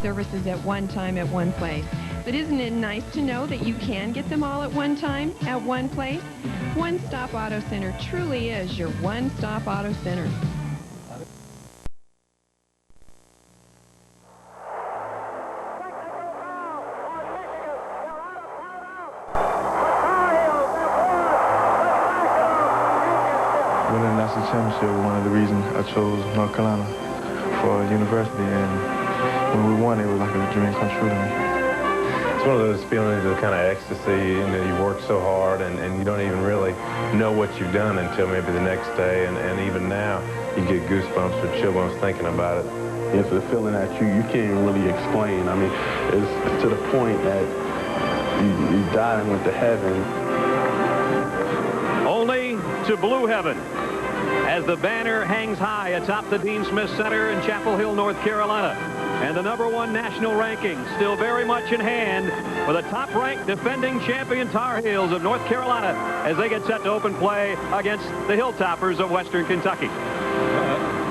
services at one time at one place. But isn't it nice to know that you can get them all at one time at one place? One Stop Auto Center truly is your one-stop auto center. Winning the national championship was one of the reasons I chose North Carolina for university, and when we won, it was like a dream come true to me. It's one of those feelings of kind of ecstasy, and you work so hard, and you don't even really know what you've done until maybe the next day, and even now, you get goosebumps or chill bumps thinking about it. It's a feeling that you can't even really explain. I mean, it's to the point that you died and went to heaven. Only to blue heaven as the banner hangs high atop the Dean Smith Center in Chapel Hill, North Carolina. And the #1 national ranking still very much in hand for the top-ranked defending champion Tar Heels of North Carolina as they get set to open play against the Hilltoppers of Western Kentucky.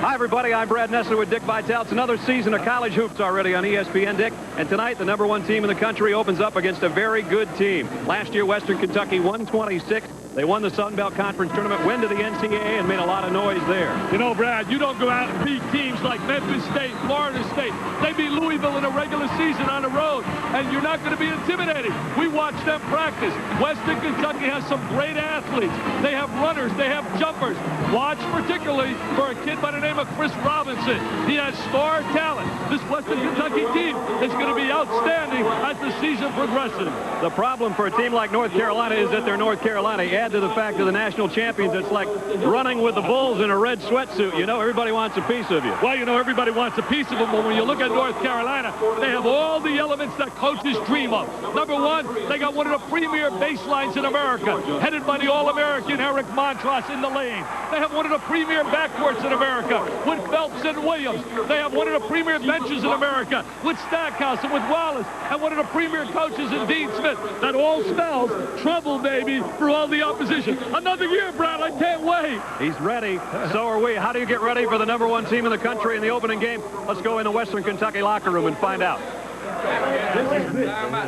Hi, everybody. I'm Brad Nessler with Dick Vitale. It's another season of college hoops already on ESPN, Dick. And tonight, the #1 team in the country opens up against a very good team. Last year, Western Kentucky 126. They won the Sun Belt Conference Tournament, went to the NCAA, and made a lot of noise there. You know, Brad, you don't go out and beat teams like Memphis State, Florida State. They beat Louisville in a regular season on the road, and you're not going to be intimidated. We watched them practice. Western Kentucky has some great athletes. They have runners. They have jumpers. Watch particularly for a kid by the name of Chris Robinson. He has star talent. This Western Kentucky team is going to be outstanding as the season progresses. The problem for a team like North Carolina is that they're North Carolina. Add to the fact of the national champions, it's like running with the Bulls in a red sweatsuit. You know, everybody wants a piece of you. Well, you know, everybody wants a piece of them, but when you look at North Carolina, they have all the elements that coaches dream of. Number one, they got one of the premier baselines in America, headed by the All-American Eric Montross in the lane. They have one of the premier backcourts in America with Phelps and Williams. They have one of the premier benches in America with Stackhouse and with Wallace, and one of the premier coaches in Dean Smith. That all spells trouble, baby, for all the opposition. Another year, Brad. I can't wait. He's ready. So are we. How do you get ready for the #1 team in the country in the opening game? Let's go in the Western Kentucky locker room and find out.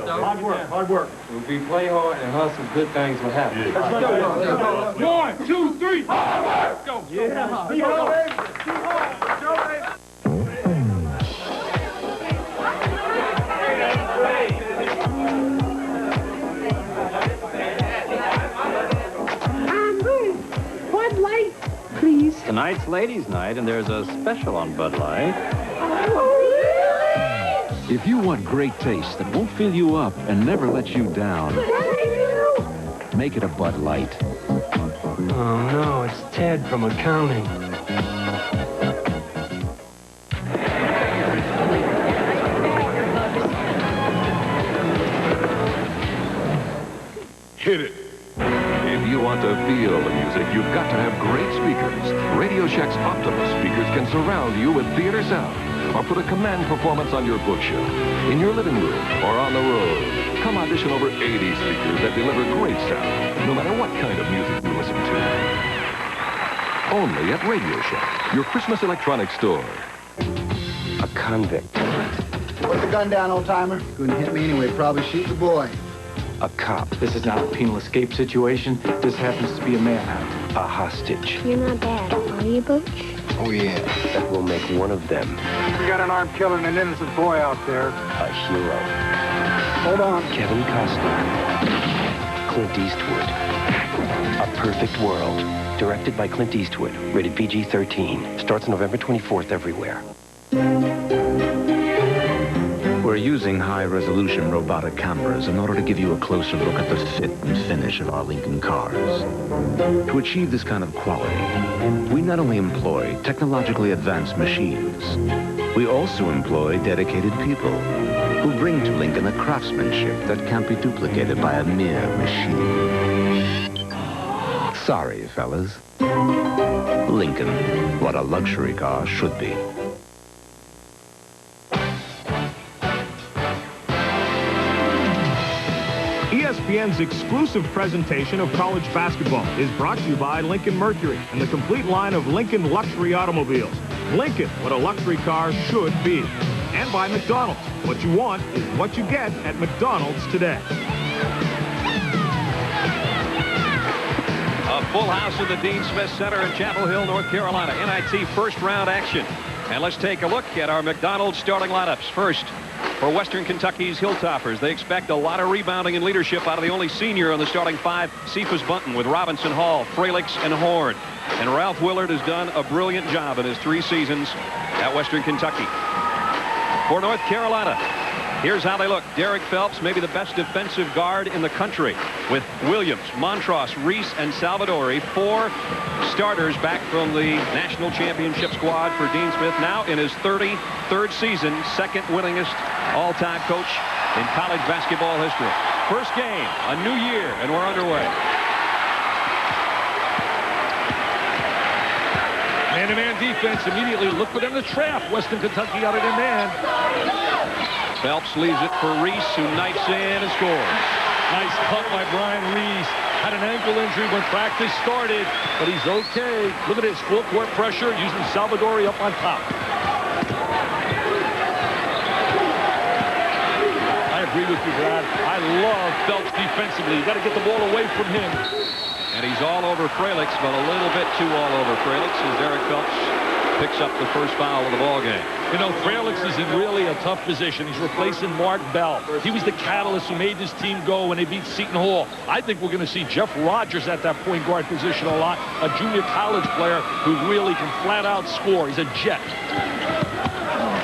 Hard work, hard work. If we play hard and hustle, good things will happen. Let's go. 1, 2, 3. Hard work. Go. Yeah. Be hard, baby. Be hard. Show, baby. Bud Light, please. Tonight's ladies' night, and there's a special on Bud Light. If you want great taste that won't fill you up and never let you down, make it a Bud Light. Oh, no, it's Ted from accounting. Hit it. If you want to feel the music, you've got to have great speakers. Radio Shack's Optimus speakers can surround you with theater sound or put a command performance on your bookshelf, in your living room, or on the road. Come audition over 80 speakers that deliver great sound, no matter what kind of music you listen to. Only at Radio Shack, your Christmas electronics store. A convict. Put the gun down, old-timer. Couldn't hit me anyway. Probably shoot the boy. A cop. This is not a penal escape situation. This happens to be a manhunt. A hostage. You're not bad, are you, Butch? Oh, yeah. That will make one of them We got an armed killer and an innocent boy out there. a hero. Hold on. Kevin Costner. Clint Eastwood. A Perfect World. Directed by Clint Eastwood. Rated PG-13. Starts November 24th everywhere. We're using high-resolution robotic cameras in order to give you a closer look at the fit and finish of our Lincoln cars. To achieve this kind of quality, we not only employ technologically advanced machines, we also employ dedicated people who bring to Lincoln a craftsmanship that can't be duplicated by a mere machine. Sorry, fellas. Lincoln, what a luxury car should be. ESPN's exclusive presentation of college basketball is brought to you by Lincoln Mercury and the complete line of Lincoln luxury automobiles. Lincoln, what a luxury car should be. And powered by McDonald's. What you want is what you get at McDonald's today. A full house in the Dean Smith Center in Chapel Hill, North Carolina. NIT first-round action. And let's take a look at our McDonald's starting lineups. First, for Western Kentucky's Hilltoppers, they expect a lot of rebounding and leadership out of the only senior on the starting five, Cephas Bunton, with Robinson, Hall, Fralix, and Horn. And Ralph Willard has done a brilliant job in his 3 seasons at Western Kentucky. For North Carolina, here's how they look. Derek Phelps, maybe the best defensive guard in the country, with Williams, Montross, Reese, and Salvadori. 4 starters back from the national championship squad for Dean Smith, now in his 33rd season, second winningest all-time coach in college basketball history. First game, a new year, and we're underway. Man-to-man defense, immediately look for them to trap Western Kentucky out of their man. Phelps leaves it for Reese, who knifes in and scores. Nice cut by Brian Reese. Had an ankle injury when practice started, but he's okay. Look at his full court pressure using Salvadori up on top. I agree with you, Brad. I love Phelps defensively. You got to get the ball away from him. And he's all over Fralix, but a little bit too all over Fralix as Derek Phelps picks up the first foul of the ball game. You know, Fralix is in really a tough position. He's replacing Mark Bell. He was the catalyst who made this team go when they beat Seton Hall. I think we're going to see Jeff Rogers at that point guard position a lot. A junior college player who really can flat out score. He's a jet.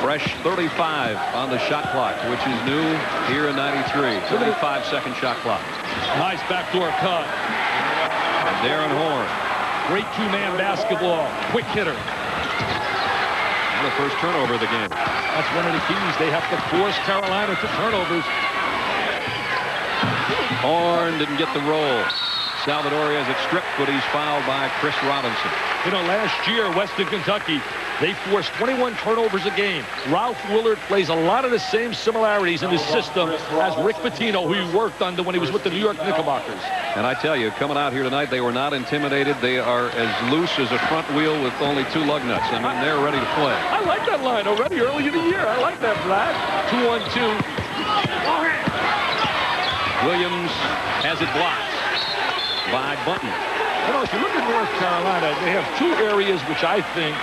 Fresh 35 on the shot clock, which is new here in 93. 35-second shot clock. Nice backdoor cut. And Darren Horn. Great two-man basketball. Quick hitter. And the first turnover of the game. That's one of the keys. They have to force Carolina to turnovers. Horn didn't get the roll. Salvadori has it stripped, but he's fouled by Chris Robinson. You know, last year, Western Kentucky, they forced 21 turnovers a game. Ralph Willard plays a lot of the same similarities in his system as Rick Pitino, who he worked under when he was with the New York Knickerbockers. And I tell you, coming out here tonight, they were not intimidated. They are as loose as a front wheel with only 2 lug nuts. I mean, they're ready to play. I like that line already early in the year. I like that, Brad. 2-on-2. Williams has it blocked by Bunton. You know, if you look at North Carolina, they have 2 areas which I think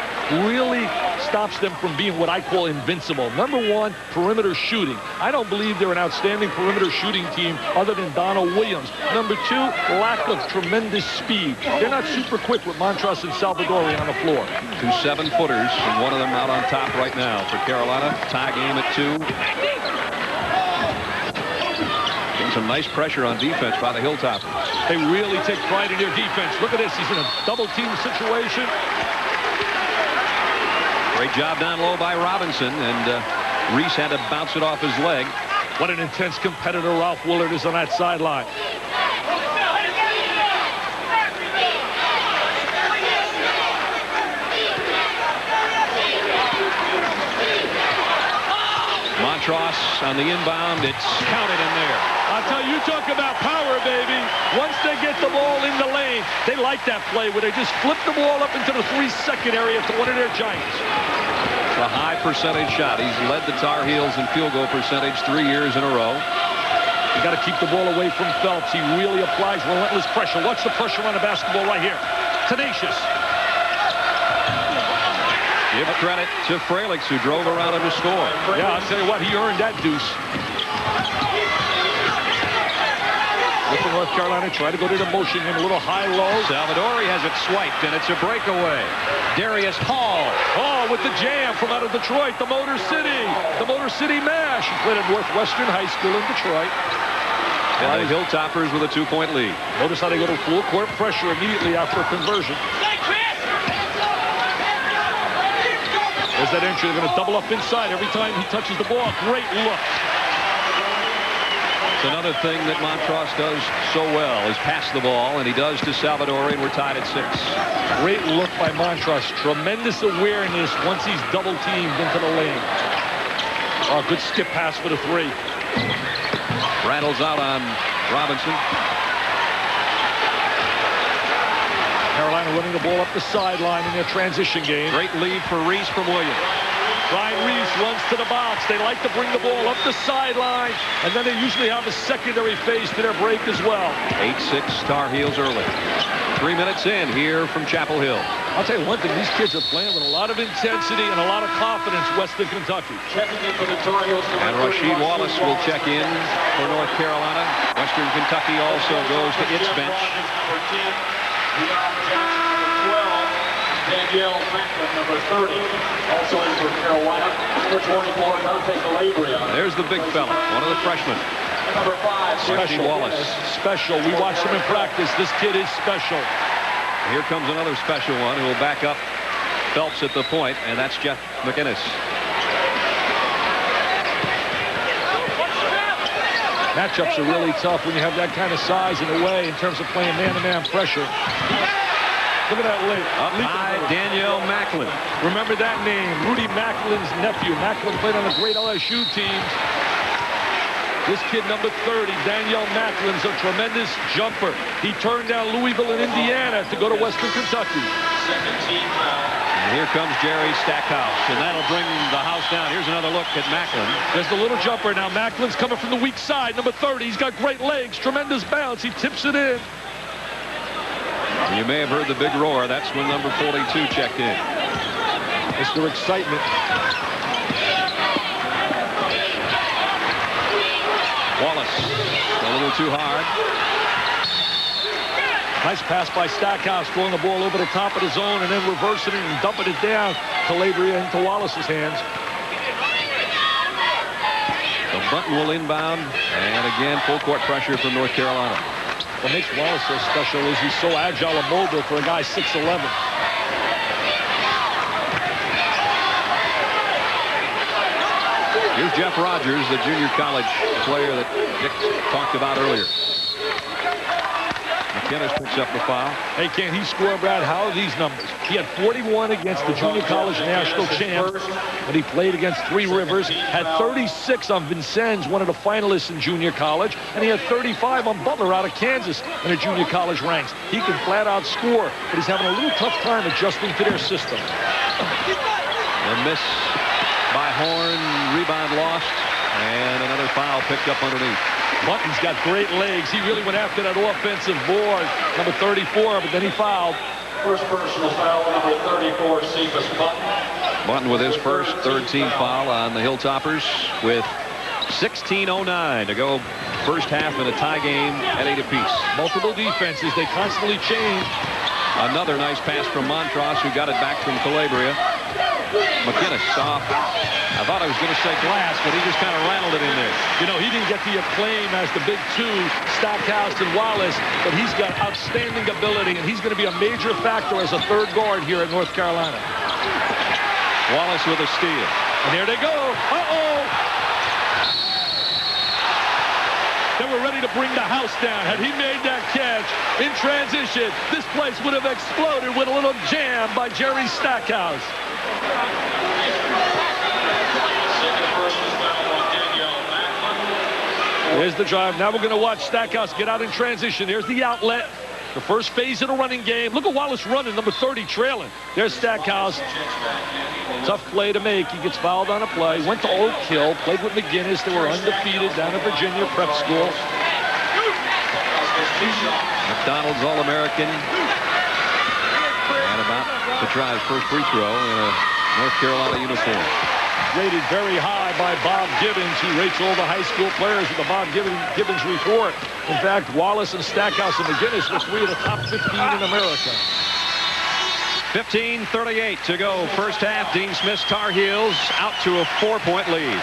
really stops them from being what I call invincible. Number 1, perimeter shooting. I don't believe they're an outstanding perimeter shooting team other than Donald Williams. Number 2, lack of tremendous speed. They're not super quick with Montross and Salvadori on the floor. 2 7-footers, and one of them out on top right now for Carolina. Tie game at 2. Some nice pressure on defense by the Hilltoppers. They really take pride in their defense. Look at this. He's in a double-team situation. Great job down low by Robinson, and Reese had to bounce it off his leg. What an intense competitor Ralph Willard is on that sideline. Montross on the inbound. It's counted in there. I'll tell you, talk about power, baby. Once they get the ball in the lane, they like that play where they just flip the ball up into the 3-second area to one of their giants. A high percentage shot. He's led the Tar Heels in field goal percentage 3 years in a row. You got to keep the ball away from Phelps. He really applies relentless pressure. Watch the pressure on the basketball right here. Tenacious. Give credit to Fralix, who drove around him to score. Yeah, I'll tell you what, he earned that deuce. Look for North Carolina, try to go to the motion in a little high-low. Salvadori has it swiped, and it's a breakaway. Darius Hall. Hall with the jam from out of Detroit, the Motor City. The Motor City Mash. He played at Northwestern High School in Detroit. And the Hilltoppers with a 2-point lead. Notice how they go to full court pressure immediately after a conversion. There's that entry. They're going to double up inside every time he touches the ball. Great look. It's another thing that Montross does so well is pass the ball, and he does to Salvadori, and we're tied at 6. Great look by Montross. Tremendous awareness once he's double-teamed into the lane. Oh, good skip pass for the 3. Rattles out on Robinson. Carolina running the ball up the sideline in their transition game. Great lead for Reese from Williams. Brian Reese runs to the box. They like to bring the ball up the sideline, and then they usually have a secondary phase to their break as well. 8-6 Tar Heels early. 3 minutes in here from Chapel Hill. I'll tell you one thing, these kids are playing with a lot of intensity and a lot of confidence, Western Kentucky. And Rasheed Wallace will check in for North Carolina. Western Kentucky also goes to its bench. Danielle Macklin, number 30. Also in for Carolina, number 24, Dante Calabria. There's the big fella, one of the freshmen. And number 5, Special. Wallace. Special. We watched him in practice. This kid is special. Here comes another special one who will back up Phelps at the point, and that's Jeff McInnes. Matchups are really tough when you have that kind of size in a way in terms of playing man-to-man pressure. Look at that leap. Up high, Danielle Macklin. Remember that name, Rudy Macklin's nephew. Macklin played on the great LSU teams. This kid, number 30, Danielle Macklin's a tremendous jumper. He turned down Louisville and Indiana to go to Western Kentucky. And here comes Jerry Stackhouse, and that'll bring the house down. Here's another look at Macklin. There's the little jumper. Now Macklin's coming from the weak side, number 30. He's got great legs, tremendous bounce. He tips it in. You may have heard the big roar. That's when number 42 checked in. Mr. Excitement. Wallace, a little too hard. Nice pass by Stackhouse, throwing the ball over the top of the zone and then reversing it and dumping it down. Calabria into Wallace's hands. So Bunton will inbound, and again, full court pressure from North Carolina. What makes Wallace so special is he's so agile and mobile for a guy 6'11". Here's Jeff Rogers, the junior college player that Dick talked about earlier. McInnes picks up the foul. Hey, can he score, Brad? How are these numbers? He had 41 against the junior college national champ, and he played against Three Rivers, had 36 on Vincennes, one of the finalists in junior college, and he had 35 on Butler out of Kansas in the junior college ranks. He can flat out score, but he's having a little tough time adjusting to their system. A miss by Horn, rebound lost, and another foul picked up underneath. Bunton's got great legs. He really went after that offensive board, number 34, but then he fouled. First personal foul, number 34, Cephas Bunton. Bunton with his first third-team foul on the Hilltoppers with 16:09 to go first half in a tie game at 8 apiece. Multiple defenses. They constantly change. Another nice pass from Montross, who got it back from Calabria. McInnes off. I thought I was going to say glass, but he just kind of rattled it in there. You know, he didn't get the acclaim as the big two, Stackhouse and Wallace, but he's got outstanding ability, and he's going to be a major factor as a third guard here at North Carolina. Wallace with a steal. And there they go. Uh-oh! They were ready to bring the house down. Had he made that catch in transition, this place would have exploded with a little jam by Jerry Stackhouse. There's the drive. Now we're going to watch Stackhouse get out in transition. There's the outlet. The first phase of the running game. Look at Wallace running, number 30 trailing. There's Stackhouse. Tough play to make. He gets fouled on a play. Went to Oak Hill. Played with McGinnis. They were undefeated down at Virginia Prep School. McDonald's All-American. And about to try his first free throw in a North Carolina uniform. Rated very high by Bob Gibbons. He rates all the high school players with the Bob Gibbons report. In fact, Wallace and Stackhouse and McGinnis were 3 of the top 15 in America. 15:38 to go. First half, Dean Smith's Tar Heels out to a 4-point lead.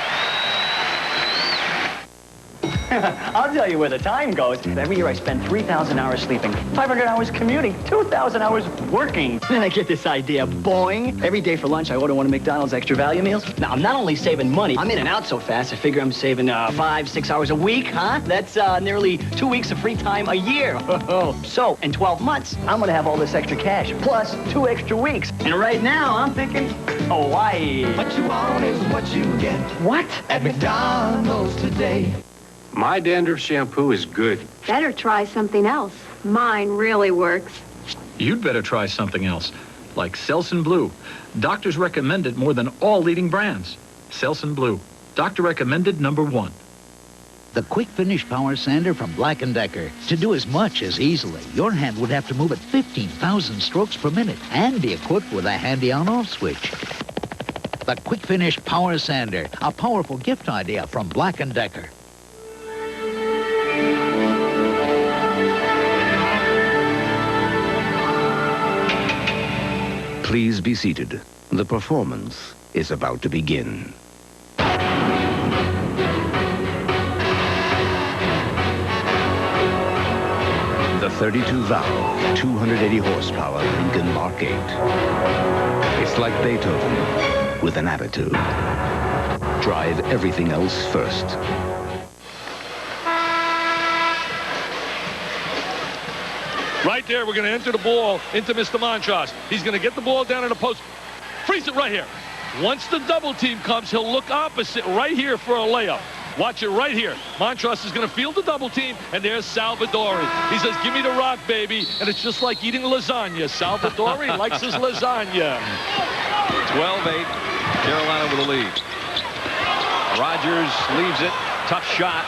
I'll tell you where the time goes. Every year I spend 3,000 hours sleeping, 500 hours commuting, 2,000 hours working. Then I get this idea, boing. Every day for lunch I order one of McDonald's extra value meals. Now I'm not only saving money, I'm in and out so fast I figure I'm saving 5-6 hours a week, huh? That's nearly 2 weeks of free time a year. So in 12 months, I'm gonna have all this extra cash, plus 2 extra weeks. And right now I'm thinking Hawaii. What you want is what you get. What? At McDonald's today. My dandruff shampoo is good. Better try something else. Mine really works. You'd better try something else. like Selsun Blue. Doctors recommend it more than all leading brands. Selsun Blue. Doctor recommended #1. The Quick Finish Power Sander from Black & Decker. To do as much as easily, your hand would have to move at 15,000 strokes per minute and be equipped with a handy on-off switch. The Quick Finish Power Sander, a powerful gift idea from Black & Decker. Please be seated. The performance is about to begin. The 32-valve, 280 horsepower Lincoln Mark 8. It's like Beethoven with an attitude. Drive everything else first. Right there, we're going to enter the ball into Mr. Montross. He's going to get the ball down in the post. Freeze it right here. Once the double team comes, he'll look opposite right here for a layup. Watch it right here. Montross is going to field the double team, and there's Salvadori. He says, give me the rock, baby. And it's just like eating lasagna. Salvadori likes his lasagna. 12-8, Carolina with the lead. Rogers leaves it. Tough shot.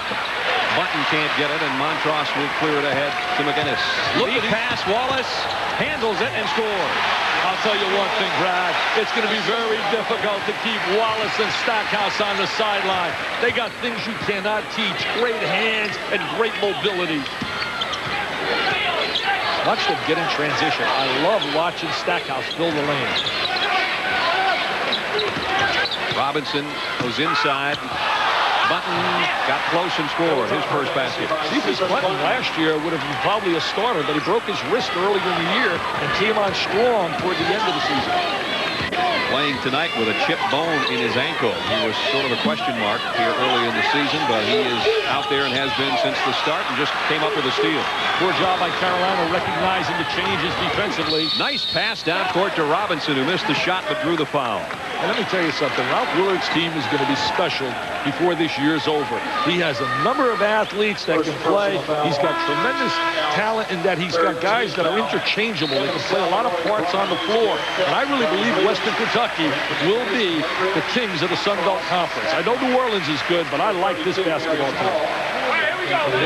Button can't get it, and Montross will clear it ahead to McInnes. Lead pass, Wallace handles it and scores. I'll tell you one thing, Brad. It's going to be very difficult to keep Wallace and Stackhouse on the sideline. They got things you cannot teach. Great hands and great mobility. Watch them get in transition. I love watching Stackhouse fill the lane. Robinson goes inside. Button got close and scored his first basket. Cephas Button last year would have been probably a starter, but he broke his wrist earlier in the year and came on strong toward the end of the season. Playing tonight with a chipped bone in his ankle. He was sort of a question mark here early in the season, but he is out there and has been since the start and just came up with a steal. Poor job by Carolina recognizing the changes defensively. Nice pass down court to Robinson, who missed the shot but drew the foul. And let me tell you something, Ralph Willard's team is going to be special before this year's over. He has a number of athletes that can play. He's got tremendous talent in that he's got guys that are interchangeable. They can play a lot of parts on the floor. And I really believe Western Kentucky will be the kings of the Sun Belt Conference. I know New Orleans is good, but I like this basketball team.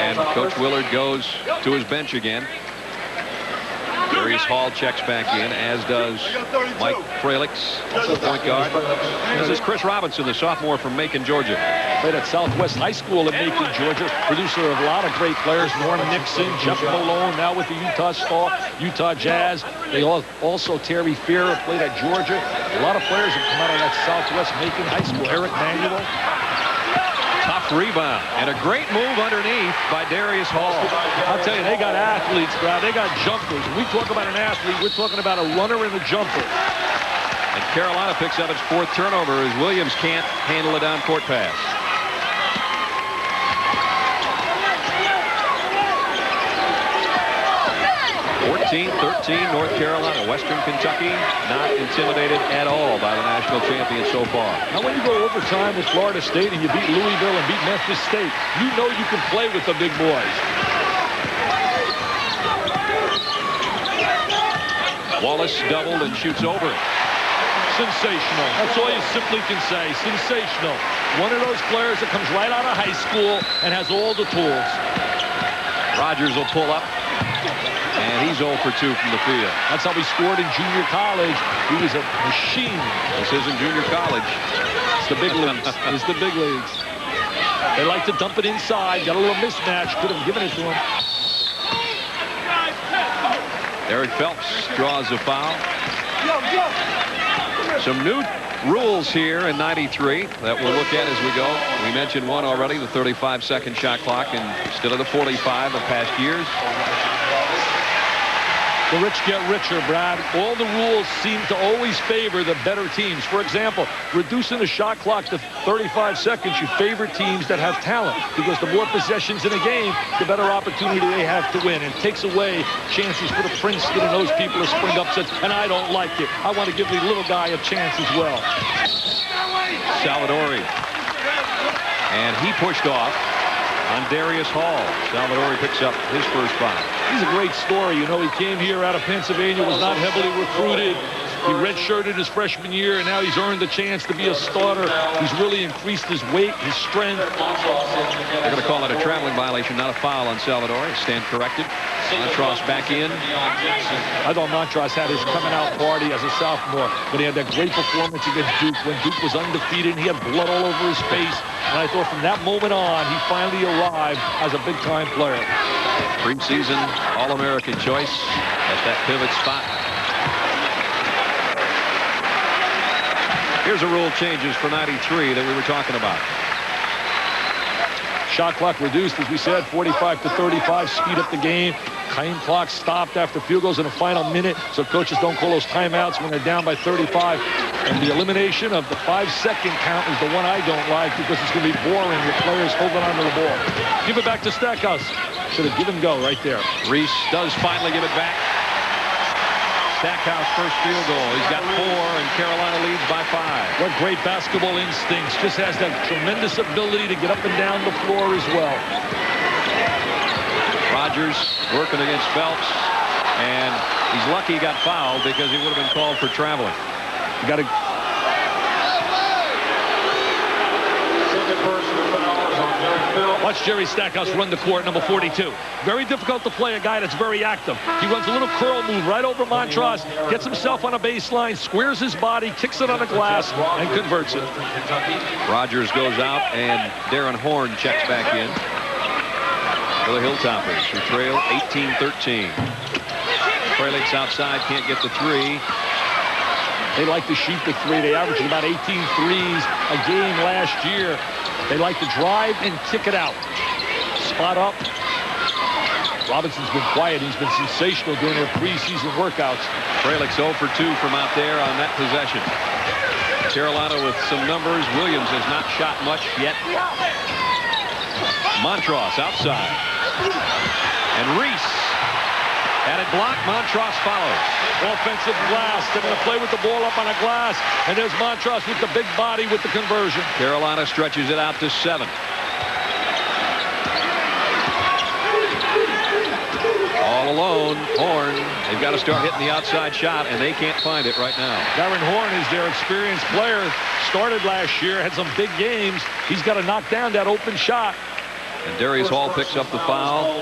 And Coach Willard goes to his bench again. Darius Hall checks back in, as does Mike Fralix, the point guard. This is Chris Robinson, the sophomore from Macon, Georgia. Played at Southwest High School in Macon, Georgia. Producer of a lot of great players. Norm Nixon, Jeff Malone, now with the Utah Star, Utah Jazz. They also, Terry Fear played at Georgia. A lot of players have come out of that Southwest Macon High School. Eric Manuel. Tough rebound and a great move underneath by Darius Hall. I'll tell you, they got athletes, Brad. They got jumpers. When we talk about an athlete, we're talking about a runner and a jumper. And Carolina picks up its fourth turnover as Williams can't handle a down-court pass. (14-13) North Carolina. Western Kentucky not intimidated at all by the national champions so far. Now when you go overtime with Florida State and you beat Louisville and beat Memphis State, you know you can play with the big boys. Wallace doubled and shoots over it. Sensational. That's all you simply can say. Sensational. One of those players that comes right out of high school and has all the tools. Rogers will pull up. And he's 0 for 2 from the field. That's how he scored in junior college. He was a machine. This isn't junior college. It's the big leagues. It's the big leagues. They like to dump it inside. Got a little mismatch. Could have given it to him. Eric Phelps draws a foul. Some new rules here in 93 that we'll look at as we go. We mentioned one already, the 35-second shot clock instead of the 45 of past years. The rich get richer, Brad. All the rules seem to always favor the better teams. For example, reducing the shot clock to 35 seconds, you favor teams that have talent because the more possessions in a game, the better opportunity they have to win. And takes away chances for the Princeton and those people to spring upsets. And I don't like it. I want to give the little guy a chance as well. Salvadori. And he pushed off. on Darius Hall. Salvadori picks up his first foul. He's a great story. You know, he came here out of Pennsylvania, was not heavily recruited. He redshirted his freshman year, and now he's earned the chance to be a starter. He's really increased his weight, his strength. They're going to call it a traveling violation, not a foul on Salvadori. Stand corrected. Montross back in. I thought Montross had his coming out party as a sophomore, but he had that great performance against Duke when Duke was undefeated. He had blood all over his face, and I thought from that moment on, he finally arrived as a big-time player. Preseason All-American choice at that pivot spot. Here's the rule changes for 93 that we were talking about. Shot clock reduced, as we said, 45 to 35. Speed up the game. Time clock stopped after field goals in the final minute, so coaches don't call those timeouts when they're down by 35. And the elimination of the 5-second count is the one I don't like because it's going to be boring with players holding on to the ball. Give it back to Stackhouse. Should have given go right there. Reese does finally give it back. Stackhouse first field goal. He's got 4, and Carolina leads by 5. What great basketball instincts. Just has that tremendous ability to get up and down the floor as well. Rogers working against Phelps, and he's lucky he got fouled because he would have been called for traveling. You got to... Watch Jerry Stackhouse run the court, number 42. Very difficult to play a guy that's very active. He runs a little curl move right over Montross, gets himself on a baseline, squares his body, kicks it on the glass, and converts it. Rogers goes out, and Darren Horn checks back in for the Hilltoppers, who trail 18-13. Frelick's outside, can't get the 3. They like to shoot the 3. They averaged about 18 threes a game last year. They like to drive and kick it out. Spot up. Robinson's been quiet. He's been sensational during their preseason workouts. Frelick's 0 for 2 from out there on that possession. Carolina with some numbers. Williams has not shot much yet. Montross outside. And Reese had it blocked. Montross follows. Offensive glass. They're going to play with the ball up on a glass. And there's Montross with the big body with the conversion. Carolina stretches it out to 7. All alone, Horn. They've got to start hitting the outside shot, and they can't find it right now. Darren Horn is their experienced player. Started last year, had some big games. He's got to knock down that open shot. And Darius Hall picks up the foul.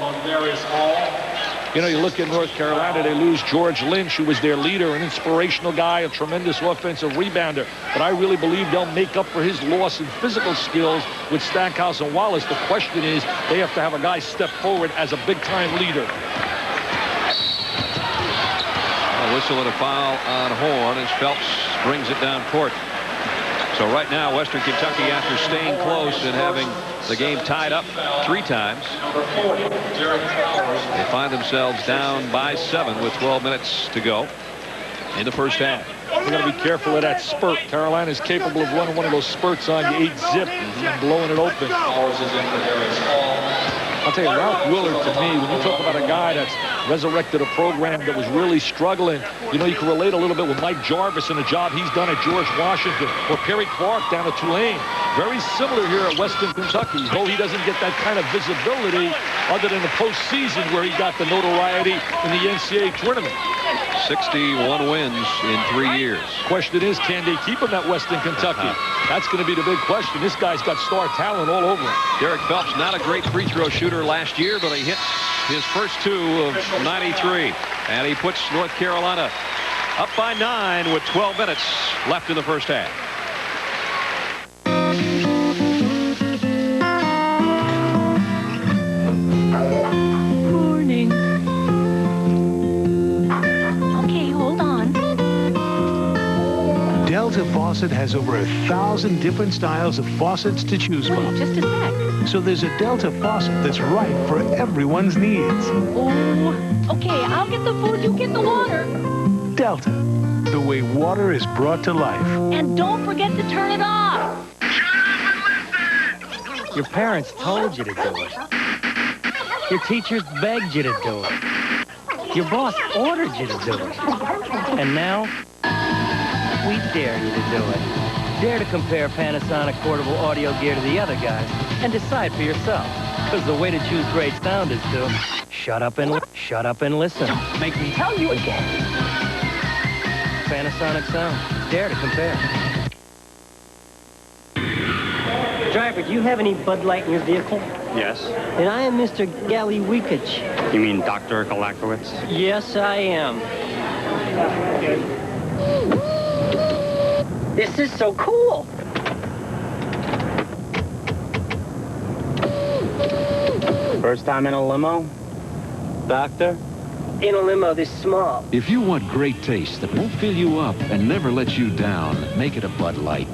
You know, you look at North Carolina, they lose George Lynch, who was their leader, an inspirational guy, a tremendous offensive rebounder. But I really believe they'll make up for his loss in physical skills with Stackhouse and Wallace. The question is, they have to have a guy step forward as a big-time leader. A whistle and a foul on Horn as Phelps brings it down court. So right now, Western Kentucky, after staying close and having the game tied up 3 times, they find themselves down by 7 with 12 minutes to go in the first half. We've got to be careful of that spurt. Carolina is capable of running one of those spurts on you, 8-zip, and blowing it open. I'll tell you, Ralph Willard, to me, when you talk about a guy that's resurrected a program that was really struggling, you know, you can relate a little bit with Mike Jarvis and the job he's done at George Washington, or Perry Clark down at Tulane. Very similar here at Western Kentucky, though he doesn't get that kind of visibility other than the postseason where he got the notoriety in the NCAA tournament. 61 wins in 3 years. Question is, can they keep him at Western Kentucky? That's going to be the big question. This guy's got star talent all over him. Derek Phelps, not a great free throw shooter last year, but he hit his first 2 of 93. And he puts North Carolina up by 9 with 12 minutes left in the first half. Morning. Okay, hold on. Delta Faucet has over 1,000 different styles of faucets to choose from. Wait, just a sec. So there's a Delta Faucet that's right for everyone's needs. Oh, okay, I'll get the food, you get the water. Delta, the way water is brought to life. And don't forget to turn it off. Your parents told you to do it. Your teachers begged you to do it. Your boss ordered you to do it. And now, we dare you to do it. Dare to compare Panasonic portable audio gear to the other guys and decide for yourself. Because the way to choose great sound is to shut up and listen. Don't make me tell you again. Panasonic sound. Dare to compare. Driver, do you have any Bud Light in your vehicle? Yes. And I am Mr. Gallywikich. You mean Dr. Galakowitz? Yes, I am. This is so cool. First time in a limo? Doctor? In a limo this small. If you want great taste that won't fill you up and never let you down, make it a Bud Light.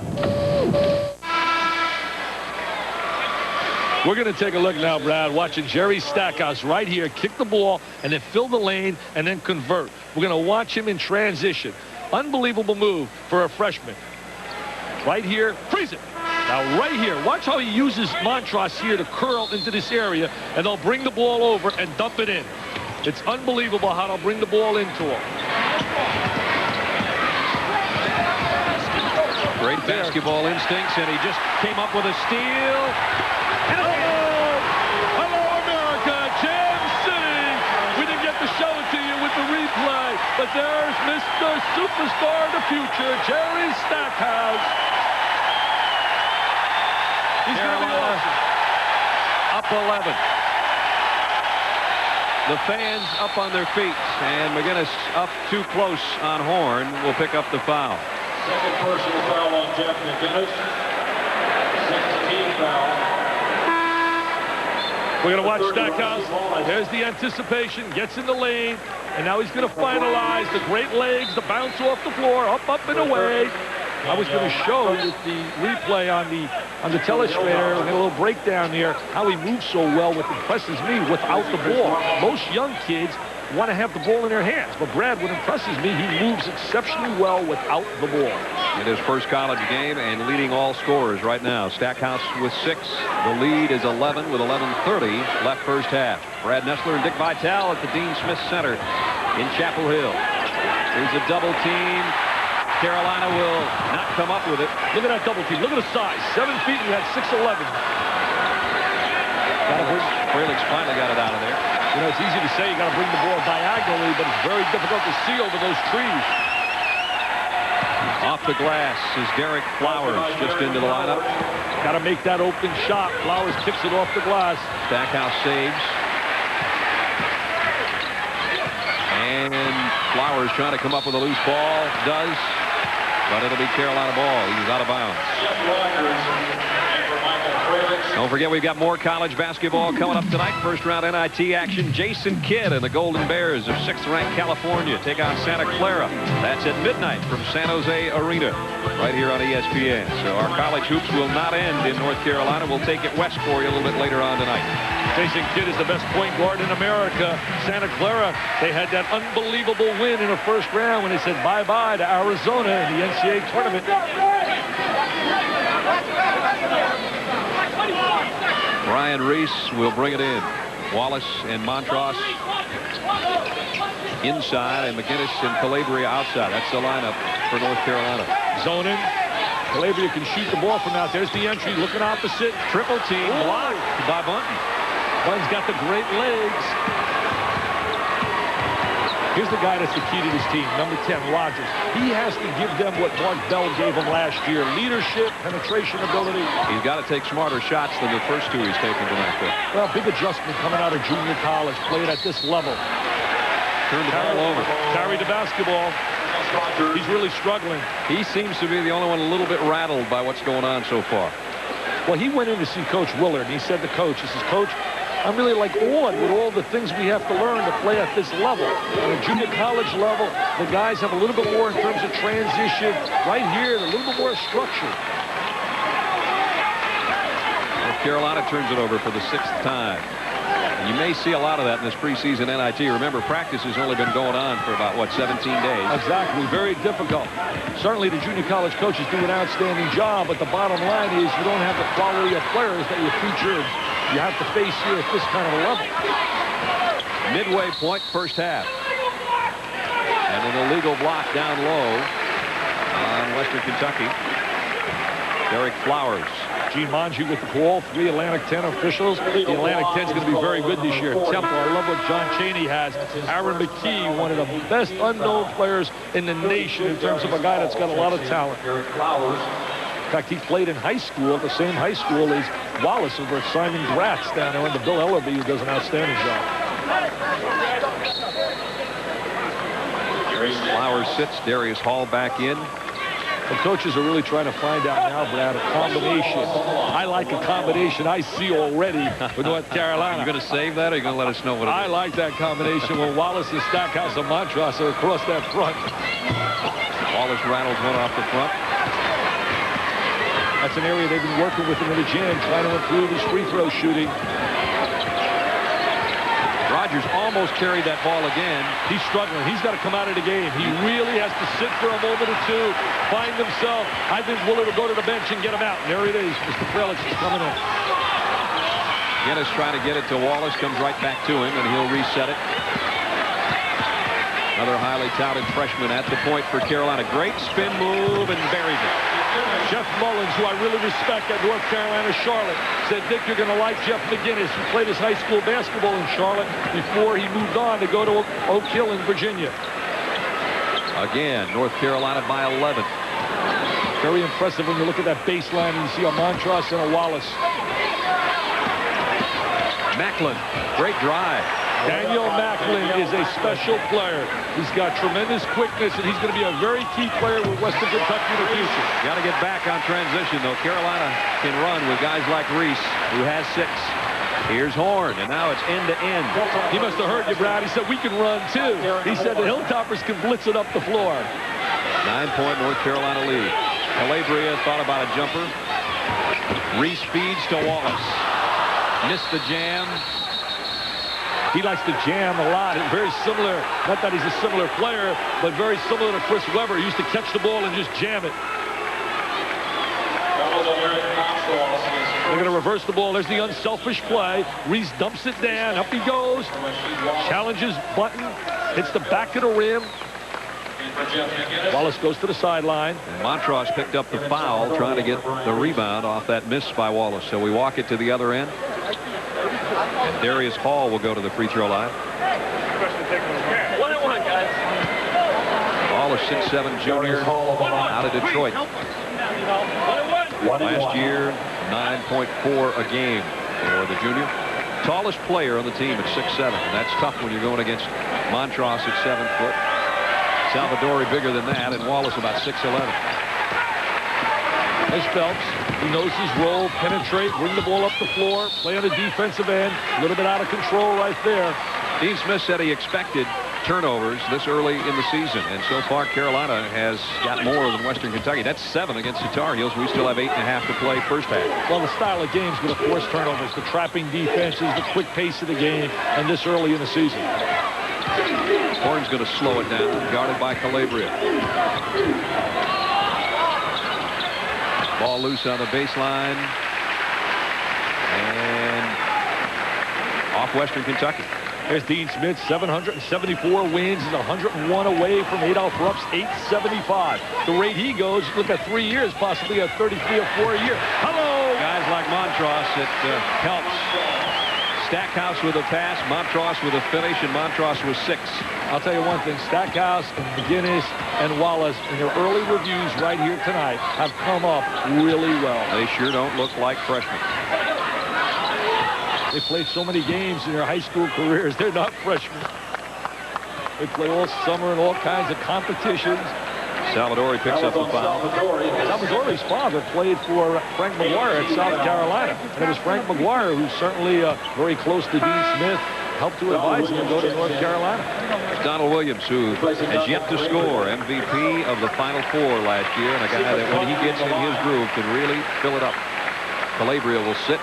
We're going to take a look now, Brad, watching Jerry Stackhouse right here kick the ball and then fill the lane and then convert. We're going to watch him in transition. Unbelievable move for a freshman. Right here, freeze it. Now right here, watch how he uses Montross here to curl into this area, and they'll bring the ball over and dump it in. It's unbelievable how they'll bring the ball into him. Great basketball instincts, and he just came up with a steal. Hello, America, Jam City. We didn't get to show it to you with the replay, but there's Mr. Superstar of the future, Jerry Stackhouse. He's going to be awesome. Up 11. The fans up on their feet, and McGinnis up too close on Horn will pick up the foul. Second personal foul on Jeff McGinnis. 16 foul. We're going to watch Stackhouse. There's the anticipation, gets in the lane, and now he's going to finalize the great legs, the bounce off the floor, up, and away. I was going to show with the replay on the telestrator, we get a little breakdown here, how he moves so well, what impresses me, without the ball. Most young kids want to have the ball in their hands, but Brad, what impresses me, he moves exceptionally well without the ball. In his first college game and leading all scorers right now. Stackhouse with 6. The lead is 11 with 11:30 left first half. Brad Nessler and Dick Vitale at the Dean Smith Center in Chapel Hill. Here's a double team. Carolina will not come up with it. Look at that double team. Look at the size. 7 feet, and you had 6'11". Fralick's finally got it out of there. You know, it's easy to say you got to bring the ball diagonally, but it's very difficult to see over those trees. Off the glass is Derek Flowers just into the lineup. Got to make that open shot. Flowers kicks it off the glass. Stackhouse saves. And Flowers trying to come up with a loose ball. Does. But it'll be Carolina ball. He's out of bounds. Don't forget, we've got more college basketball coming up tonight. First round NIT action. Jason Kidd and the Golden Bears of 6th-ranked California take on Santa Clara. That's at midnight from San Jose Arena, right here on ESPN. So our college hoops will not end in North Carolina. We'll take it west for you a little bit later on tonight. Jason Kidd is the best point guard in America. Santa Clara, they had that unbelievable win in the first round when they said bye-bye to Arizona in the NCAA tournament. Brian Reese will bring it in. Wallace and Montross inside, and McGinnis and Calabria outside. That's the lineup for North Carolina. Zoning. Calabria can shoot the ball from out. There's the entry, looking opposite. Triple team blocked by Bunton. Bunton's got the great legs. Here's the guy that's the key to this team, number 10, Rogers. He has to give them what Mark Bell gave them last year. Leadership, penetration ability. He's got to take smarter shots than the first 2 he's taken tonight, though. Well, big adjustment coming out of junior college, played at this level. Turned the ball over. Carried the basketball. He's really struggling. He seems to be the only one a little bit rattled by what's going on so far. Well, he went in to see Coach Willard, and he said to Coach, he says, Coach, I'm really like awed with all the things we have to learn to play at this level. On a junior college level, the guys have a little bit more in terms of transition. Right here, a little bit more structure. North Carolina turns it over for the 6th time. And you may see a lot of that in this preseason NIT. Remember, practice has only been going on for about, 17 days? Exactly. Very difficult. Certainly, the junior college coaches do an outstanding job, but the bottom line is you don't have the quality of players that you feature. You have to face here at this kind of a level. Midway point, first half. And an illegal block down low on Western Kentucky. Derek Flowers Gene Monge with the call, 3 Atlantic 10 officials. The Atlantic 10 is going to be very good this year. Temple, I love what John Chaney has. Aaron McKee, one of the best unknown players in the nation in terms of a guy that's got a lot of talent. In fact, he played in high school, the same high school as Wallace over at Simon Gratz down there under Bill Ellerby, who does an outstanding job. Flowers sits, Darius Hall back in. The coaches are really trying to find out now, Brad, a combination. I like a combination I see already with North Carolina. You going to save that, or are you going to let us know what it is? I like that combination when Wallace and Stackhouse and Montross are across that front. Wallace rattles one off the front. That's an area they've been working with him in the gym, trying to improve his free throw shooting. Rogers almost carried that ball again. He's struggling. He's got to come out of the game. He really has to sit for a moment or two, find himself. I think Willard will go to the bench and get him out. And there it is. Mr. Frelick is coming in. Guinness trying to get it to Wallace, comes right back to him, and he'll reset it. Another highly touted freshman at the point for Carolina. Great spin move and buries it. Jeff Mullins, who I really respect at North Carolina Charlotte, said, Dick, you're going to like Jeff McGinnis, who played his high school basketball in Charlotte before he moved on to go to Oak Hill in Virginia. Again, North Carolina by 11. Very impressive when you look at that baseline and you see a Montross and a Wallace. Macklin, great drive. Daniel Macklin is a special player. He's got tremendous quickness, and he's going to be a very key player with Western Kentucky in the future. Got to get back on transition, though. Carolina can run with guys like Reese, who has 6. Here's Horn, and now it's end-to-end. He must have heard you, Brad. He said, we can run, too. He said the Hilltoppers can blitz it up the floor. 9-point North Carolina lead. Calabria thought about a jumper. Reese feeds to Wallace. Missed the jam. He likes to jam a lot. It's very similar, not that he's a similar player, but very similar to Chris Webber. He used to catch the ball and just jam it. They're going to reverse the ball. There's the unselfish play. Reese dumps it down. Up he goes. Challenges Button. Hits the back of the rim. Wallace goes to the sideline. And Montross picked up the foul, trying to get the rebound off that miss by Wallace. So we walk it to the other end. And Darius Hall will go to the free throw line. 1-1, guys. Hall, a 6'7" junior out of Detroit. Last year, 9.4 a game for the junior. Tallest player on the team at 6'7". And that's tough when you're going against Montross at 7 foot. Salvadori bigger than that, and Wallace about 6'11". As Phelps, he knows his role, penetrate, bring the ball up the floor, play on the defensive end, a little bit out of control right there. Dean Smith said he expected turnovers this early in the season, and so far Carolina has got more than Western Kentucky. That's 7 against the Tar Heels. We still have 8.5 to play first half. Well, the style of games with the forced turnovers, the trapping defenses, the quick pace of the game, and this early in the season. Horn's going to slow it down, guarded by Calabria. Ball loose on the baseline. And off Western Kentucky. There's Dean Smith, 774 wins, is 101 away from Adolph Rupp's 875. The rate he goes, look at 3 years, possibly a 33 or 4 a year. Hello! Guys like Montross, it helps. Stackhouse with a pass, Montross with a finish, and Montross was 6. I'll tell you one thing, Stackhouse and McGinnis and Wallace in their early reviews right here tonight have come up really well. They sure don't look like freshmen. They played so many games in their high school careers. They're not freshmen. They play all summer in all kinds of competitions. Salvadori picks up the foul. Salvadori's father played for Frank McGuire at South Carolina. And it was Frank McGuire, who's certainly very close to Dean Smith, helped to advise him to go to North Carolina. Donald Williams, who has yet to score, MVP of the Final Four last year, and a guy that when he gets in his groove can really fill it up. Calabria will sit.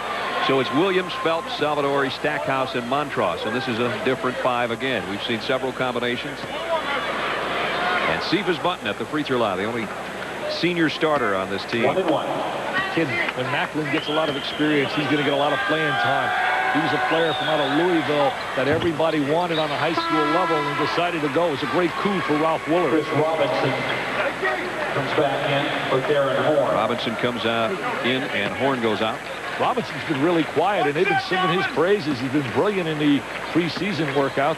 So it's Williams, Phelps, Salvadori, Stackhouse, and Montross. And this is a different 5 again. We've seen several combinations. And Cephas Button at the free throw line, the only senior starter on this team. Kid, when Macklin gets a lot of experience, he's going to get a lot of playing time. He was a player from out of Louisville that everybody wanted on a high school level and decided to go. It was a great coup for Ralph Willard. Chris Robinson. comes back in for Darren Horn. Robinson comes out in, and Horn goes out. Robinson's been really quiet, and they've been singing his praises. He's been brilliant in the preseason workouts.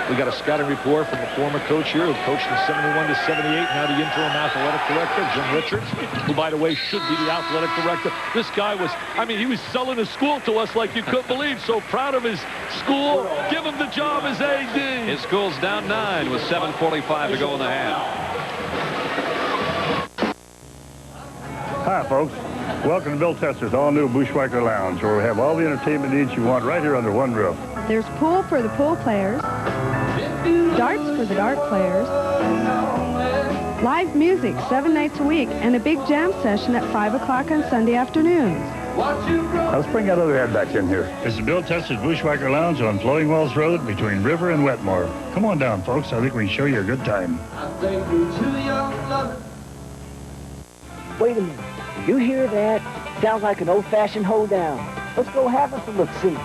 We got a scouting report from the former coach here who coached in 71 to 78, now the interim athletic director, Jim Richards, who, by the way, should be the athletic director. This guy was, I mean, he was selling his school to us like you couldn't believe. So proud of his school. Give him the job as AD. His school's down 9 with 7:45 to go in the half. Hi, folks. Welcome to Bill Tester's all-new Bushwhacker Lounge, where we have all the entertainment needs you want right here under one roof. There's pool for the pool players, darts for the dart players, live music 7 nights a week, and a big jam session at 5 o'clock on Sunday afternoons. Let's bring that other head back in here. It's the Bill Tester's Bushwhacker Lounge on Flowing Wells Road between River and Wetmore. Come on down, folks. I think we can show you a good time. Wait a minute. You hear that? Sounds like an old-fashioned hoedown. Let's go have us a look-see.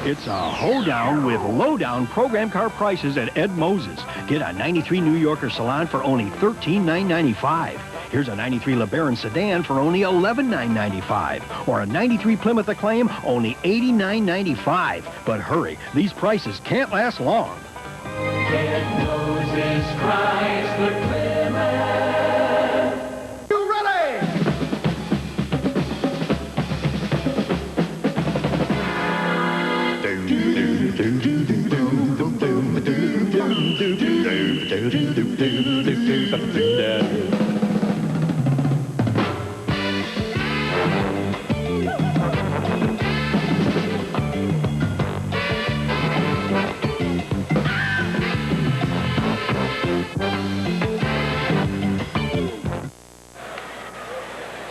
It's a hoedown with low-down program car prices at Ed Moses. Get a 93 New Yorker Salon for only $13,995. Here's a 93 LeBaron sedan for only $11,995. Or a 93 Plymouth Acclaim, only $89,995. But hurry, these prices can't last long. Ed Moses Chrysler Plymouth.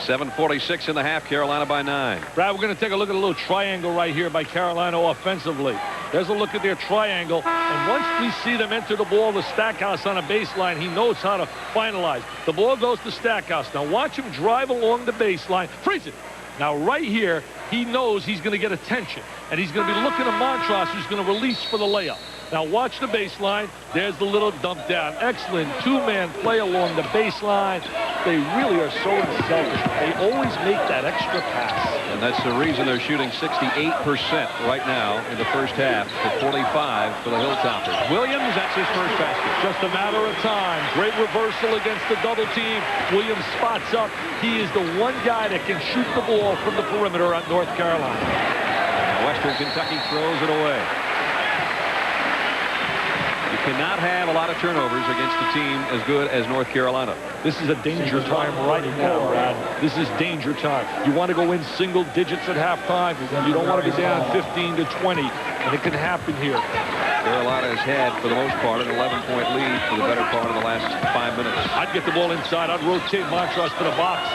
.746 in the half, Carolina by 9. Brad, we're going to take a look at a little triangle right here by Carolina offensively. There's a look at their triangle, and once we see them enter the ball to Stackhouse on a baseline, he knows how to finalize. The ball goes to Stackhouse. Now watch him drive along the baseline. Freeze it. Now right here, he knows he's going to get attention, and he's going to be looking at Montross, who's going to release for the layup. Now watch the baseline. There's the little dump down. Excellent two-man play along the baseline. They really are so selfish. They always make that extra pass. And that's the reason they're shooting 68% right now in the first half to 45 for the Hilltoppers. Williams, that's his first basket. Just a matter of time. Great reversal against the double team. Williams spots up. He is the one guy that can shoot the ball from the perimeter at North Carolina. Western Kentucky throws it away. You cannot have a lot of turnovers against a team as good as North Carolina. This is a danger time right now, Brad. This is danger time. You want to go in single digits at halftime. You don't want to be down 15 to 20, and it can happen here. Carolina has had, for the most part, an 11-point lead for the better part of the last 5 minutes. I'd get the ball inside. I'd rotate Montross to the box.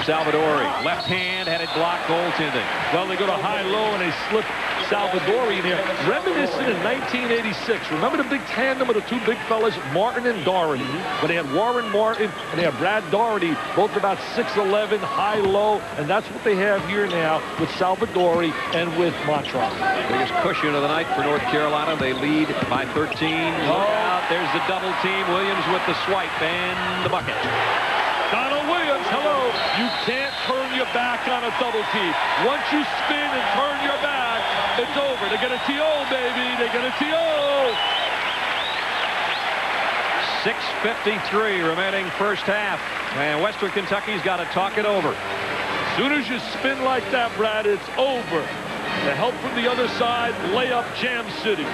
Salvadori, left hand, had it blocked, goaltending. Well, they go to high-low, and they slip Salvadori in here. Reminiscent in 1986. Remember the big tandem of the two big fellas, Martin and Doherty? When they had Warren Martin and they had Brad Doherty, both about 6'11", high-low, and that's what they have here now with Salvadori and with Montross. Biggest cushion of the night for North Carolina. They lead by 13. Look out, there's the double team. Williams with the swipe and the bucket. Donald Williams, hello. You can't turn your back on a double team. Once you spin and turn your back, it's over. They get a TO, baby. They get a TO. 6:53 remaining first half. And Western Kentucky's got to talk it over. As soon as you spin like that, Brad, it's over. The help from the other side, layup Jam City.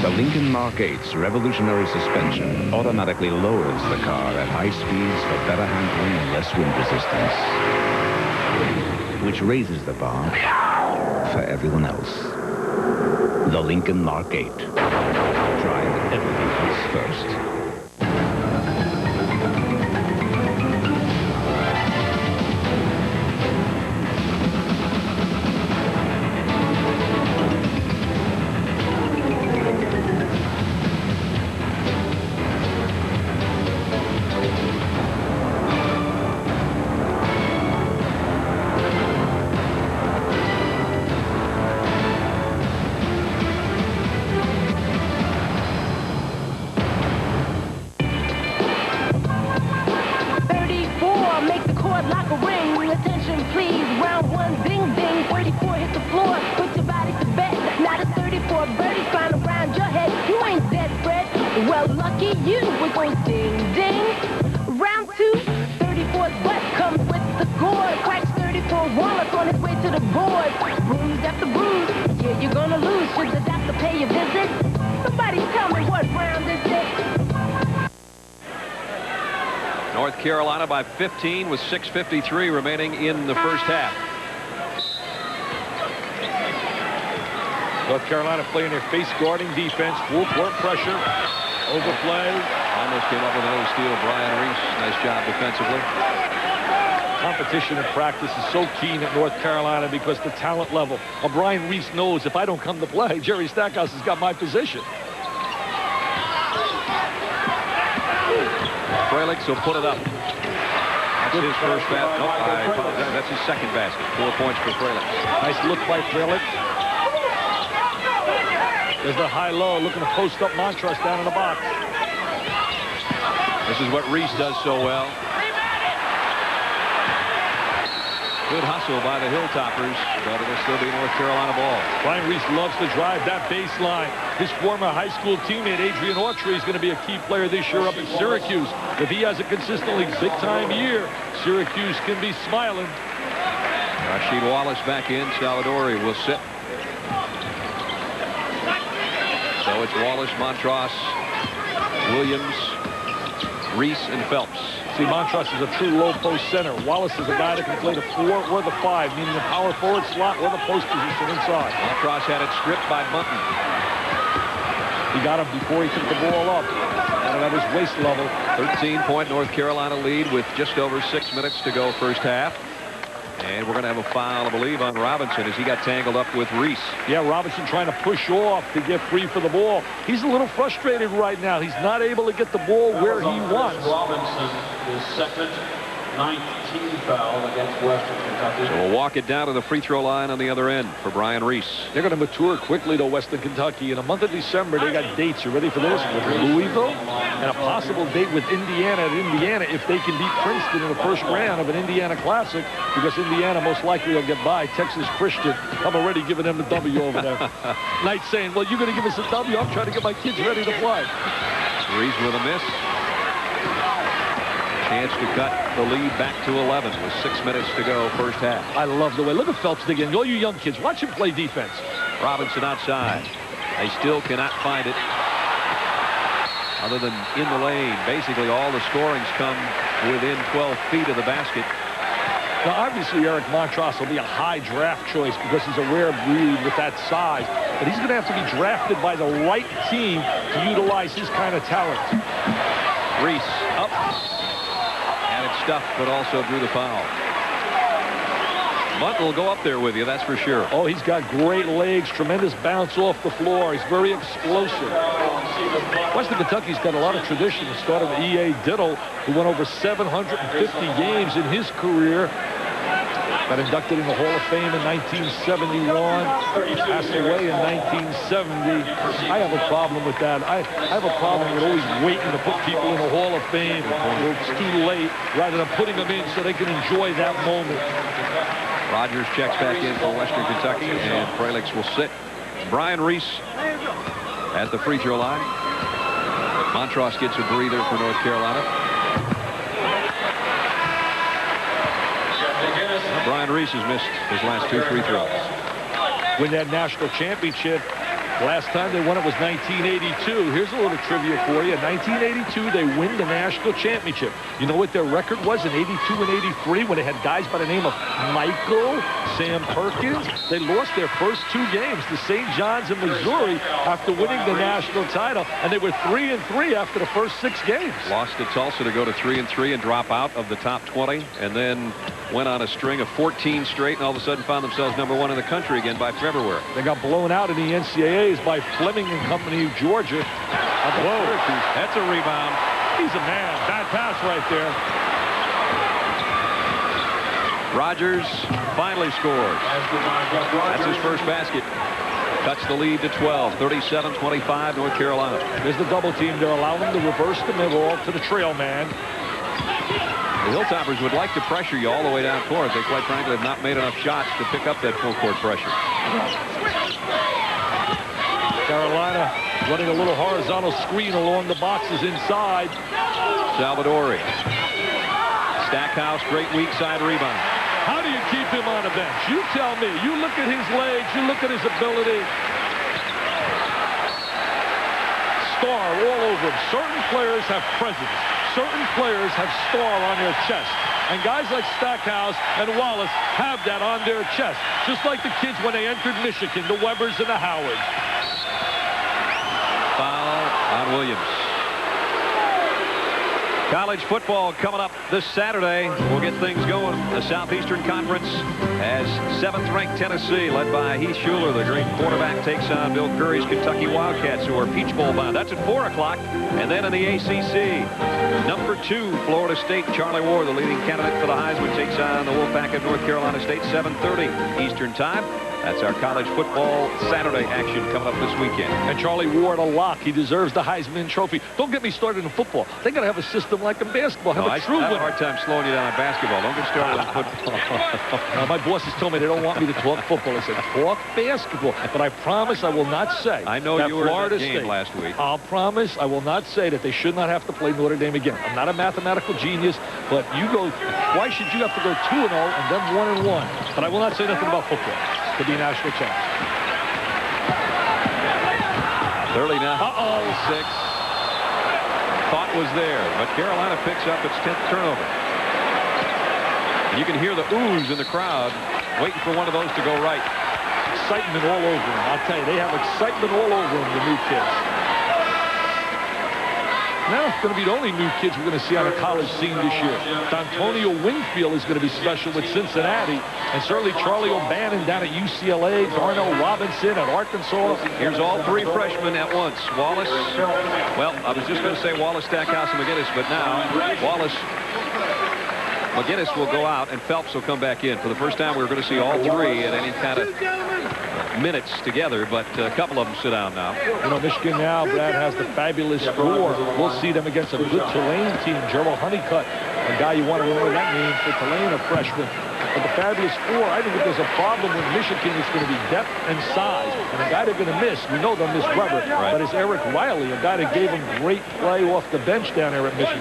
The Lincoln Mark 8's revolutionary suspension automatically lowers the car at high speeds for better handling and less wind resistance, which raises the bar for everyone else. The Lincoln Mark 8. Drive everything else first. you. It goes ding, ding. Round 2, 34th butt comes with the gourd. Cracks 34 Wallace on his way to the board. Bruise after bruise, yeah, you're gonna lose. Should the doctor pay a visit? Somebody tell me what round is it? North Carolina by 15 with 6:53 remaining in the first half. North Carolina playing their face guarding defense, full court pressure, overplay. Almost came up with another steal. Brian Reese, nice job defensively. Competition in practice is so keen at North Carolina because the talent level. Well, Brian Reese knows if I don't come to play, Jerry Stackhouse has got my position. Freliks will put it up. That's his first basket. No, I apologize. That's his second basket. 4 points for Freliks. Nice look by Freliks. There's the high-low looking to post up Montross down in the box. This is what Reese does so well. Good hustle by the Hilltoppers, but it'll still be North Carolina ball. Brian Reese loves to drive that baseline. His former high school teammate, Adrian Autry, is going to be a key player this year up at Syracuse. If he has a consistently big-time year, Syracuse can be smiling. Rasheed Wallace back in. Salvadori will sit. So it's Wallace, Montross, Williams, Reese, and Phelps. See, Montross is a true low-post center. Wallace is a guy that can play the 4 or the 5, meaning the power forward slot or the post position inside. Montross had it stripped by Bunton. He got him before he took the ball up. And at his waist level. 13-point North Carolina lead with just over 6 minutes to go first half. And we're going to have a foul, I believe, on Robinson as he got tangled up with Reese. Yeah, Robinson trying to push off to get free for the ball. He's a little frustrated right now. He's not able to get the ball where he wants. Robinson is second, 19th foul against Western Kentucky. So we'll walk it down to the free throw line on the other end for Brian Reese. They're going to mature quickly to Western Kentucky. In the month of December, they got dates. You ready for this? With Louisville and a possible date with Indiana at Indiana if they can beat Princeton in the first round of an Indiana Classic, because Indiana most likely will get by Texas Christian. I'm already giving them the W over there. Knight saying, well, you're going to give us a W. I'm trying to get my kids ready to play. Reese with a miss. Chance to cut the lead back to 11 with 6 minutes to go first half. I love the way. Look at Phelps digging. All you young kids, watch him play defense. Robinson outside. They still cannot find it. Other than in the lane, basically all the scorings come within 12 feet of the basket. Now, obviously, Eric Montross will be a high draft choice because he's a rare breed with that size. But he's going to have to be drafted by the right team to utilize his kind of talent. Reese up. Stuffed, but also drew the foul. Bunt will go up there with you, that's for sure. Oh, he's got great legs, tremendous bounce off the floor. He's very explosive. Western Kentucky's got a lot of tradition. It started with E.A. Diddle, who went over 750 games in his career. Got inducted in the Hall of Fame in 1971. Passed away in 1970. I have a problem with that. I have a problem with always waiting to put people in the Hall of Fame when it's too late, rather than putting them in so they can enjoy that moment. Rogers checks back in for Western Kentucky, and Freliks will sit. Brian Reese at the free throw line. Montross gets a breather for North Carolina. Brian Reese has missed his last 2 free throws. Win that national championship. Last time they won it was 1982. Here's a little trivia for you. In 1982, they win the national championship. You know what their record was in 82 and 83 when they had guys by the name of Michael, Sam Perkins? They lost their first 2 games to St. John's in Missouri after winning the national title, and they were 3-3 after the first 6 games. Lost to Tulsa to go to 3-3 and drop out of the top 20, and then went on a string of 14 straight, and all of a sudden found themselves #1 in the country again by February. They got blown out in the NCAAs by Fleming and Company of Georgia. Whoa, that's a rebound. He's a man. Bad pass right there. Rogers finally scores. That's his first basket. Cuts the lead to 12, 37-25 North Carolina. There's the double team. They're allowing them to reverse the middle to the trail man. The Hilltoppers would like to pressure you all the way down court. They, quite frankly, have not made enough shots to pick up that full court pressure. Carolina running a little horizontal screen along the boxes inside. Salvadori. Stackhouse, great weak side rebound. How do you keep him on the bench? You tell me. You look at his legs. You look at his ability. Star all over him. Certain players have presence. Certain players have star on their chest. And guys like Stackhouse and Wallace have that on their chest. Just like the kids when they entered Michigan, the Webbers and the Howards. Foul on Williams. College football coming up this Saturday. We'll get things going. The Southeastern Conference has 7th-ranked Tennessee, led by Heath Schuler, the great quarterback, takes on Bill Curry's Kentucky Wildcats, who are Peach Bowl bound. That's at 4 o'clock. And then in the ACC, number 2, Florida State, Charlie Ward, the leading candidate for the Heisman, takes on the Wolfpack of North Carolina State, 7:30 Eastern Time. That's our college football Saturday action coming up this weekend. And Charlie Ward, a lock. He deserves the Heisman Trophy. Don't get me started in football. They got to have a system like in basketball. No, I have a hard time slowing you down on basketball. Don't get started on football. My bosses told me they don't want me to talk football. I said, talk basketball. But I promise I will not say I know that you were Florida in that game State, last week. I'll promise I will not say that they should not have to play Notre Dame again. I'm not a mathematical genius, but you go, why should you have to go 2-0 and then 1-1? But I will not say nothing about football to be national champs. 30 now. 6. Thought was there, but Carolina picks up its 10th turnover. And you can hear the oohs in the crowd waiting for one of those to go right. Excitement all over them. I'll tell you, they have excitement all over them, the new kids. Now it's going to be the only new kids we're going to see on the college scene this year. D'Antonio Wingfield is going to be special with Cincinnati. And certainly Charlie O'Bannon down at UCLA, Darnell Robinson at Arkansas. Here's all 3 freshmen at once. Wallace, well, I was just going to say Wallace, Stackhouse, and McGinnis, but now Wallace, McGinnis will go out, and Phelps will come back in. For the first time, we're going to see all 3 at any kind of minutes together, but a couple of them sit down now. You know, Michigan now, Brad, has the fabulous 4. We'll see them against a good Tulane team. Gerald Honeycutt, a guy you want to remember that name for Tulane, a freshman. But the fabulous 4, I think if there's a problem with Michigan, it's going to be depth and size. And a guy they're going to miss, we know they'll miss Weber, but it's Eric Riley, a guy that gave him great play off the bench down there at Michigan.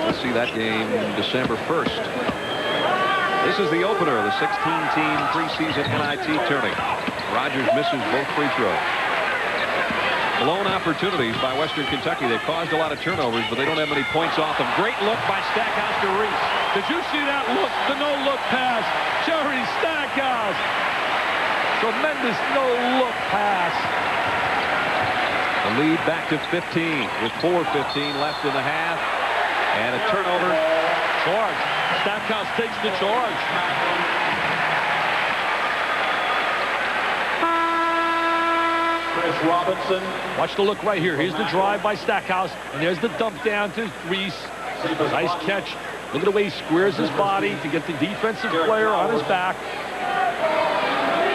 Let's see that game December 1st. This is the opener of the 16-team preseason NIT tourney. Rogers misses both free throws. Blown opportunities by Western Kentucky. They've caused a lot of turnovers, but they don't have many points off them. Great look by Stackhouse to Reese. Did you see that look? The no-look pass. Jerry Stackhouse. Tremendous no-look pass. The lead back to 15 with 4:15 left in the half. And a turnover. Charge. Stackhouse takes the charge. Chris Robinson. Watch the look right here. Here's the drive by Stackhouse, and there's the dump down to Reese. Nice catch. Look at the way he squares his body to get the defensive player on his back.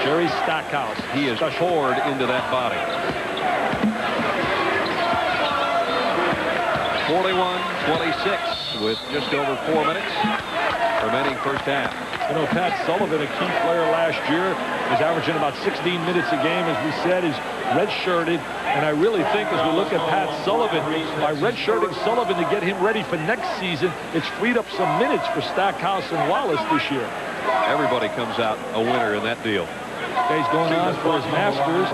Jerry Stackhouse. He is poured into that body. 41-26 with just over 4 minutes remaining first half. You know, Pat Sullivan, a key player last year, is averaging about 16 minutes a game, as we said, is redshirted. And I really think as we look at Pat Sullivan, by redshirting Sullivan to get him ready for next season, it's freed up some minutes for Stackhouse and Wallace this year. Everybody comes out a winner in that deal. He's going on for his Masters.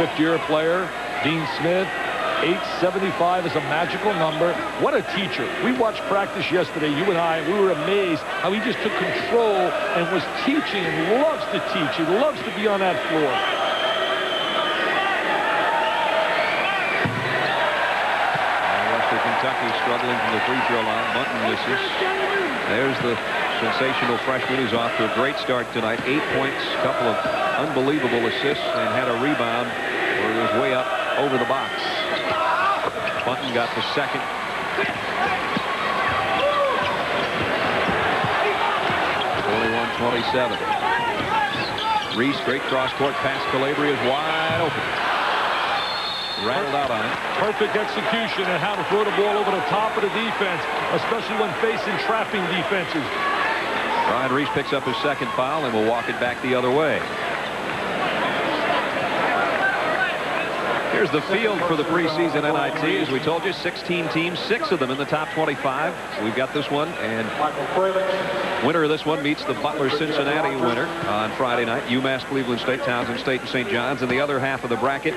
Fifth-year player, Dean Smith. 875 is a magical number. What a teacher. We watched practice yesterday, you and I, and we were amazed how he just took control and was teaching and loves to teach. He loves to be on that floor. Western Kentucky struggling from the free throw line. Bunton misses. There's the sensational freshman who's off to a great start tonight. 8 points, a couple of unbelievable assists, and had a rebound where he was way up over the box. Bunton got the second. 41-27. Reese, great cross-court pass. Calabria is wide open. Rattled out on it. Perfect execution and how to throw the ball over the top of the defense, especially when facing trapping defenses. Ryan Reese picks up his second foul and will walk it back the other way. Here's the field for the preseason NIT. As we told you, 16 teams, 6 of them in the top 25. We've got this one, and winner of this one meets the Butler-Cincinnati winner on Friday night. UMass, Cleveland State, Towson State, and St. John's. In the other half of the bracket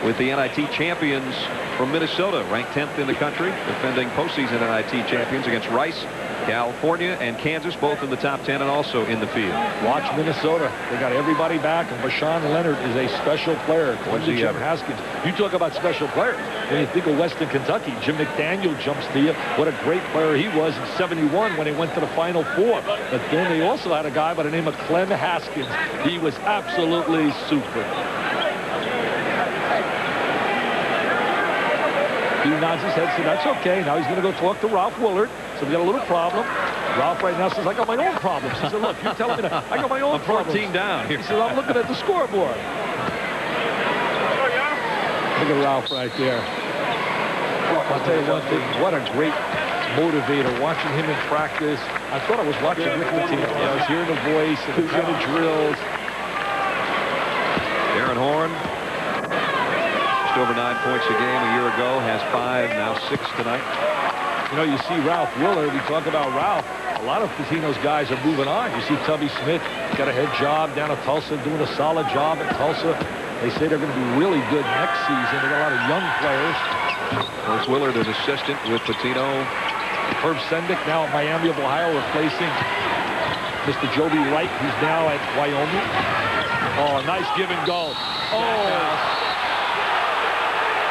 with the NIT champions from Minnesota, ranked 10th in the country, defending postseason NIT champions against Rice, California, and Kansas, both in the top 10 and also in the field. Watch Minnesota. They got everybody back, and Bashan Leonard is a special player. What's he Jim Haskins. You talk about special players. When you think of Western Kentucky, Jim McDaniel jumps to you. What a great player he was in '71 when he went to the Final Four. But then they also had a guy by the name of Clem Haskins. He was absolutely super. He nods his head, so that's okay. Now he's going to go talk to Ralph Willard. So we got a little problem. Ralph right now says, I got my own problems. He said, look, you're telling me that. I got my own problems. 14 down here. He said, I'm looking at the scoreboard. Look at Ralph right there. I'll tell you one thing. What a great motivator. Watching him in practice. I thought I was watching Rick Pitino. I was hearing the voice and the kind of drills. Aaron Horn, just over 9 points a game a year ago, has 5, now 6 tonight. You know, you see Ralph Willard. We talk about Ralph. A lot of Pitino's guys are moving on. You see Tubby Smith got a head job down at Tulsa, doing a solid job at Tulsa. They say they're going to be really good next season. They got a lot of young players. Coach Willard, an assistant with Pitino. Herb Sendick now at Miami of Ohio, replacing Mr. Joby Wright, who's now at Wyoming. Oh, nice give and go. Oh.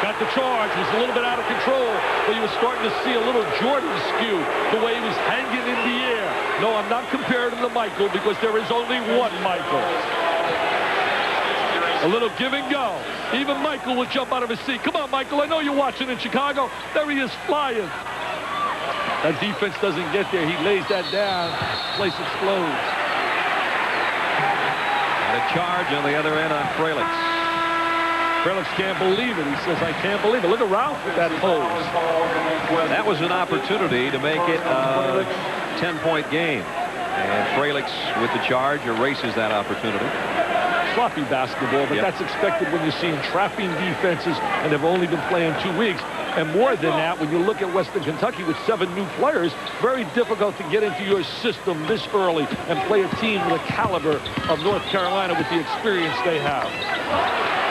Got the charge, was a little bit out of control, but you were starting to see a little Jordan skew, the way he was hanging in the air. No, I'm not comparing him to Michael because there is only one Michael. A little give and go. Even Michael will jump out of his seat. Come on, Michael, I know you're watching in Chicago. There he is flying. That defense doesn't get there. He lays that down. Place explodes. And a charge on the other end on Fralix. Fralix can't believe it. He says, I can't believe it. Look at Ralph with that pose. That was an opportunity to make it a 10-point game. And Fralix, with the charge, erases that opportunity. Sloppy basketball, but that's expected when you're seeing trapping defenses, and they've only been playing 2 weeks. And more than that, when you look at Western Kentucky with 7 new players, very difficult to get into your system this early and play a team with the caliber of North Carolina with the experience they have.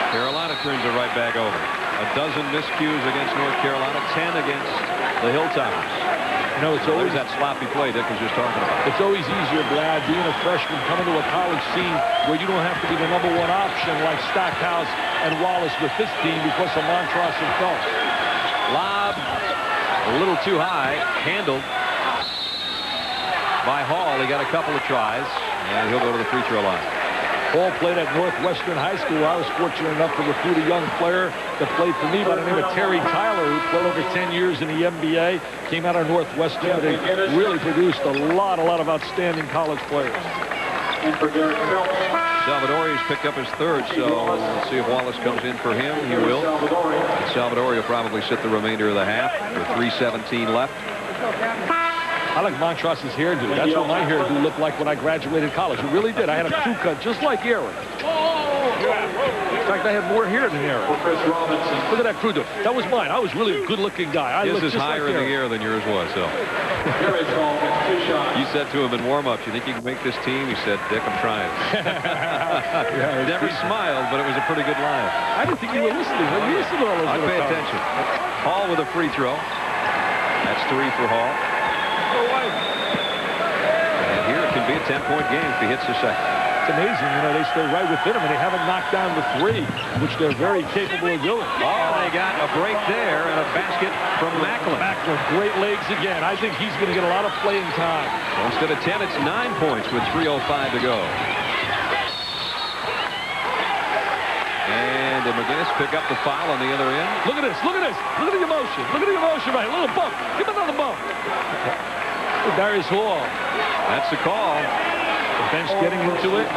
Carolina turns it right back over. A dozen miscues against North Carolina, 10 against the Hilltoppers. You know, it's always that sloppy play Dick was just talking about. It's always easier, Brad, being a freshman, coming to a college scene where you don't have to be the #1 option like Stackhouse and Wallace with this team because of Montross and Phelps. Lob, a little too high, handled by Hall. He got a couple of tries, and he'll go to the free throw line. Hall played at Northwestern High School. I was fortunate enough to recruit a young player that played for me by the name of Terry Tyler, who played over 10 years in the NBA, came out of Northwestern, but they really produced a lot of outstanding college players. Salvadori's picked up his 3rd, so let's see if Wallace comes in for him. He will. And Salvadori will probably sit the remainder of the half with 3:17 left. I like Montross's hairdo. That's what my hairdo looked like when I graduated college. It really did. I had a crew cut just like Aaron. In fact, I had more hair than Aaron. Look at that crew do. That was mine. I was really a good-looking guy. His is higher in the air than yours was, so. You said to him in warm-up, you think you can make this team? He said, Dick, I'm trying. Never smiled, but it was a pretty good line. I didn't think you were listening. You listened to all those. I pay attention. Hall with a free throw. That's 3 for Hall. And here it can be a 10-point game if he hits the second. It's amazing, you know, they stay right within him, and they haven't knocked down the 3, which they're very capable of doing. Oh, they got a break there and a basket from Macklin. Macklin, great legs again. I think he's going to get a lot of playing time. So instead of 10, it's 9 points with 3:05 to go. And did McGinnis pick up the foul on the other end? Look at this, look at this. Look at the emotion. Look at the emotion, right? A little bump. Give him another bump. Darius Hall. That's the call. The bench getting into it.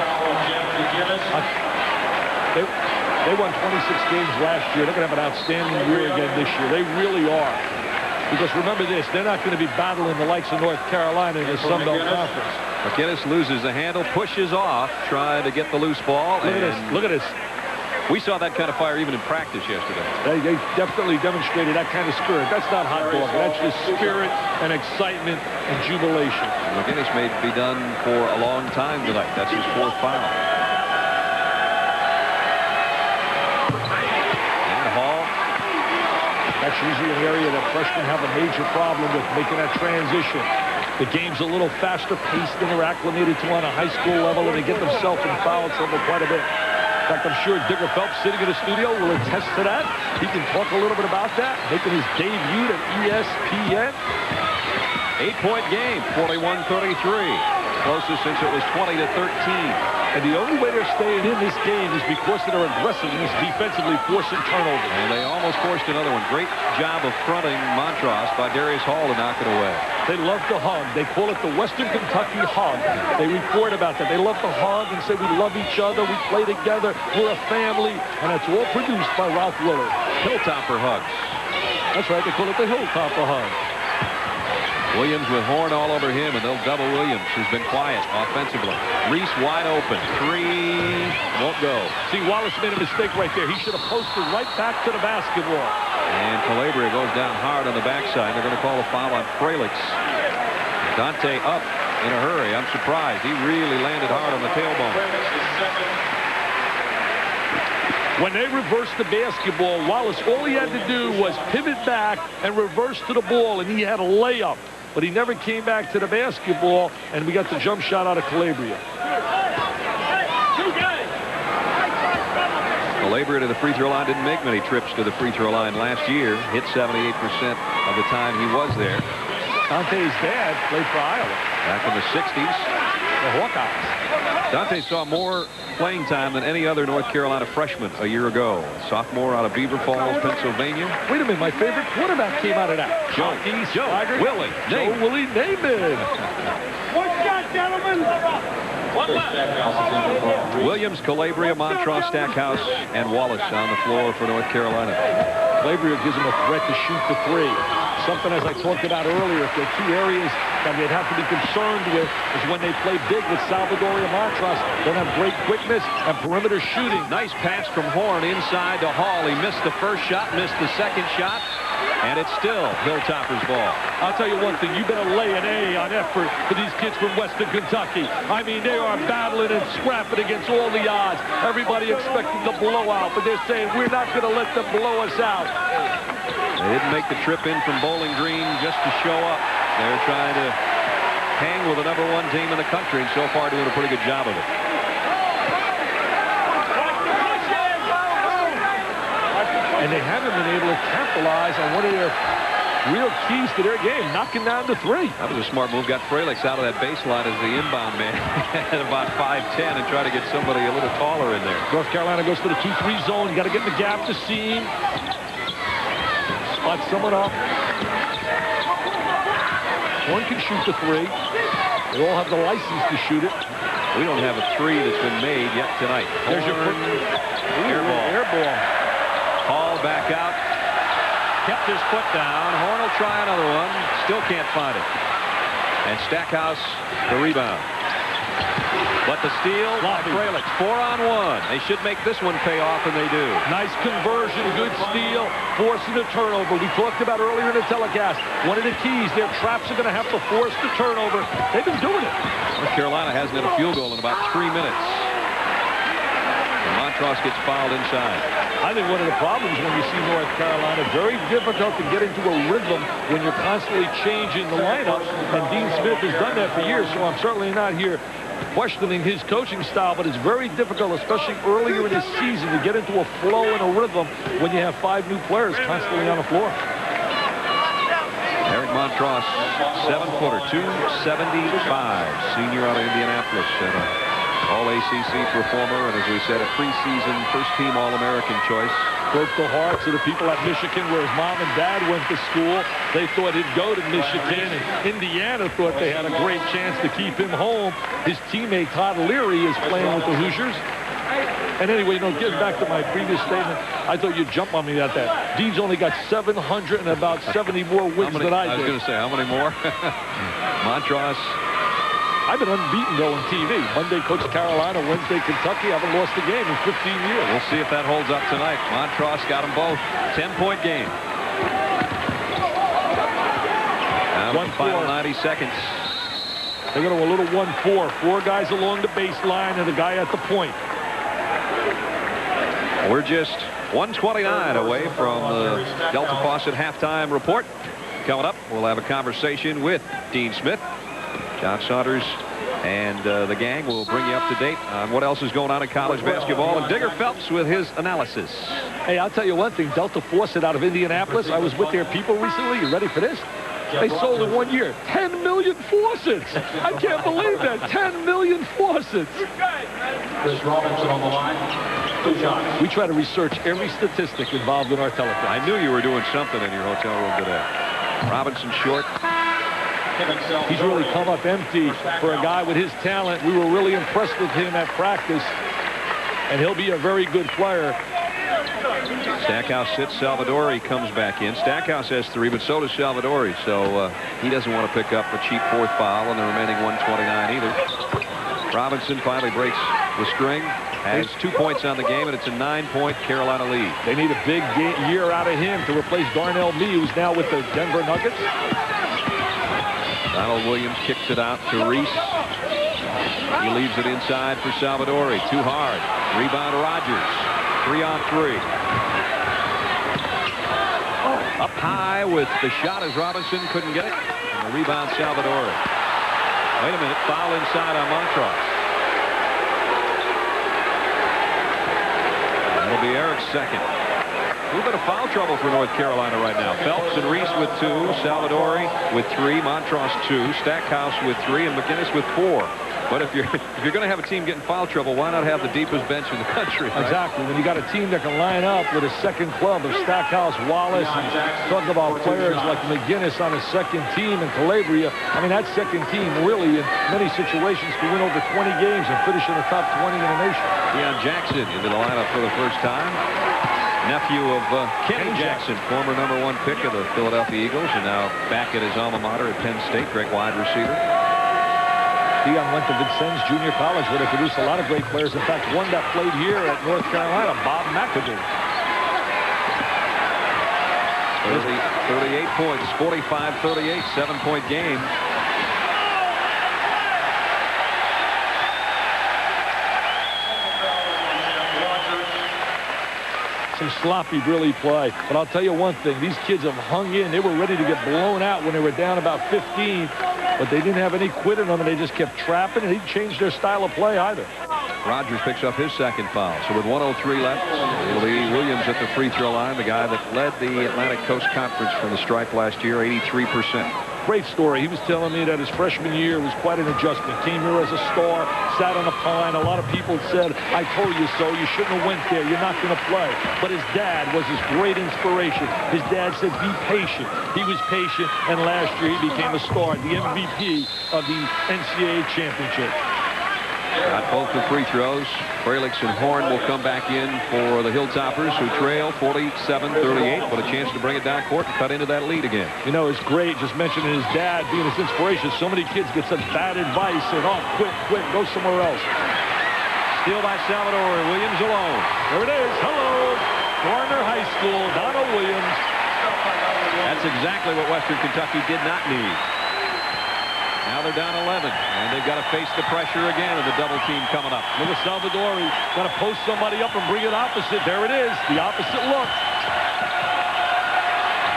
They won 26 games last year. They're going to have an outstanding year again this year. They really are. Because remember this, they're not going to be battling the likes of North Carolina in the Sun Belt Conference. McGinnis loses the handle, pushes off, trying to get the loose ball. Look at this. Look at this. We saw that kind of fire even in practice yesterday. They definitely demonstrated that kind of spirit. That's not hot dog. That's just spirit and excitement and jubilation. McGinnis may be done for a long time tonight. That's his 4th foul. And Hall. That's usually an area that freshmen have a major problem with, making that transition. The game's a little faster paced than they're acclimated to on a high school level, and they get themselves in foul trouble quite a bit. In fact, I'm sure Digger Phelps sitting in the studio will attest to that. He can talk a little bit about that, making his debut at ESPN. 8-point game, 41-33. Closest since it was 20-13. And the only way they're staying in this game is because of their aggressiveness defensively, forcing turnovers. And they almost forced another one. Great job of fronting Montross by Darius Hall to knock it away. They love to hug. They call it the Western Kentucky hug. They report about that. They love to hug and say we love each other, we play together, we're a family. And that's all produced by Ralph Willard. Hilltopper hugs. That's right, they call it the Hilltopper hug. Williams with Horn all over him, and they'll double Williams, who's been quiet offensively. Reese wide open. 3 won't go. See, Wallace made a mistake right there. He should have posted right back to the basketball. And Calabria goes down hard on the backside. They're going to call a foul on Fralix. Dante up in a hurry. I'm surprised. He really landed hard on the tailbone. When they reversed the basketball, Wallace, all he had to do was pivot back and reverse to the ball, and he had a layup. But he never came back to the basketball, and we got the jump shot out of Calabria. Calabria to the free throw line didn't make many trips to the free throw line last year. Hit 78% of the time he was there. Dante's dad played for Iowa. Back in the 60s. The Hawkeyes. Dante saw more playing time than any other North Carolina freshman a year ago. Sophomore out of Beaver Falls, Pennsylvania. Wait a minute, my favorite quarterback came out of that. Joe Willie Namath. One shot, gentlemen. One left. Williams, Calabria, Montross, Stackhouse, and Wallace on the floor for North Carolina. Calabria gives him a threat to shoot the 3. Something, as I talked about earlier, if there are 2 areas that they'd have to be concerned with is when they play big with Salvador and Montross. They have great quickness and perimeter shooting. Nice pass from Horn inside to Hall. He missed the first shot, missed the second shot, and it's still Hilltopper's ball. I'll tell you one thing, you better lay an A on effort for these kids from Western Kentucky. I mean, they are battling and scrapping against all the odds. Everybody expecting the blowout, but they're saying we're not going to let them blow us out. They didn't make the trip in from Bowling Green just to show up. They're trying to hang with the #1 team in the country, and so far doing a pretty good job of it. And they haven't been able to capitalize on one of their real keys to their game, knocking down the 3. That was a smart move. Got Fralix out of that baseline as the inbound man at about 5'10", and try to get somebody a little taller in there. North Carolina goes to the 2-3 zone. You got to get in the gap to seam. Spot someone up. One can shoot the 3. They all have the license to shoot it. We don't have a 3 that's been made yet tonight. There's your air ball. Air ball. Hall back out. Kept his foot down. Horn will try another one. Still can't find it. And Stackhouse the rebound. But the steal, Fralix, 4-on-1. They should make this one pay off, and they do. Nice conversion, good steal, forcing a turnover. We talked about earlier in the telecast, one of the keys, their traps are going to have to force the turnover. They've been doing it. North Carolina hasn't had a field goal in about 3 minutes. And Montross gets fouled inside. I think one of the problems when you see North Carolina, very difficult to get into a rhythm when you're constantly changing the lineup, and Dean Smith has done that for years, so I'm certainly not here questioning his coaching style, but it's very difficult, especially earlier in the season, to get into a flow and a rhythm when you have 5 new players constantly on the floor. Eric Montross, 7-footer, 275, senior out of Indianapolis, and All-ACC performer, and as we said, a preseason first-team All-American choice. Broke the hearts of the people at Michigan, where his mom and dad went to school. They thought he'd go to Michigan, and Indiana thought they had a great chance to keep him home. His teammate Todd Leary is playing with the Hoosiers. And anyway, getting back to my previous statement, I thought you'd jump on me at that. Dean's only got 700 and about 70 more wins than I did. I was going to say, how many more? Montross I've been unbeaten, though, on TV. Monday, coached Carolina. Wednesday, Kentucky. I haven't lost a game in 15 years. We'll see if that holds up tonight. Montross got them both. 10-point game. Now the final 90 seconds. They're going to a little 1-4. 4 guys along the baseline and a guy at the point. We're just 1:29 away from the Delta Faucet halftime report. Coming up, we'll have a conversation with Dean Smith. John Saunders and the gang will bring you up to date on what else is going on in college basketball. And Digger Phelps with his analysis. Hey, I'll tell you one thing. Delta Faucet out of Indianapolis. I was with their people recently. You ready for this? They sold in 1 year 10 million faucets. I can't believe that. 10 million faucets. Chris Robinson on the line. 2 shots. We try to research every statistic involved in our telephone. I knew you were doing something in your hotel room today. Robinson short. He's really come up empty for a guy with his talent. We were really impressed with him at practice, and he'll be a very good player. Stackhouse sits. Salvadori comes back in. Stackhouse has 3, but so does Salvadori. So he doesn't want to pick up a cheap 4th foul in the remaining 1:29 either. Robinson finally breaks the string. Has 2 points on the game, and it's a 9-point Carolina lead. They need a big year out of him to replace Darnell Mee, who's now with the Denver Nuggets. Donald Williams kicks it out to Reese. He leaves it inside for Salvadori. Too hard. Rebound Rogers. 3-on-3. Up high with the shot as Robinson couldn't get it. And the rebound Salvadori. Wait a minute. Foul inside on Montross. That'll be Eric's second. A little bit of foul trouble for North Carolina right now. Phelps and Reese with 2. Salvadori with 3. Montross 2. Stackhouse with 3. And McInnes with 4. But if you're going to have a team getting foul trouble, why not have the deepest bench in the country? Right? Exactly. When you got a team that can line up with a second club of Stackhouse, Wallace, and talk about players like McInnes on a second team and Calabria. I mean, that second team really, in many situations, can win over 20 games and finish in the top 20 in the nation. Deion Jackson into the lineup for the first time. Nephew of Kenny Jackson, former #1 pick of the Philadelphia Eagles, and now back at his alma mater at Penn State, great wide receiver. Deion went to Vincennes Junior College, where they produced a lot of great players. In fact, one that played here at North Carolina, Bob McAdoo. 38 points, 45-38, 7-point game. Some sloppy, really play. But I'll tell you one thing. These kids have hung in. They were ready to get blown out when they were down about 15. But they didn't have any quit in them, and they just kept trapping, and he didn't change their style of play either. Rogers picks up his second foul. So with 1:03 left, it'll be Williams at the free throw line, the guy that led the Atlantic Coast Conference from the stripe last year, 83%. Great story. He was telling me that his freshman year was quite an adjustment. Came here as a star, sat on a pine. A lot of people said, I told you so. You shouldn't have went there. You're not going to play. But his dad was his great inspiration. His dad said, be patient. He was patient, and last year he became a star, the MVP of the NCAA championship. Got both the free throws. Freliks and Horn will come back in for the Hilltoppers, who trail 47-38, but a chance to bring it down court and cut into that lead again. You know, it's great just mentioning his dad being his inspiration. So many kids get such bad advice and, oh, quit, go somewhere else. Steal by Salvador. Williams alone. There it is. Hello. Garner High School. Donald Williams. That's exactly what Western Kentucky did not need. Now they're down 11, and they've got to face the pressure again of the double team coming up. Look at Salvadori. Got to post somebody up and bring it opposite. There it is. The opposite look.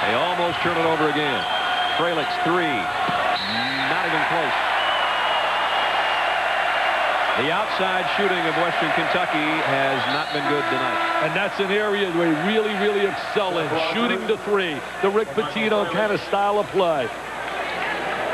They almost turn it over again. Freliks 3. Not even close. The outside shooting of Western Kentucky has not been good tonight. And that's an area they really, really excel in. Shooting the 3. The Rick Pitino kind of style of play.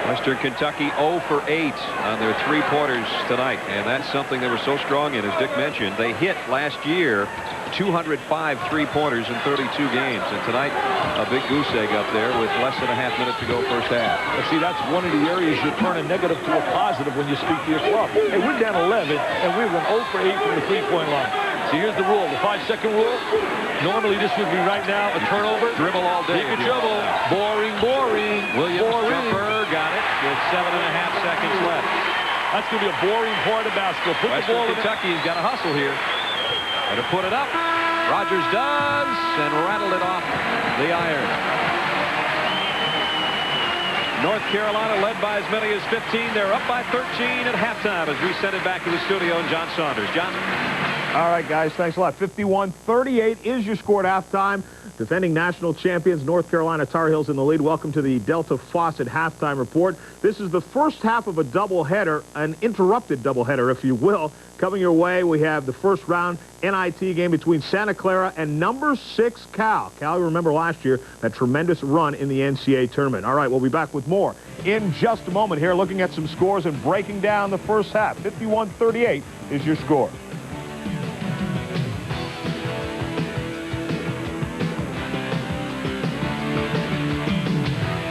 Western Kentucky 0 for 8 on their three-pointers tonight, and that's something they were so strong in, as Dick mentioned. They hit last year 205 three-pointers in 32 games, and tonight a big goose egg up there with less than a half minute to go first half. But see, that's one of the areas you turn a negative to a positive when you speak to your club. Hey, we're down 11, and we went 0 for 8 from the three-point line. See, here's the rule, the 5-second rule. Normally, this would be right now a turnover. Dribble all day. Take a dribble. Boring. Williams jumper, got it with 7.5 seconds left. That's going to be a boring part of basketball. Put the ball in Kentucky's got to hustle here. Got to put it up. Rogers does, and rattled it off the iron. North Carolina led by as many as 15. They're up by 13 at halftime as we send it back to the studio and John Saunders. John? All right, guys, thanks a lot. 51-38 is your score at halftime. Defending national champions, North Carolina Tar Heels in the lead. Welcome to the Delta Faucet halftime report. This is the first half of a doubleheader, an interrupted doubleheader, if you will. Coming your way, we have the first round NIT game between Santa Clara and number 6 Cal. Cal, you remember last year, that tremendous run in the NCAA tournament. All right, we'll be back with more in just a moment here, looking at some scores and breaking down the first half. 51-38 is your score.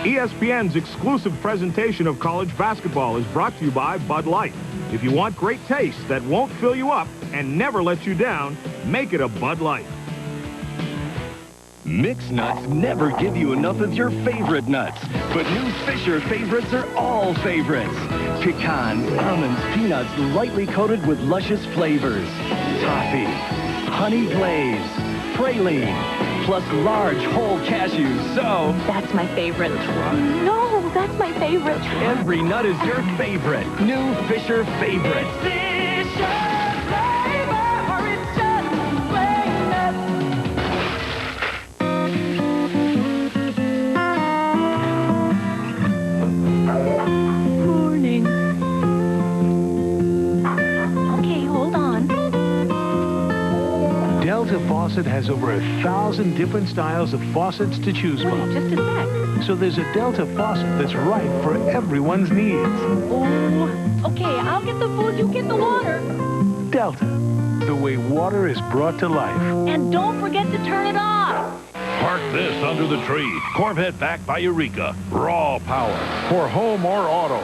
ESPN's exclusive presentation of college basketball is brought to you by Bud Light. If you want great taste that won't fill you up and never let you down, make it a Bud Light. Mixed nuts never give you enough of your favorite nuts, but new Fisher favorites are all favorites. Pecans, almonds, peanuts lightly coated with luscious flavors. Toffee, honey glaze, praline, plus large whole cashews, so... That's my favorite. No, that's my favorite. Every nut is your favorite. New Fisher favorites. It's Fisher flavor, it's just plain Morning. Okay, hold on. Delta Faucet has over 1,000 different styles of faucets to choose from. Just a sec. So there's a Delta Faucet that's right for everyone's needs. Oh, okay, I'll get the food, you get the water. Delta, the way water is brought to life. And don't forget to turn it off. Park this under the tree. Corvette backed by Eureka. Raw power for home or auto.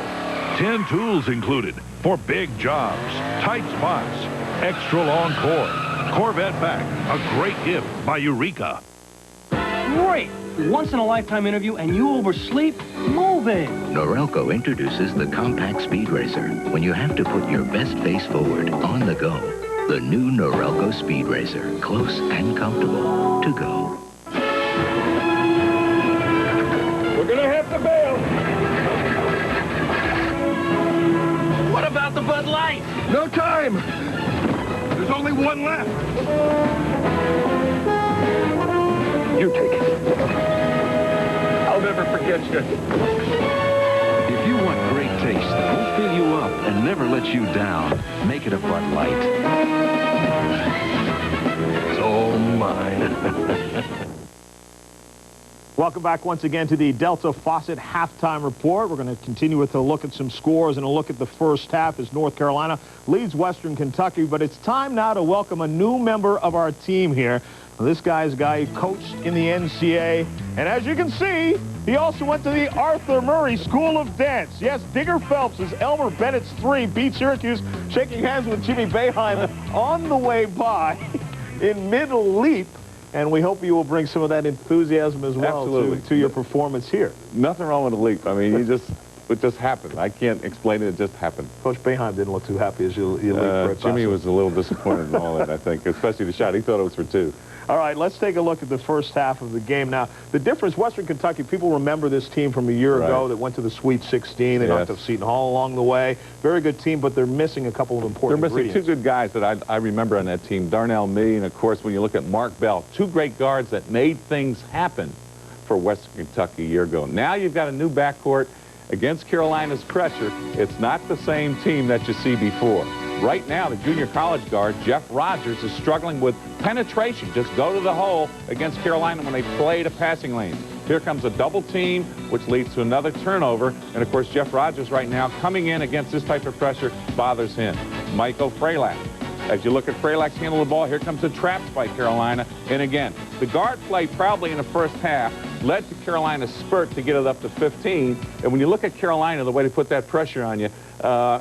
10 tools included for big jobs, tight spots, extra long cord. Corvette back, a great gift by Eureka. Great! Once-in-a-lifetime interview and you oversleep? Move it! Norelco introduces the Compact Speed Racer. When you have to put your best face forward, on the go. The new Norelco Speed Racer. Close and comfortable to go. We're gonna have to bail. What about the Bud Light? No time. There's only one left. You take it. I'll never forget you. If you want great taste that won't fill you up and never let you down, make it a Bud Light. It's all mine. Welcome back once again to the Delta Faucet halftime report. We're going to continue with a look at some scores and a look at the first half as North Carolina leads Western Kentucky. But it's time now to welcome a new member of our team here. Now, this guy's a guy who coached in the NCAA. And as you can see, he also went to the Arthur Murray School of Dance. Yes, Digger Phelps as Elmer Bennett's 3 beat Syracuse, shaking hands with Jimmy Boeheim on the way by in mid-leap. And we hope you will bring some of that enthusiasm as well to your performance here. Nothing wrong with a leap. I mean, it just happened. I can't explain it. It just happened. Coach Boeheim didn't look too happy as you leaped. Jimmy was a little disappointed in all that, I think, especially the shot. He thought it was for 2. All right, let's take a look at the first half of the game. Now, the difference, Western Kentucky, people remember this team from a year ago that went to the Sweet 16. They knocked off Seton Hall along the way. Very good team, but they're missing a couple of important ingredients. They're missing 2 good guys that I remember on that team, Darnell Mee, and, of course, when you look at Mark Bell, 2 great guards that made things happen for Western Kentucky a year ago. Now you've got a new backcourt against Carolina's pressure. It's not the same team that you see before. Right now, the junior college guard, Jeff Rogers, is struggling with penetration. Just go to the hole against Carolina when they play the passing lanes. Here comes a double team, which leads to another turnover. And, of course, Jeff Rogers right now coming in against this type of pressure bothers him. Michael Frelack. As you look at Frelack's handle of the ball, here comes the traps by Carolina. And, again, the guard play probably in the first half led to Carolina's spurt to get it up to 15. And when you look at Carolina, the way they put that pressure on you,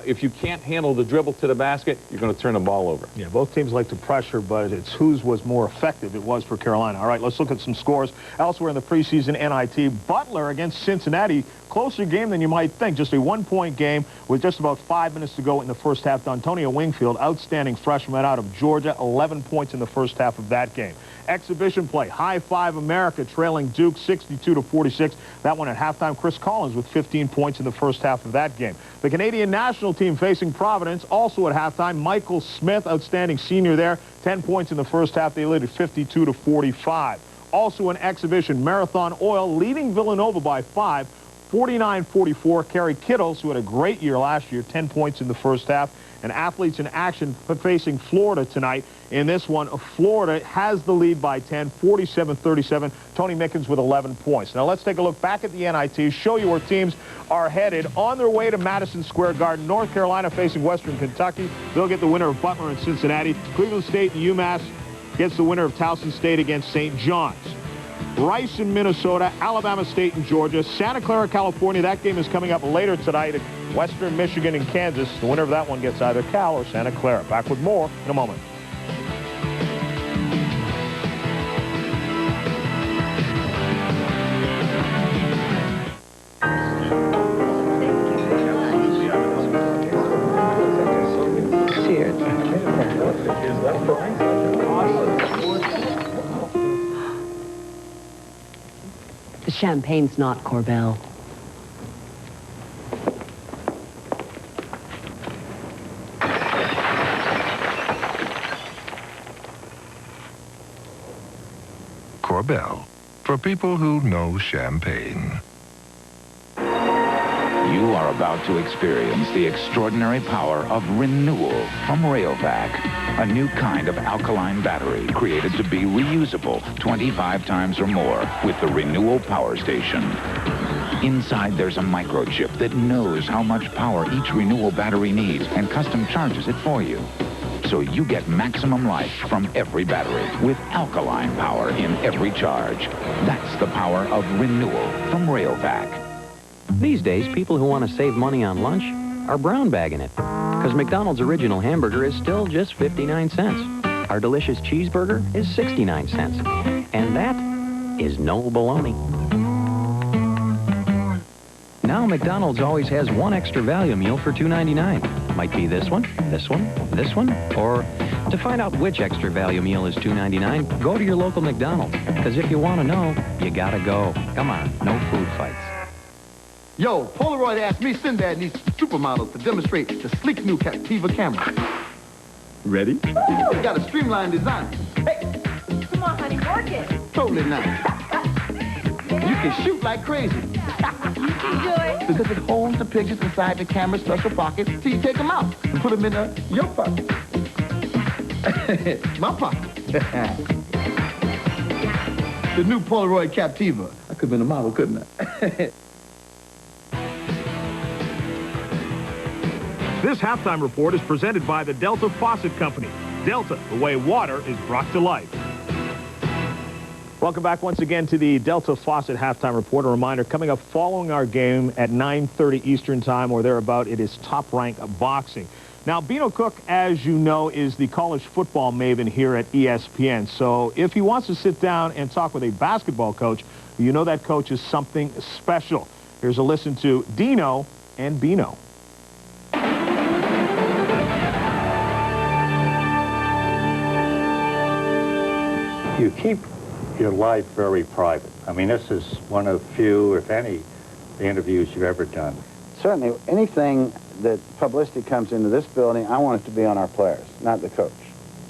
if you can't handle the dribble to the basket, you're going to turn the ball over. Yeah, both teams like to pressure, but it's whose was more effective. It was for Carolina. All right, let's look at some scores elsewhere in the preseason NIT. Butler against Cincinnati. Closer game than you might think. Just a one-point game with just about 5 minutes to go in the first half. D'Antonio Wingfield, outstanding freshman out of Georgia, 11 points in the first half of that game. Exhibition play, High Five America trailing Duke 62-46. That one at halftime. Chris Collins with 15 points in the first half of that game. The Canadian national team facing Providence, also at halftime. Michael Smith, outstanding senior there, 10 points in the first half. They lead at 52-45. Also an exhibition, Marathon Oil leading Villanova by 5, 49-44. Kerry Kittles, who had a great year last year, 10 points in the first half. And Athletes in Action facing Florida tonight. In this one, Florida has the lead by 10, 47-37. Tony Mickens with 11 points. Now let's take a look back at the NIT, show you where teams are headed on their way to Madison Square Garden. North Carolina facing Western Kentucky. They'll get the winner of Butler and Cincinnati. Cleveland State and UMass gets the winner of Towson State against St. John's. Rice in Minnesota, Alabama State in Georgia, Santa Clara, California. That game is coming up later tonight at Western Michigan and Kansas. The winner of that one gets either Cal or Santa Clara. Back with more in a moment. The champagne's not Corbel. Corbel, for people who know champagne. You are about to experience the extraordinary power of renewal from Rayovac, a new kind of alkaline battery created to be reusable 25 times or more with the Renewal Power Station. Inside there's a microchip that knows how much power each Renewal battery needs and custom charges it for you. So you get maximum life from every battery with alkaline power in every charge. That's the power of renewal from Rayovac. These days, people who want to save money on lunch are brown bagging it. Because McDonald's original hamburger is still just 59 cents. Our delicious cheeseburger is 69 cents. And that is no baloney. Now McDonald's always has one extra value meal for $2.99. Might be this one, this one, this one, or to find out which extra value meal is $2.99, go to your local McDonald's. Because if you want to know, you gotta go. Come on, no food fights. Yo, Polaroid asked me Sinbad needs supermodels to demonstrate the sleek new Captiva camera. Ready? It's got a streamlined design. Hey! Come on, honey, work it. Totally nice. You can shoot like crazy. You can do it. Because it holds the pictures inside the camera's special pocket till you take them out and put them in your pocket. My pocket. The new Polaroid Captiva. I could have been a model, couldn't I? This halftime report is presented by the Delta Faucet Company. Delta, the way water is brought to life. Welcome back once again to the Delta Faucet halftime report. A reminder, coming up following our game at 9:30 Eastern time or thereabout, it is Top Rank Boxing. Now, Beano Cook, as you know, is the college football maven here at ESPN. So if he wants to sit down and talk with a basketball coach, you know that coach is something special. Here's a listen to Dino and Beano. You keep your life very private. I mean, this is one of few, if any, interviews you've ever done. Certainly, anything that publicity comes into this building, I want it to be on our players, not the coach.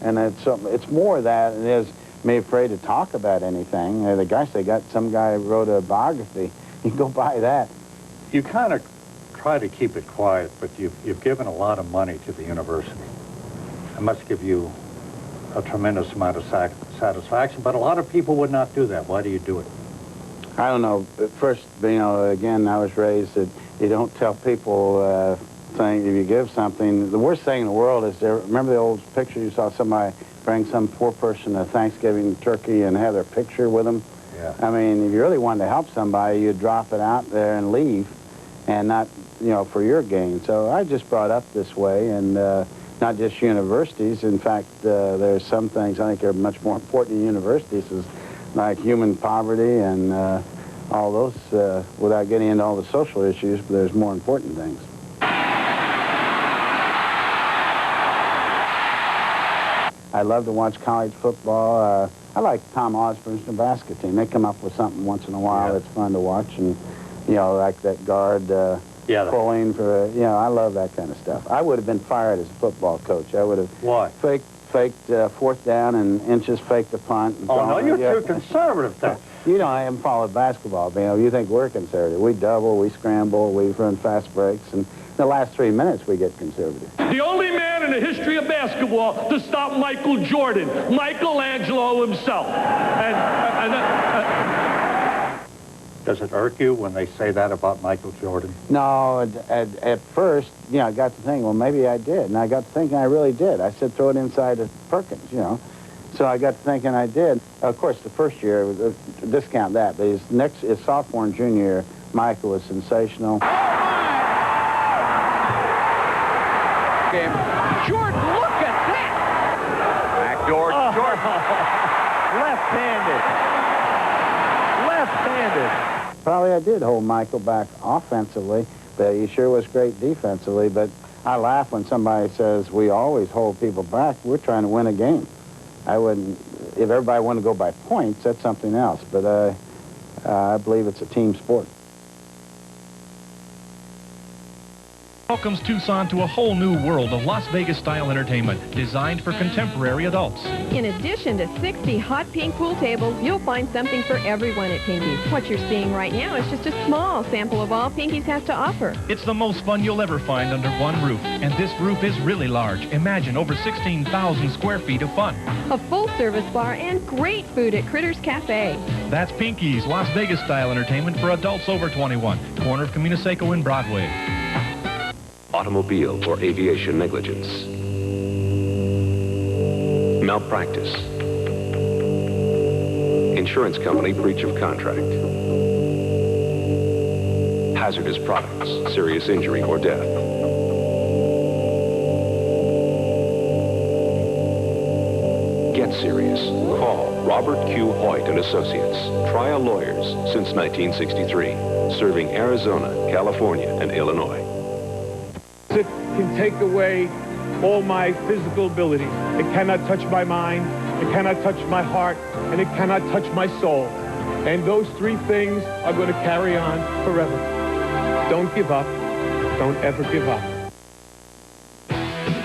And it's more that it is me afraid to talk about anything. The guys, some guy wrote a biography. You can go buy that. You kind of try to keep it quiet, but you've given a lot of money to the university. It must give you a tremendous amount of satisfaction, but a lot of people would not do that. Why do you do it? I don't know. First, again, I was raised that you don't tell people things if you give something. The worst thing in the world is, remember the old picture you saw somebody bring some poor person a Thanksgiving turkey and have their picture with them? Yeah. I mean, if you really wanted to help somebody, you'd drop it out there and leave, and not, you know, for your gain. So I just brought up this way, and not just universities. In fact, there's some things I think are much more important in universities, is like human poverty and all those, without getting into all the social issues, but there's more important things. I love to watch college football. I like Tom Osborne's Nebraska team. They come up with something once in a while that's fun to watch, and, you know, like that guard pulling for, you know, I love that kind of stuff. I would have been fired as a football coach. I would have faked fourth down and inches, faked the punt. And no, you're too conservative then. You know, I haven't followed basketball. You know, you think we're conservative. We double, we scramble, we run fast breaks, and in the last 3 minutes we get conservative. The only man in the history of basketball to stop Michael Jordan, Michelangelo himself. Does it irk you when they say that about Michael Jordan? No, at first, you know, I got to think, well, maybe I did. And I got to thinking I really did. I said, throw it inside of Perkins, you know. So I got to thinking I did. Of course, the first year, discount that, but his sophomore and junior year, Michael was sensational. Jordan, look at that! Backdoor Jordan. Left-handed. Probably I did hold Michael back offensively, but he sure was great defensively. But I laugh when somebody says we always hold people back. We're trying to win a game. I wouldn't, if everybody wanted to go by points, that's something else. But I believe it's a team sport. Welcomes Tucson to a whole new world of Las Vegas-style entertainment designed for contemporary adults. In addition to 60 hot pink pool tables, you'll find something for everyone at Pinky's. What you're seeing right now is just a small sample of all Pinky's has to offer. It's the most fun you'll ever find under one roof, and this roof is really large. Imagine over 16,000 square feet of fun. A full-service bar and great food at Critters Cafe. That's Pinky's, Las Vegas-style entertainment for adults over 21, corner of Communiseco and Broadway. Automobile or aviation negligence, malpractice, insurance company breach of contract, hazardous products, serious injury or death. Get serious. Call Robert Q. Hoyt and Associates, trial lawyers since 1963, serving Arizona, California, and Illinois. It can take away all my physical abilities. It cannot touch my mind, it cannot touch my heart, and it cannot touch my soul. And those three things are going to carry on forever. Don't give up. Don't ever give up.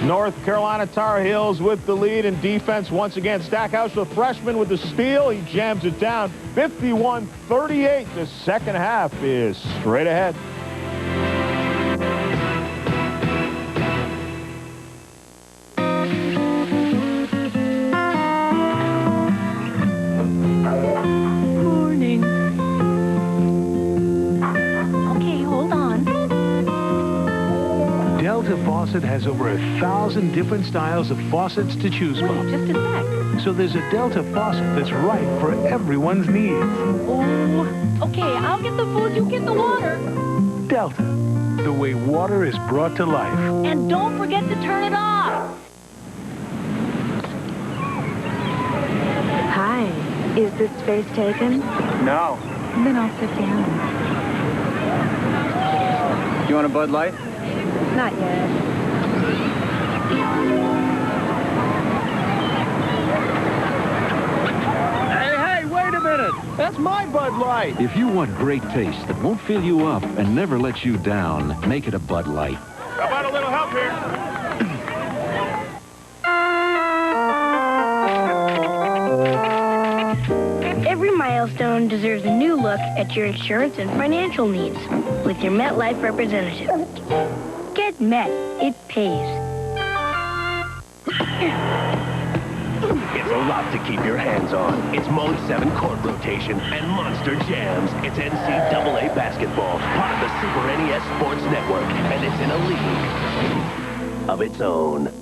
North Carolina Tar Heels with the lead in defense. Once again, Stackhouse, the freshman, with the steal. He jams it down. 51-38. The second half is straight ahead. Morning. Okay, hold on. Delta Faucet has over 1,000 different styles of faucets to choose from. Just a sec. So there's a Delta Faucet that's right for everyone's needs. Oh, okay, I'll get the food, you get the water. Delta, the way water is brought to life. And don't forget to turn it off. Hi, is this space taken? No. Then I'll sit down. You want a Bud Light? Not yet. Hey, wait a minute. That's my Bud Light. If you want great taste that won't fill you up and never let you down, make it a Bud Light. How about a little help here? Every milestone deserves a new look at your insurance and financial needs with your MetLife representative. Get Met. It pays. It's a lot to keep your hands on. It's Mode 7 court rotation and Monster Jams. It's NCAA basketball, part of the Super NES Sports Network, and it's in a league of its own.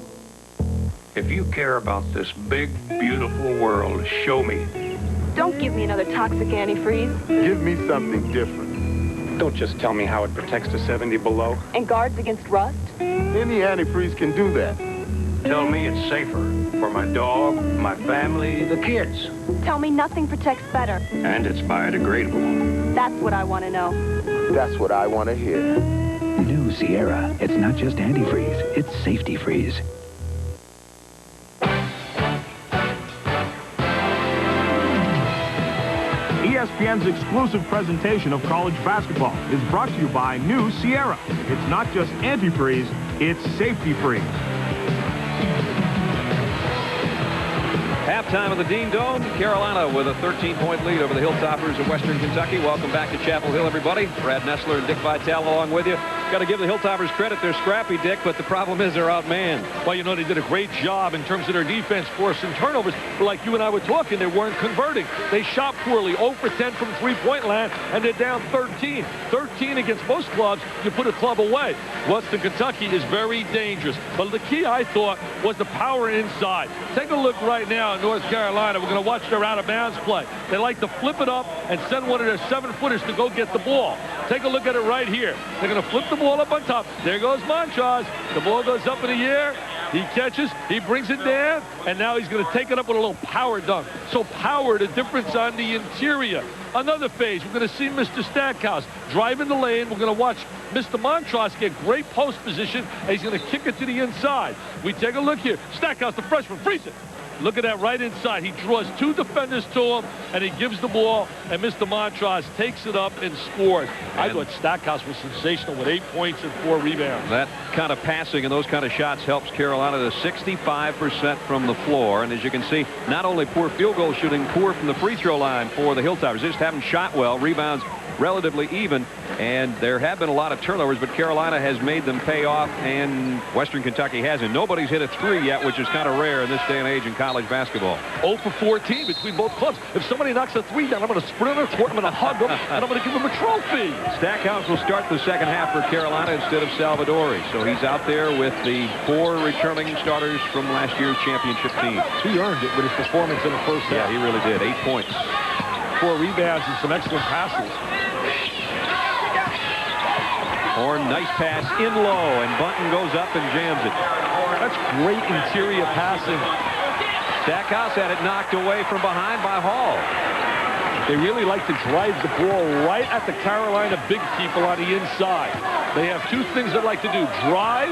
If you care about this big, beautiful world, show me. Don't Don't give me another toxic antifreeze. Give me something different. Don't just tell me how it protects to 70 below. And guards against rust? Any antifreeze can do that. Tell me it's safer for my dog, my family, the kids. Tell me nothing protects better. And it's biodegradable. That's what I want to know. That's what I want to hear. New Sierra. It's not just antifreeze, it's safety freeze. ESPN's exclusive presentation of college basketball is brought to you by New Sierra. It's not just antifreeze, it's safety freeze. Halftime of the Dean Dome. Carolina with a 13-point lead over the Hilltoppers of Western Kentucky. Welcome back to Chapel Hill, everybody. Brad Nessler and Dick Vitale along with you. Got to give the Hilltoppers credit. They're scrappy, Dick, but the problem is they're outmanned. Well, you know, they did a great job in terms of their defense, forcing turnovers. But like you and I were talking, they weren't converting. They shot poorly, 0 for 10 from three-point land, and they're down 13. 13 against most clubs, you put a club away. Western Kentucky is very dangerous. But the key, I thought, was the power inside. Take a look right now in North Carolina. We're going to watch their out-of-bounds play. They like to flip it up and send one of their 7-footers to go get the ball. Take a look at it right here. They're going to flip the ball up on top. There goes Montross. The ball goes up in the air. He catches, he brings it down, and now he's going to take it up with a little power dunk. So power, the difference on the interior. Another phase, we're going to see Mr. Stackhouse drive in the lane. We're going to watch Mr. Montross get great post position, and he's going to kick it to the inside. We take a look here. Stackhouse, the freshman, freeze it. Look at that right inside. He draws 2 defenders to him, and he gives the ball, and Mr. Montross takes it up and scores. I thought Stackhouse was sensational with 8 points and 4 rebounds. That kind of passing and those kind of shots helps Carolina to 65% from the floor. And as you can see, not only poor field goal shooting, poor from the free throw line for the Hilltoppers. They just haven't shot well. Rebounds relatively even, and there have been a lot of turnovers, but Carolina has made them pay off, and Western Kentucky hasn't. Nobody's hit a 3 yet, which is kind of rare in this day and age in college basketball. 0 for 14 between both clubs. If somebody knocks a 3 down, I'm going to sprint on the court, I'm going to hug them, and I'm going to give them a trophy. Stackhouse will start the second half for Carolina instead of Salvadori, so he's out there with the 4 returning starters from last year's championship team. He earned it with his performance in the first half. Yeah, he really did. 8 points. 4 rebounds and some excellent passes. Horn, nice pass in low, and Bunton goes up and jams it. That's great interior passing. Stackhouse had it knocked away from behind by Hall. They really like to drive the ball right at the Carolina big people on the inside. They have 2 things they like to do: drive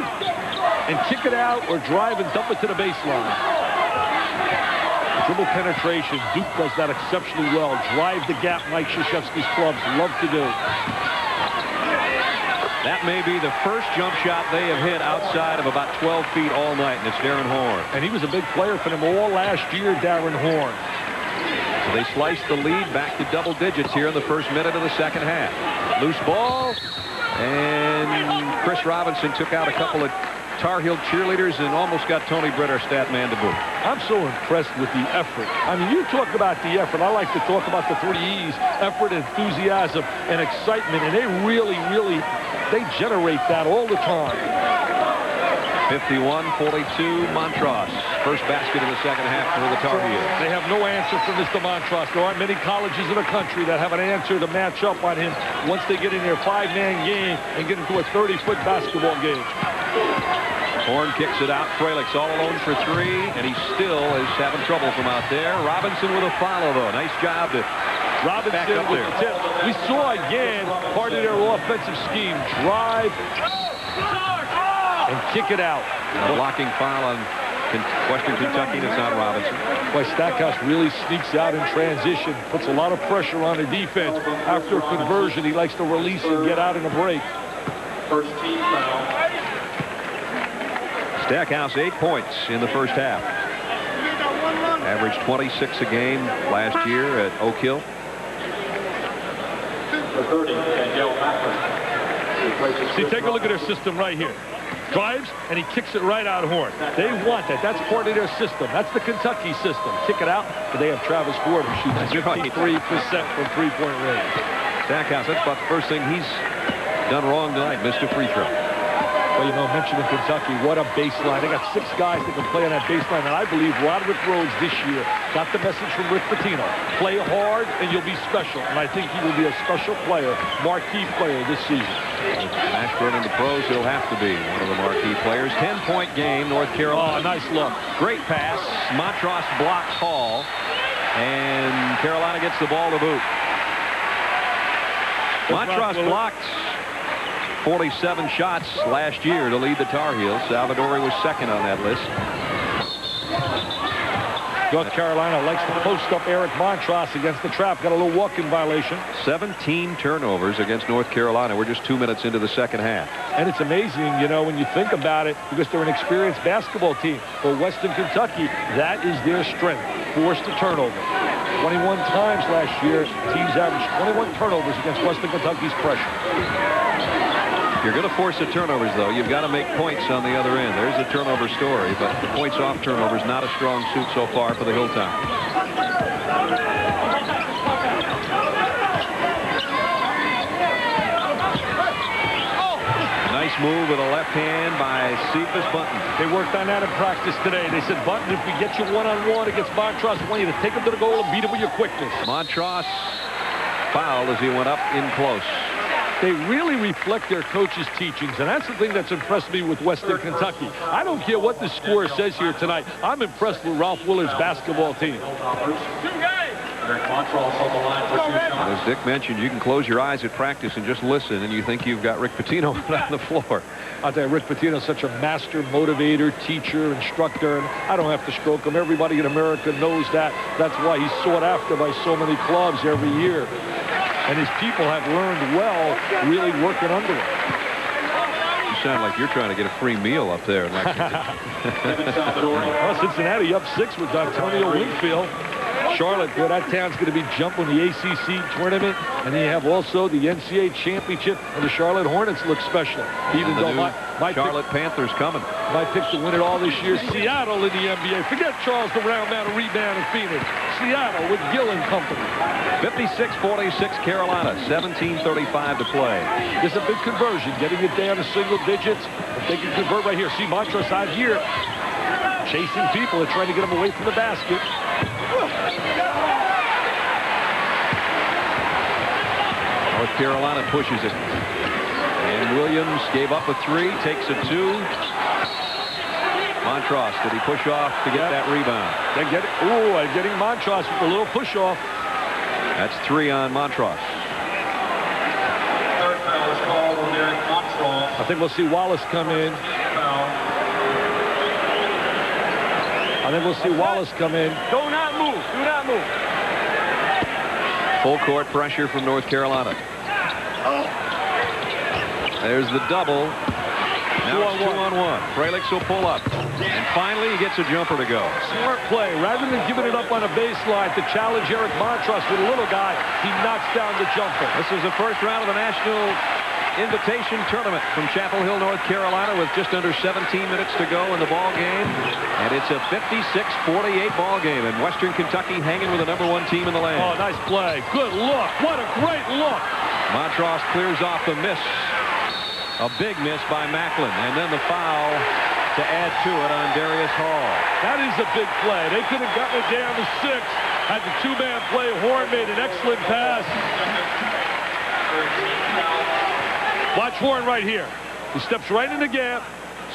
and kick it out, or drive and dump it to the baseline. Dribble penetration, Duke does that exceptionally well. Drive the gap, Mike Krzyzewski's clubs love to do. That may be the first jump shot they have hit outside of about 12 feet all night, and it's Darren Horn. And he was a big player for them all last year, Darren Horn. So they sliced the lead back to double digits here in the first minute of the second half. Loose ball, and Chris Robinson took out a couple of Tar Heel cheerleaders and almost got Tony Britt, our stat man, to boot. I'm so impressed with the effort. I mean, you talk about the effort. I like to talk about the 3 E's: effort, enthusiasm, and excitement. And they really, they generate that all the time. 51-42, Montross. First basket of the second half for the Tar Heels. They have no answer for Mr. Montross. There aren't many colleges in the country that have an answer to match up on him once they get in their 5-man game and get into a 30-foot basketball game. Horn kicks it out. Frelick's all alone for 3, and he still is having trouble from out there. Robinson with a follow, though. Nice job to Robinson back up with there. the tip. We saw again part of their offensive scheme: drive and kick it out. A blocking foul on Western Kentucky. That's on Robinson. Boy, Stackhouse really sneaks out in transition, puts a lot of pressure on the defense. After a conversion, he likes to release and get out in a break. First team foul. Stackhouse 8 points in the first half. Averaged 26 a game last year at Oak Hill. See, take a look at their system right here. Drives, and he kicks it right out Horn. They want that. That's part of their system. That's the Kentucky system. Kick it out, but they have Travis Ford, who shoots 53% from three-point range. Stackhouse, that's about the first thing he's done wrong tonight. Missed a free throw. Well, you know, mentioning Kentucky, what a baseline. They got 6 guys that can play on that baseline, and I believe Roderick Rhodes this year got the message from Rick Pitino. Play hard, and you'll be special. And I think he will be a special player, marquee player this season. Ashburn in the pros, he'll have to be one of the marquee players. 10-point game, North Carolina. Oh, nice look. Great pass. Montross blocks Hall, and Carolina gets the ball to boot. Montross blocked 47 shots last year to lead the Tar Heels. Salvadori was second on that list. North Carolina likes to post up Eric Montross against the trap. Got a little walk-in violation. 17 turnovers against North Carolina. We're just 2 minutes into the second half. And it's amazing, you know, when you think about it, because they're an experienced basketball team. For Western Kentucky, that is their strength. Forced a turnover. 21 times last year, teams averaged 21 turnovers against Western Kentucky's pressure. If you're going to force the turnovers, though, you've got to make points on the other end. There's a turnover story, but the points off turnovers not a strong suit so far for the Hilltoppers. Nice move with a left hand by Cephas Bunton. They worked on that in practice today. They said, Bunton, if we get you one-on-one against Montross, I want you to take him to the goal and beat him with your quickness. Montross fouled as he went up in close. They really reflect their coach's teachings, and that's the thing that's impressed me with Western Kentucky. I don't care what the score says here tonight. I'm impressed with Ralph Willard's basketball team. As Dick mentioned, you can close your eyes at practice and just listen, and you think you've got Rick Pitino on the floor. I'll tell you, Rick Pitino's such a master motivator, teacher, instructor, and I don't have to stroke him. Everybody in America knows that. That's why he's sought after by so many clubs every year. And his people have learned well, really working under him. You sound like you're trying to get a free meal up there in Lexington. Well, Cincinnati up 6 with Antonio Wingfield. Charlotte, boy, that town's going to be jumping the ACC tournament, and then you have also the NCAA championship, and the Charlotte Hornets look special. Even though my Charlotte Panthers coming. My pick to win it all this year, Seattle in the NBA. Forget Charles the Round Man of Rebound in Phoenix. Seattle with Gill and company. 56-46 Carolina, 17:35 to play. This is a big conversion, getting it down to single digits. If they can convert right here. See Montross out here chasing people and trying to get them away from the basket. North Carolina pushes it. And Williams gave up a 3, takes a 2. Montross, did he push off to get that rebound? They get it. Oh, I'm getting Montross with a little push off. That's 3 on Montross. Third foul is called on Derek Montross. I think we'll see Wallace come in. I think we'll see Wallace come in. Do not move. Do not move. Full court pressure from North Carolina. There's the double. Now it's 2-on-1. Freliks will pull up. And finally, he gets a jumper to go. Smart play. Rather than giving it up on a baseline to challenge Eric Montross with a little guy, he knocks down the jumper. This is the first round of the National Invitation Tournament from Chapel Hill, North Carolina, with just under 17 minutes to go in the ball game. And it's a 56-48 ball game. And Western Kentucky hanging with the #1 team in the land. Oh, nice play. Good look. What a great look. Montross clears off the miss. A big miss by Macklin. And then the foul to add to it on Darius Hall. That is a big play. They could have gotten it down to 6. Had the 2-man play. Horn made an excellent pass. Watch Horn right here. He steps right in the gap,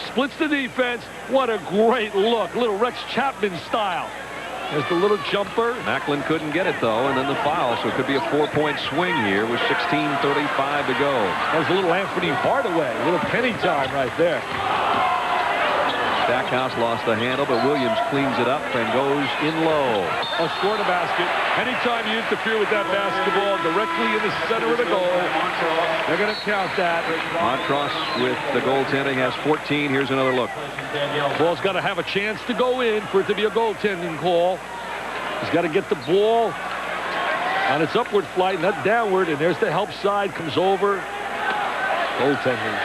splits the defense. What a great look. Little Rex Chapman style. There's the little jumper. Macklin couldn't get it, though, and then the foul, so it could be a 4-point swing here with 16:35 to go. There's a little Anthony Hardaway, a little penny time right there. Stackhouse lost the handle, but Williams cleans it up and goes in low. Oh, score the basket. Anytime you interfere with that basketball directly in the center of the goal, they're going to count that. Montross with the goaltending has 14. Here's another look. Ball's got to have a chance to go in for it to be a goaltending call. He's got to get the ball on its upward flight, not downward, and there's the help side, comes over. Goaltending.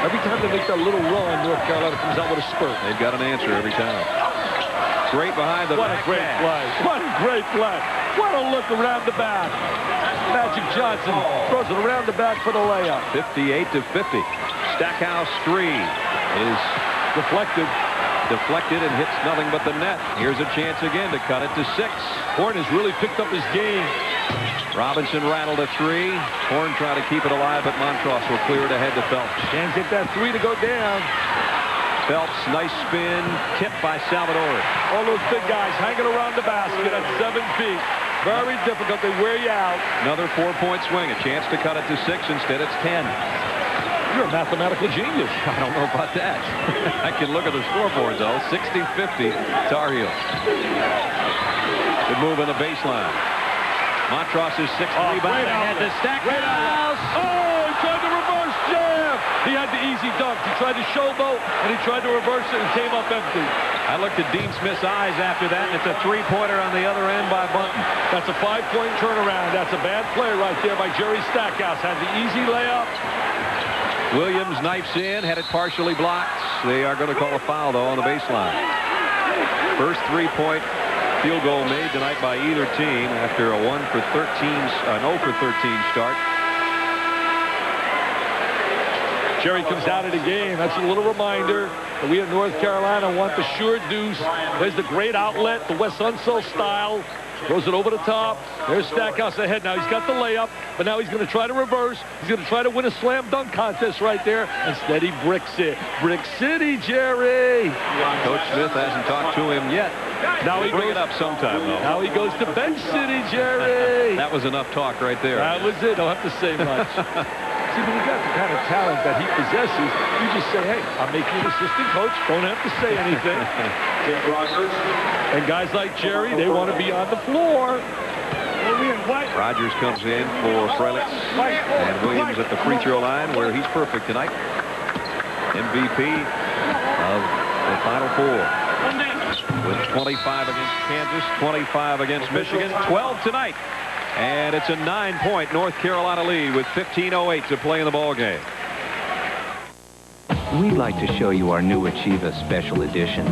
Every time they make that little run, North Carolina comes out with a spurt. They've got an answer every time. Great behind the back. What a great play. What a great play. What a look around the back. Magic Johnson throws it around the back for the layup. 58-50. Stackhouse 3 is deflected and hits nothing but the net. Here's a chance again to cut it to 6. Horn has really picked up his game. Robinson rattled a 3. Horn tried to keep it alive, but Montross will clear it ahead to Phelps. Can't get that 3 to go down. Phelps, nice spin, tipped by Salvador. All those big guys hanging around the basket at 7 feet. Very difficult. They wear you out. Another 4-point swing. A chance to cut it to 6. Instead, it's 10. You're a mathematical genius. I don't know about that. I can look at the scoreboard, though. 60-50, Tar Heels. Good move in the baseline. Montross is 6 rebound ahead to Stackhouse. Oh, he tried to reverse jab. He had the easy dunk. He tried to showboat, and he tried to reverse it and came up empty. I looked at Dean Smith's eyes after that, and it's a 3-pointer on the other end by Bunton. That's a 5-point turnaround. That's a bad play right there by Jerry Stackhouse. Had the easy layup. Williams knifes in, had it partially blocked. They are going to call a foul, though, on the baseline. First 3-point field goal made tonight by either team after a 0 for 13 start. Jerry comes out of the game. That's a little reminder that we in North Carolina want the sure deuce. There's the great outlet, the Wes Unseld style. Throws it over the top. There's Stackhouse ahead. Now he's got the layup, but now he's going to try to reverse. He's going to try to win a slam dunk contest right there. Instead, he bricks it. Brick City, Jerry. Coach Smith hasn't talked to him yet. Now he bring goes it up sometime, though. Now he goes to Bench City, Jerry. That was enough talk right there. That was it. Don't have to say much. See, when you got the kind of talent that he possesses, you just say, hey, I'll make you an assistant coach. Don't have to say anything. And guys like Jerry, they want to be on the floor. Rogers comes in for Frelick. And Williams at the free throw line where he's perfect tonight. MVP of the Final Four. With 25 against Kansas, 25 against Michigan, 12 tonight. And it's a 9-point North Carolina lead with 15:08 to play in the ball game. We'd like to show you our new Achieva Special Edition.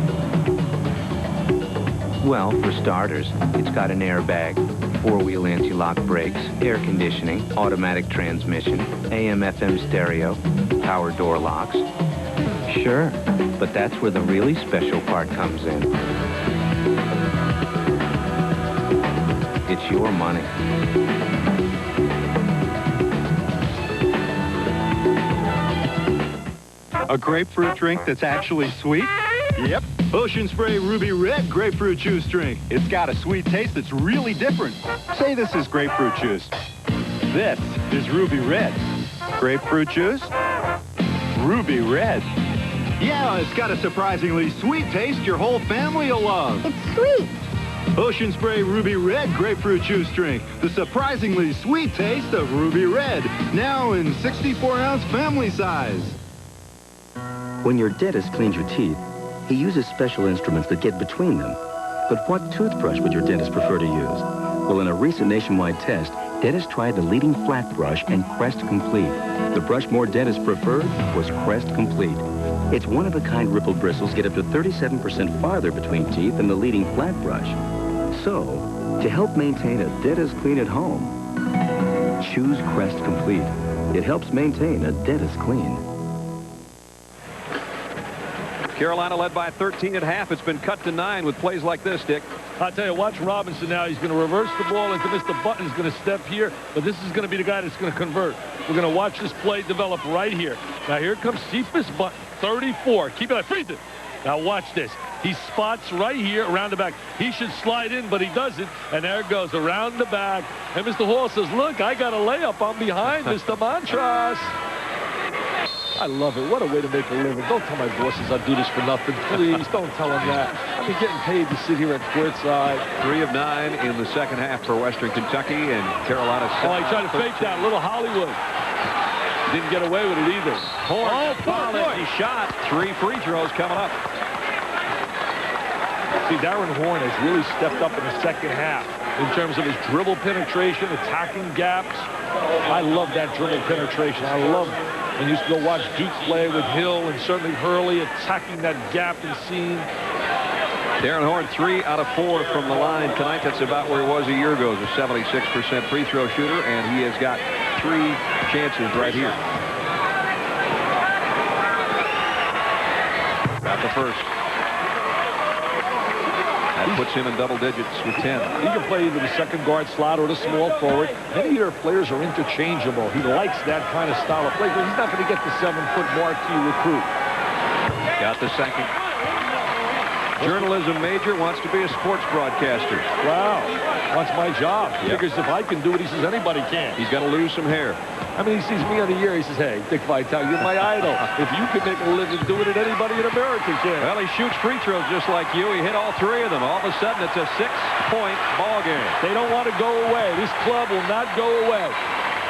Well, for starters, it's got an airbag, 4-wheel anti-lock brakes, air conditioning, automatic transmission, AM/FM stereo, power door locks. Sure, but that's where the really special part comes in. It's your money. A grapefruit drink that's actually sweet? Yep. Ocean Spray Ruby Red Grapefruit Juice Drink. It's got a sweet taste that's really different. Say this is grapefruit juice. This is Ruby Red. Grapefruit juice? Ruby Red. Yeah, it's got a surprisingly sweet taste your whole family will love. It's sweet. Ocean Spray Ruby Red Grapefruit Juice Drink. The surprisingly sweet taste of Ruby Red. Now in 64-ounce family size. When your dentist cleans your teeth, he uses special instruments that get between them. But what toothbrush would your dentist prefer to use? Well, in a recent nationwide test, dentists tried the leading flat brush and Crest Complete. The brush more dentists preferred was Crest Complete. Its one-of-a-kind ripple bristles get up to 37% farther between teeth than the leading flat brush. So, to help maintain a dentist clean at home, choose Crest Complete. It helps maintain a dentist clean. Carolina led by 13 at half. It's been cut to 9 with plays like this, Dick. I'll tell you, watch Robinson now. He's going to reverse the ball into Mr. Button. He's going to step here, but this is going to be the guy that's going to convert. We're going to watch this play develop right here. Now, here comes Cephas Button, 34. Keep it, freeze it. Now, watch this. He spots right here around the back. He should slide in, but he doesn't. And there it goes, around the back. And Mr. Hall says, look, I got a layup. I'm behind Mr. Montross. I love it. What a way to make a living. Don't tell my bosses I do this for nothing. Please, don't tell them that. I've been getting paid to sit here at courtside. 3 of 9 in the second half for Western Kentucky, and Carolina. Oh, he tried to fake that. Little Hollywood. Didn't get away with it either. Horn, he shot. 3 free throws coming up. See, Darren Horn has really stepped up in the second half in terms of his dribble penetration, attacking gaps. I love that dribble penetration. I love it. And you used to go watch Duke play with Hill and certainly Hurley attacking that gap and seam. Darren Horn, 3 out of 4 from the line tonight. That's about where he was a year ago as a 76% free throw shooter, and he has got 3 chances right here. Got the first. That puts him in double digits with 10. He can play either the second guard slot or the small forward. Many of their players are interchangeable. He likes that kind of style of play, but he's not going to get the 7-foot marquee recruit. Got the second. Journalism major, wants to be a sports broadcaster. Wow, wants my job. Figures if I can do it, he says anybody can. He's got to lose some hair. I mean, he sees me on the air. He says, hey, Dick Vitale, you're my idol. If you can make a living doing it, anybody in America can. Well, he shoots free throws just like you. He hit all 3 of them. All of a sudden, it's a 6-point ball game. They don't want to go away. This club will not go away.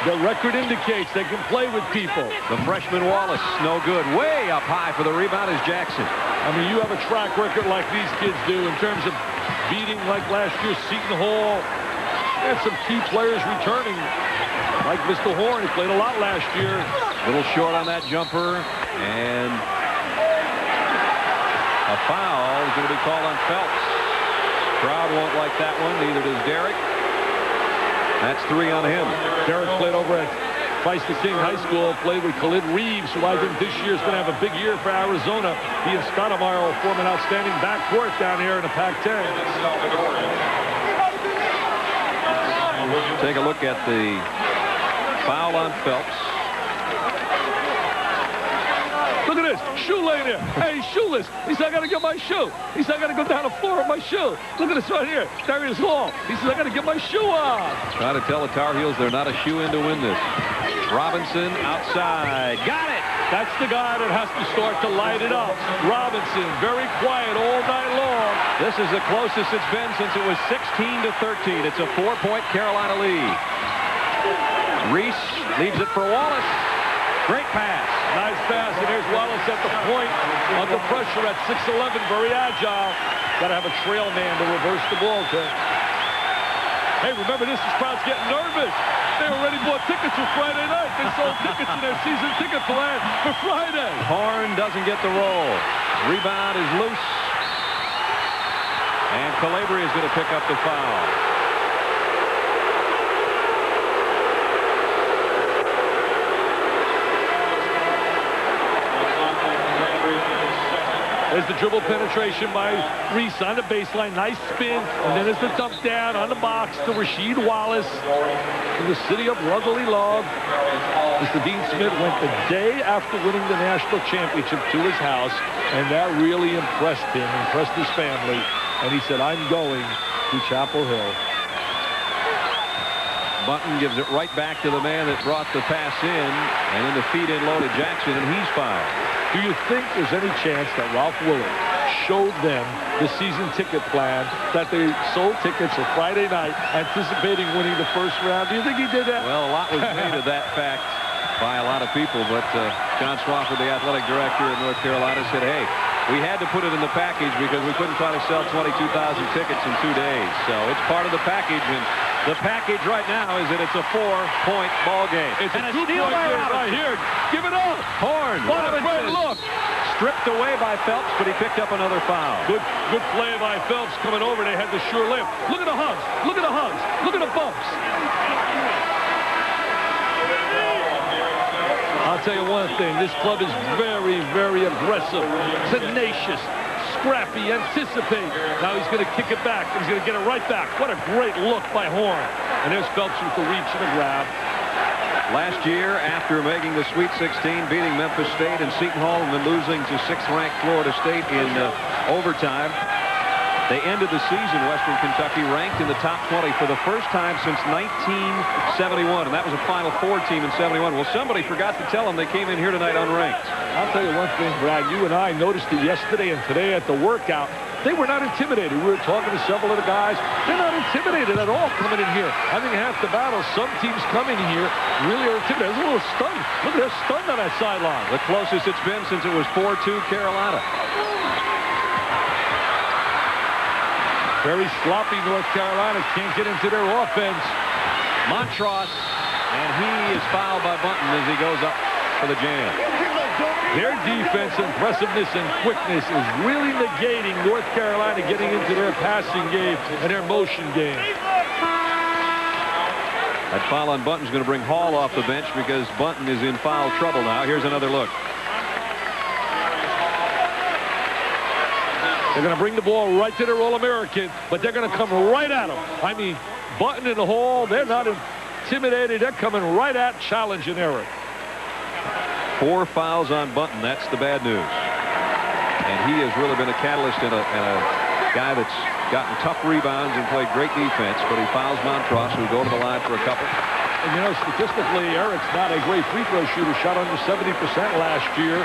The record indicates they can play with people. The freshman Wallace, no good. Way up high for the rebound is Jackson. I mean, you have a track record like these kids do in terms of beating like last year, Seton Hall. They had some key players returning, like Mr. Horn. He played a lot last year. A little short on that jumper, and a foul is going to be called on Phelps. Crowd won't like that one, neither does Derek. That's 3 on him. Derek played over at Feisty King High School, played with Khalid Reeves, who I think this year is going to have a big year for Arizona. He and Stoudemire will form an outstanding backcourt down here in the Pac-10. Take a look at the foul on Phelps. Look at this. Shoe laying there. Hey, he's shoeless. He said, I got to get my shoe. He said, I got to go down the floor with my shoe. Look at this right here. Darius Hall. He says, I got to get my shoe on. Trying to tell the Tar Heels they're not a shoe in to win this. Robinson outside. Got it. That's the guy that has to start to light it up. Robinson, very quiet all night long. This is the closest it's been since it was 16-13. It's a 4-point Carolina lead. Reese leaves it for Wallace. Great pass. Nice pass, and there's Wallace at the point under pressure at 6'11", very agile. Got to have a trail man to reverse the ball to. Hey, remember this crowd's getting nervous. They already bought tickets for Friday night. They sold tickets in their season ticket plan for Friday. Horn doesn't get the roll. Rebound is loose. And Calabria is going to pick up the foul. There's the dribble penetration by Reese on the baseline. Nice spin. And then there's the dump down on the box to Rasheed Wallace from the city of Brotherly Love. Mr. Dean Smith went the day after winning the national championship to his house, and that really impressed him, impressed his family. And he said, I'm going to Chapel Hill. Button gives it right back to the man that brought the pass in, and then the feed in low to Jackson, and he's fouled. Do you think there's any chance that Ralph Willard showed them the season ticket plan, that they sold tickets for Friday night, anticipating winning the first round? Do you think he did that? Well, a lot was made of that fact by a lot of people, but John Swofford, the athletic director in North Carolina, said, hey, we had to put it in the package because we couldn't try to sell 22,000 tickets in 2 days. So it's part of the package, and the package right now is that it's a 4-point ball game. It's a 2-point game right here. Give it up. Horn. What a great look. Stripped away by Phelps, but he picked up another foul. Good play by Phelps coming over. They had the sure layup. Look at the hugs. Look at the hugs. Look at the bumps. I'll tell you one thing. This club is very, very aggressive, tenacious, scrappy, anticipate. Now he's going to kick it back. He's going to get it right back. What a great look by Horn. And there's Phelps with the reach and the grab. Last year, after making the Sweet 16, beating Memphis State and Seton Hall, and then losing to 6th-ranked Florida State in overtime, they ended the season, Western Kentucky, ranked in the top 20 for the first time since 1971, and that was a Final Four team in 71. Well, somebody forgot to tell them they came in here tonight unranked. I'll tell you one thing, Brad. You and I noticed it yesterday and today at the workout. They were not intimidated. We were talking to several of the guys. They're not intimidated at all coming in here. I think half the battle, some teams coming here really are intimidated. They're a little stunned. Look, they're stunned on that sideline. The closest it's been since it was 4-2 Carolina. Very sloppy North Carolina. Can't get into their offense. Montross, and he is fouled by Bunton as he goes up for the jam. Their defense, impressiveness, and quickness is really negating North Carolina getting into their passing game and their motion game. That foul on Bunton's going to bring Hall off the bench because Bunton is in foul trouble now. Here's another look. They're going to bring the ball right to their All-American, but they're going to come right at him. I mean, Bunton and Hall, they're not intimidated. They're coming right at challenging Eric. 4 fouls on Bunton. That's the bad news. And he has really been a catalyst and a guy that's gotten tough rebounds and played great defense, but he fouls Montross, who go to the line for a couple. And, you know, statistically, Eric's not a great free throw shooter. Shot under 70% last year.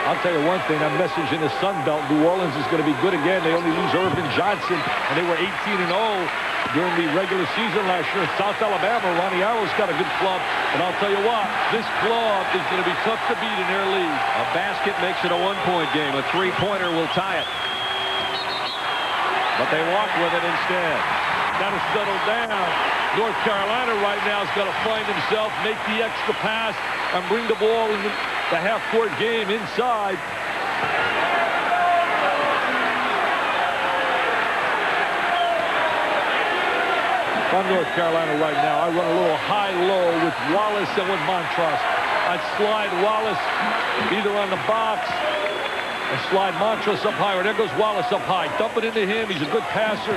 I'll tell you one thing, that message in the Sun Belt, New Orleans is going to be good again. They only lose Irvin Johnson, and they were 18-0 during the regular season last year. In South Alabama, Ronnie Arrow's got a good club, and I'll tell you what, this club is going to be tough to beat in their league. A basket makes it a 1-point game. A 3-pointer will tie it. But they walk with it instead. Got to settle down. North Carolina right now has got to find himself, make the extra pass, and bring the ball in the half-court game inside. If I'm North Carolina right now, I run a little high-low with Wallace and with Montross. I'd slide Wallace either on the box and slide Montross up high, or there goes Wallace up high. Dump it into him. He's a good passer.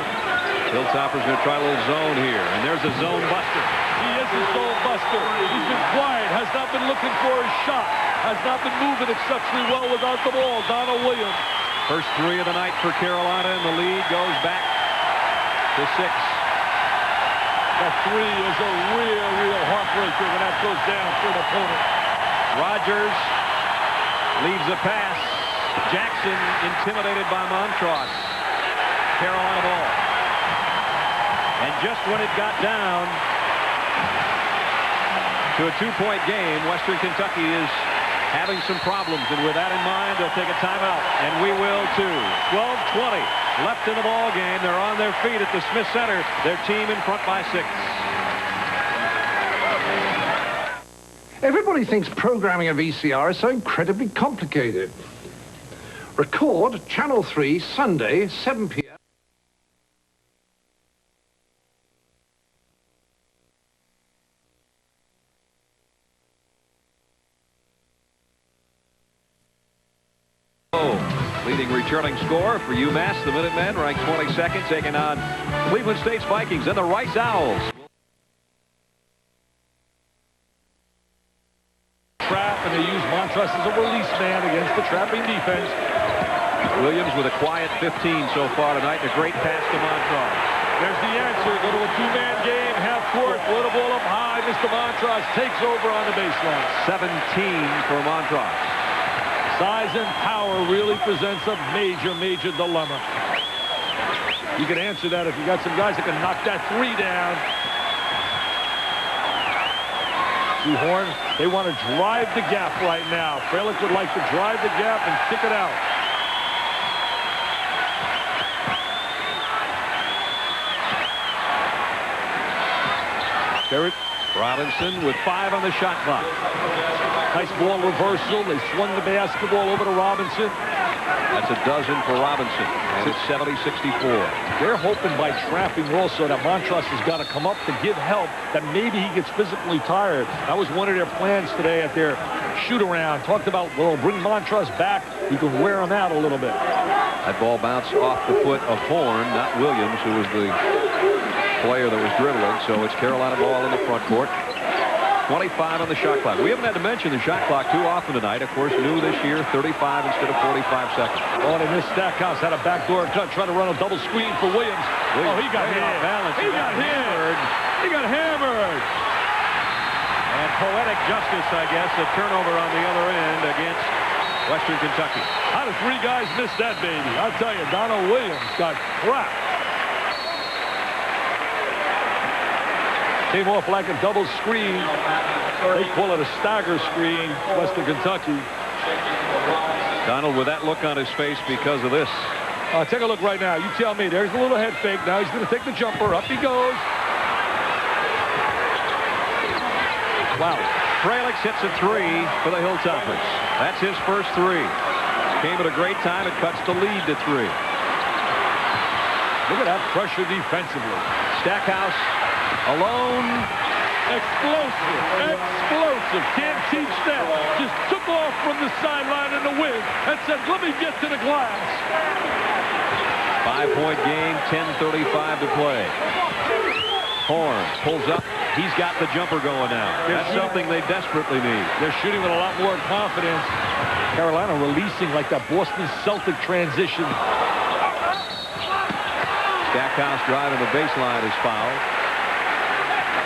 Hilltopper's going to try a little zone here, and there's a zone buster. He is a zone buster. He's been quiet, has not been looking for his shot, has not been moving exceptionally well without the ball. Donald Williams. First 3 of the night for Carolina, and the lead goes back to 6. That 3 is a real heartbreaker when that goes down for an opponent. Rogers leaves a pass. Jackson intimidated by Montross. Carolina ball. And just when it got down to a 2-point game, Western Kentucky is having some problems. And with that in mind, they'll take a timeout. And we will too. 12:20 left in the ball game. They're on their feet at the Smith Center. Their team in front by 6. Everybody thinks programming a VCR is so incredibly complicated. Record Channel 3, Sunday, 7 p.m. Leading returning scorer for UMass, the Minutemen, ranked 22nd, taking on Cleveland State's Vikings and the Rice Owls. Trap, and they use Montross as a release man against the trapping defense. Williams with a quiet 15 so far tonight, and a great pass to Montross. There's the answer. Go to a 2-man game, half court, throw the ball up high. Mr. Montross takes over on the baseline. 17 for Montross. Size and power really presents a major dilemma. You can answer that if you got some guys that can knock that 3 down. See Horn, they want to drive the gap right now. Freilich would like to drive the gap and kick it out. Garrett Robinson with 5 on the shot clock. Nice ball reversal. They swung the basketball over to Robinson. That's a dozen for Robinson. And it's 70-64. They're hoping by trapping also that Montross has got to come up to give help, that maybe he gets physically tired. That was one of their plans today at their shoot-around. Talked about, well, bring Montross back. You can wear him out a little bit. That ball bounced off the foot of Horn, not Williams, who was the player that was dribbling. So it's Carolina ball in the front court. 25 on the shot clock. We haven't had to mention the shot clock too often tonight. Of course, new this year, 35 instead of 45 seconds. Oh, and this Stackhouse had a backdoor cut, trying to run a double screen for Williams. Oh, he got hit. He got hammered. He got hammered. And poetic justice, I guess, a turnover on the other end against Western Kentucky. How did 3 guys miss that baby? I'll tell you, Donald Williams got cracked. Came off like a double screen. They call it a stagger screen, Western Kentucky. Donald with that look on his face because of this. Take a look right now. You tell me. There's a little head fake. Now he's going to take the jumper. Up he goes. Wow. Fralix hits a 3 for the Hilltoppers. That's his first 3. Came at a great time. It cuts the lead to 3. Look at that pressure defensively. Stackhouse alone. Explosive. Explosive. Can't teach that. Just took off from the sideline in the wind and said, let me get to the glass. 5-point game, 10:35 to play. Horn pulls up. He's got the jumper going now. That's something they desperately need. They're shooting with a lot more confidence. Carolina releasing like that Boston Celtic transition. Stackhouse driving the baseline is fouled.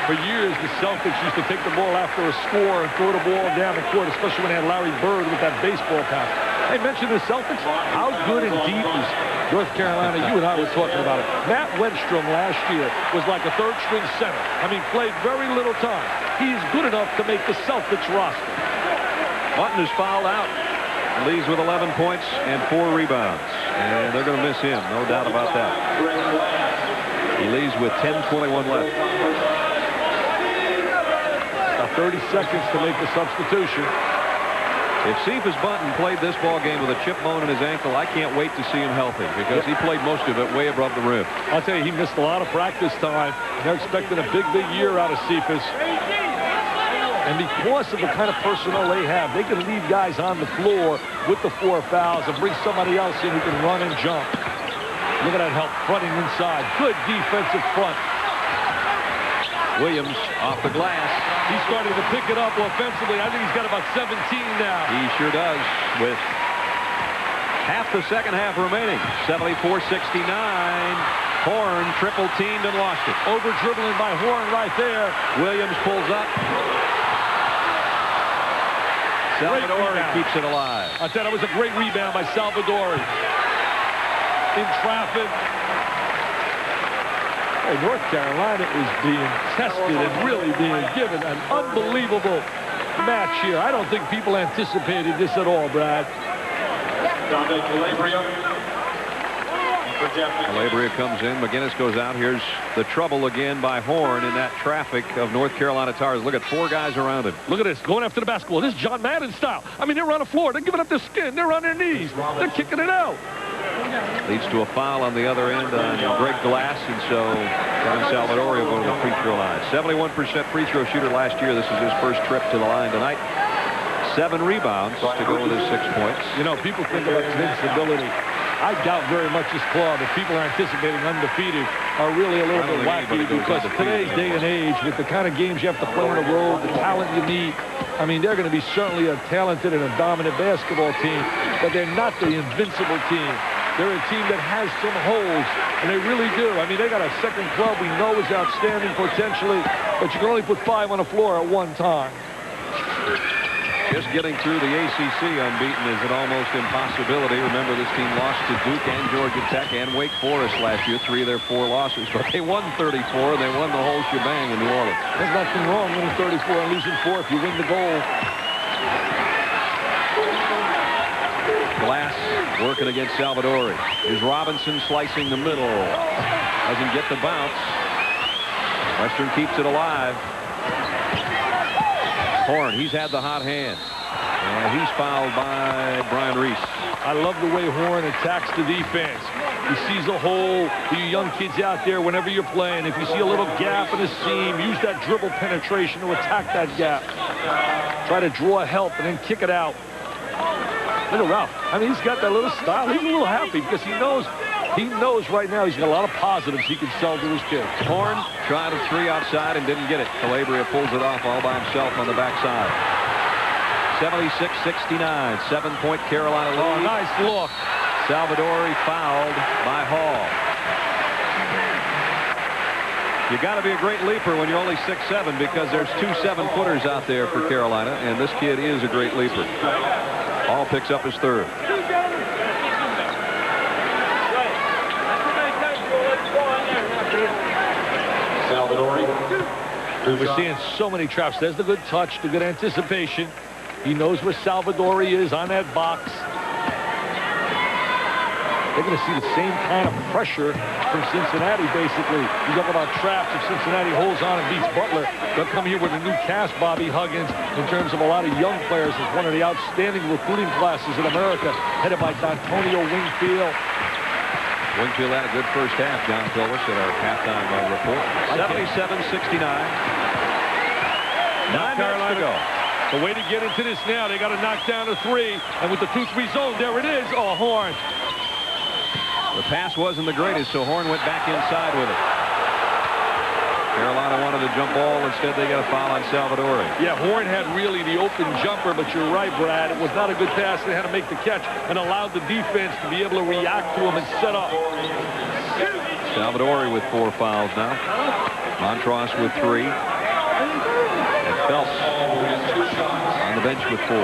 For years, the Celtics used to take the ball after a score and throw the ball down the court, especially when they had Larry Bird with that baseball pass. I mentioned the Celtics. How good and deep is North Carolina? You and I were talking about it. Matt Wenstrom last year was like a third-string center. I mean, played very little time. He's good enough to make the Celtics roster. Button is fouled out. Leads with 11 points and 4 rebounds. And they're going to miss him, no doubt about that. He leaves with 10:21 left. 30 seconds to make the substitution. If Cephas Bunton played this ball game with a chip bone in his ankle, I can't wait to see him healthy because he played most of it way above the rim. I'll tell you, he missed a lot of practice time. They're expecting a big year out of Cephas. And because of the kind of personnel they have, they can leave guys on the floor with the 4 fouls and bring somebody else in who can run and jump. Look at that help fronting inside. Good defensive front. Williams off the glass. He's starting to pick it up offensively. I think he's got about 17 now. He sure does with half the second half remaining. 74-69. Horn triple teamed and lost it. Over dribbling by Horn right there. Williams pulls up. Salvadori keeps it alive. I thought it was a great rebound by Salvadori. In traffic. Hey, North Carolina is being tested and really being given an unbelievable match here. I don't think people anticipated this at all, Brad. Calabria comes in. McGinnis goes out. Here's the trouble again by Horn in that traffic of North Carolina Tars. Look at 4 guys around him. Look at this, going after the basketball. This is John Madden style. I mean, they're on the floor. They're giving up their skin. They're on their knees. They're kicking it out. Leads to a foul on the other end on Greg Glass, and so Kevin Salvadori will go to the free throw line. 71% free throw shooter last year. This is his first trip to the line tonight. 7 rebounds to go with his 6 points. You know, people think about invincibility. I doubt very much this club, if people are anticipating undefeated, are really a little bit wacky because today's day and age, with the kind of games you have to play on the road, the talent you need, I mean, they're going to be certainly a talented and a dominant basketball team, but they're not the invincible team. They're a team that has some holes, and they really do. I mean, they got a second club we know is outstanding potentially, but you can only put 5 on the floor at one time. Just getting through the ACC unbeaten is an almost impossibility. Remember, this team lost to Duke and Georgia Tech and Wake Forest last year, 3 of their 4 losses, but they won 34, and they won the whole shebang in New Orleans. There's nothing wrong winning 34 and losing 4 if you win the goal. Glass working against Salvadori. Here's Robinson slicing the middle. Doesn't get the bounce. Western keeps it alive. Horn, he's had the hot hand. And he's fouled by Brian Reese. I love the way Horn attacks the defense. He sees a hole. For you young kids out there, whenever you're playing, if you see a little gap in the seam, use that dribble penetration to attack that gap. Try to draw help and then kick it out. Look at Ralph. I mean, he's got that little style. He's a little happy because he knows right now he's got a lot of positives he can sell to his kids. Horn tried a 3 outside and didn't get it. Calabria pulls it off all by himself on the backside. 76-69, 7-point Carolina lead. Oh, nice look. Salvadori fouled by Hall. You got to be a great leaper when you're only 6'7" because there's 2 7-footers out there for Carolina, and this kid is a great leaper. Hall picks up his 3rd. We're seeing so many traps. There's the good touch, the good anticipation. He knows where Salvadori is on that box. they're going to see the same kind of pressure from Cincinnati, basically. You talk about traps. If Cincinnati holds on and beats Butler, they'll come here with a new cast, Bobby Huggins, in terms of a lot of young players. It's one of the outstanding recruiting classes in America, headed by D'Antonio Wingfield. Wingfield had a good first half, John told us at our halftime report. 77-69. 9 minutes to go. The way to get into this now, they got to knock down a 3. And with the 2-3 zone, there it is. Oh, Horn. The pass wasn't the greatest, so Horn went back inside with it. Carolina wanted a jump ball. Instead, they got a foul on Salvadori. Yeah, Horn had really the open jumper, but you're right, Brad. It was not a good pass. They had to make the catch and allowed the defense to be able to react to him and set up. Salvadori with 4 fouls now. Montross with 3. And Phelps on the bench with 4.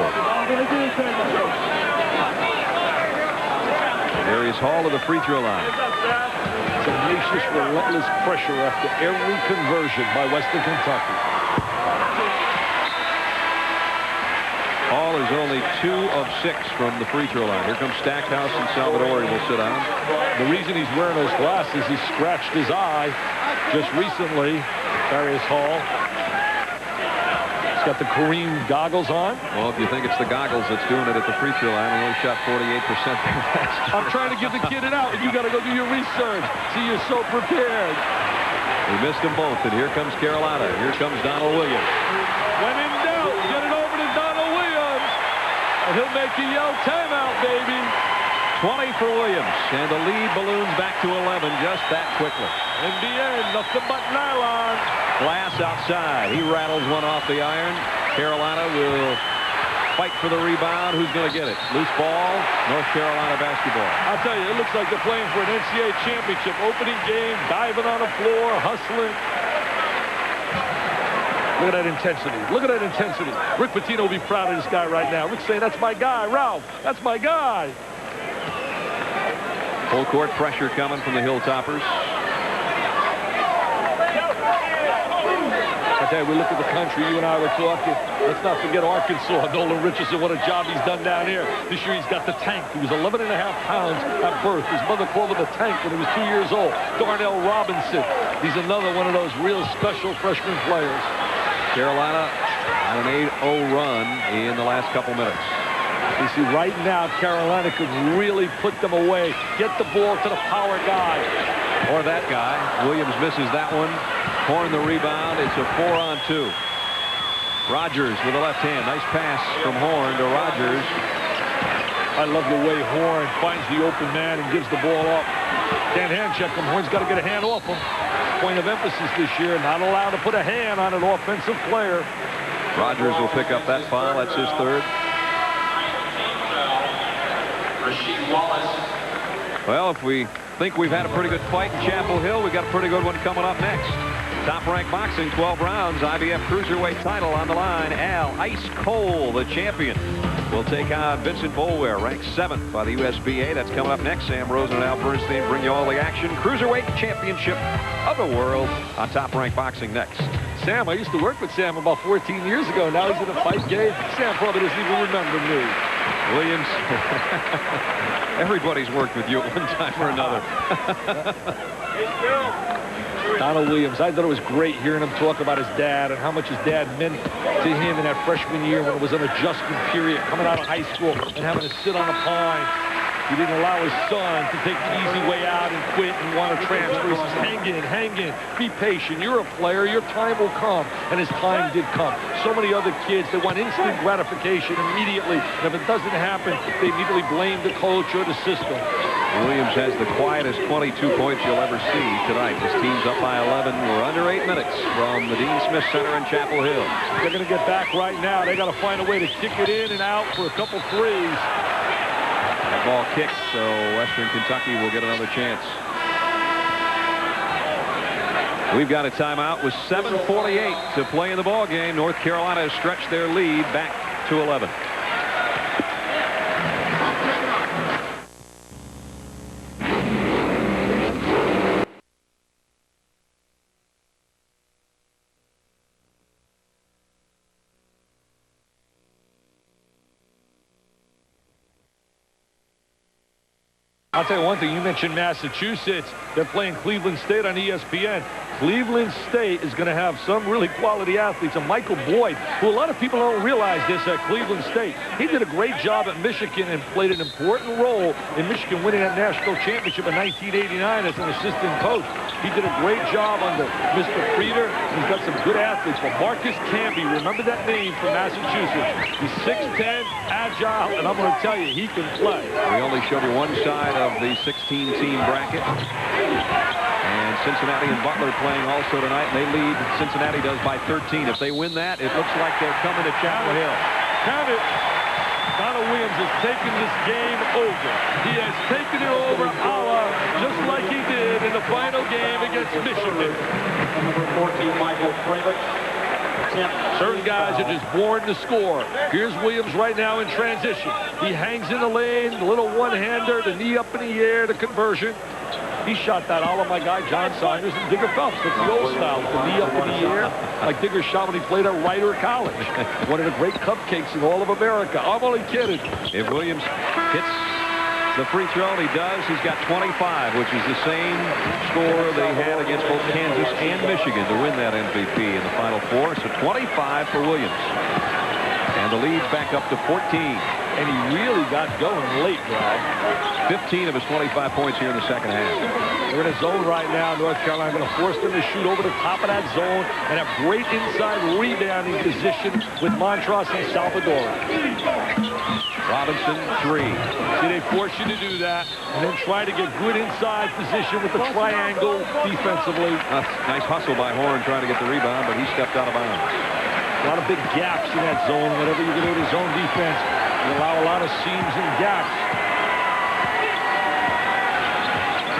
Darius Hall to the free throw line. Tenacious, relentless pressure after every conversion by Western Kentucky. Hall is only 2 of 6 from the free throw line. Here comes Stackhouse, and Salvadori will sit down. The reason he's wearing those glasses, he scratched his eye just recently. Darius Hall. He's got the Kareem goggles on. Well, if you think it's the goggles that's doing it at the free throw line, he only shot 48% there last year. I'm trying to give the kid it out, and you got to go do your research. See, you're so prepared. We missed them both, and here comes Carolina. Here comes Donald Williams. When in doubt, get it over to Donald Williams, and he'll make you yell timeout, baby. 20 for Williams, and the lead balloons back to 11 just that quickly. In the end, nothing but nylon. Glass outside. He rattles one off the iron. Carolina will fight for the rebound. Who's going to get it? Loose ball, North Carolina basketball. I'll tell you, it looks like they're playing for an NCAA championship. Opening game, diving on the floor, hustling. Look at that intensity. Look at that intensity. Rick Pitino will be proud of this guy right now. Rick's saying, that's my guy, Ralph. That's my guy. Full court pressure coming from the Hilltoppers. I tell you, we look at the country, you and I were talking. Let's not forget Arkansas. Nolan Richardson, what a job he's done down here. This year he's got the tank. He was 11.5 pounds at birth. His mother called him a tank when he was 2 years old. Darnell Robinson. He's another one of those real special freshman players. Carolina on an 8-0 run in the last couple minutes. You see, right now, Carolina could really put them away. Get the ball to the power guy. Or that guy. Williams misses that one. Horn the rebound. It's a 4-on-2. Rogers with the left hand. Nice pass from Horn to Rogers. I love the way Horn finds the open man and gives the ball up. Can't hand check him. Horn's got to get a hand off him. Point of emphasis this year. Not allowed to put a hand on an offensive player. Rogers will pick up that foul. That's his third. Well, if we think we've had a pretty good fight in Chapel Hill, we've got a pretty good one coming up next. Top Rank Boxing, 12 rounds, IBF Cruiserweight title on the line. Al Ice Cole, the champion, will take on Vincent Boulware, ranked 7th by the USBA. That's coming up next. Sam Rosen and Al Bernstein bring you all the action. Cruiserweight Championship of the World on Top Rank Boxing next. Sam, I used to work with Sam about 14 years ago. Now he's in a fight game. Sam probably doesn't even remember me. Williams, everybody's worked with you at one time or another. Donald Williams, I thought it was great hearing him talk about his dad and how much his dad meant to him in that freshman year when it was an adjustment period, coming out of high school and having to sit on a pine. He didn't allow his son to take the easy way out and quit and want to transfer. He says, hang in, be patient. You're a player. Your time will come. And his time did come. So many other kids, they want instant gratification immediately. And if it doesn't happen, they immediately blame the coach or the system. Williams has the quietest 22 points you'll ever see tonight. His team's up by 11. We're under 8 minutes from the Dean Smith Center in Chapel Hill. They're going to get back right now. They got to find a way to kick it in and out for a couple threes. That ball kicked, so Western Kentucky will get another chance. We've got a timeout with 7:48 to play in the ball game. North Carolina has stretched their lead back to 11. I'll tell you one thing. You mentioned Massachusetts. They're playing Cleveland State on ESPN. Cleveland State is going to have some really quality athletes. And Michael Boyd, who a lot of people don't realize this at Cleveland State, he did a great job at Michigan and played an important role in Michigan winning that national championship in 1989 as an assistant coach. He did a great job under Mr. Frieder. He's got some good athletes. But Marcus Camby, remember that name from Massachusetts. He's 6'10", agile, and I'm going to tell you, he can play. We only showed you one side of the 16-team bracket. And Cincinnati and Butler playing also tonight, and they lead. Cincinnati does by 13. If they win that, it looks like they're coming to Chapel Hill. Count it. Donald Williams has taken this game over. He has taken it over a la just like he did in the final game against Michigan. Number 14, Michael Kravitz. Certain guys are just born to score. Here's Williams right now in transition. He hangs in the lane, the little one-hander, the knee up in the air, the conversion. He shot that all of my guy John Saunders and Digger Phelps. That's the old style, the knee up in the air, like Digger shot when he played at Rider College. One of the great cupcakes in all of America. I'm only kidding. If Williams hits the free throw, and he does, he's got 25, which is the same score they had against both Kansas and Michigan to win that MVP in the Final Four. So 25 for Williams. And the lead's back up to 14. And he really got going late, Brad. 15 of his 25 points here in the second half. They're in a zone right now. North Carolina going to force them to shoot over the top of that zone and have great inside rebounding position with Montross and Salvador. Robinson, 3. See, they force you to do that and then try to get good inside position with the triangle defensively. Nice hustle by Horn trying to get the rebound, but he stepped out of bounds. A lot of big gaps in that zone. Whenever you get into zone defense, you allow a lot of seams and gaps.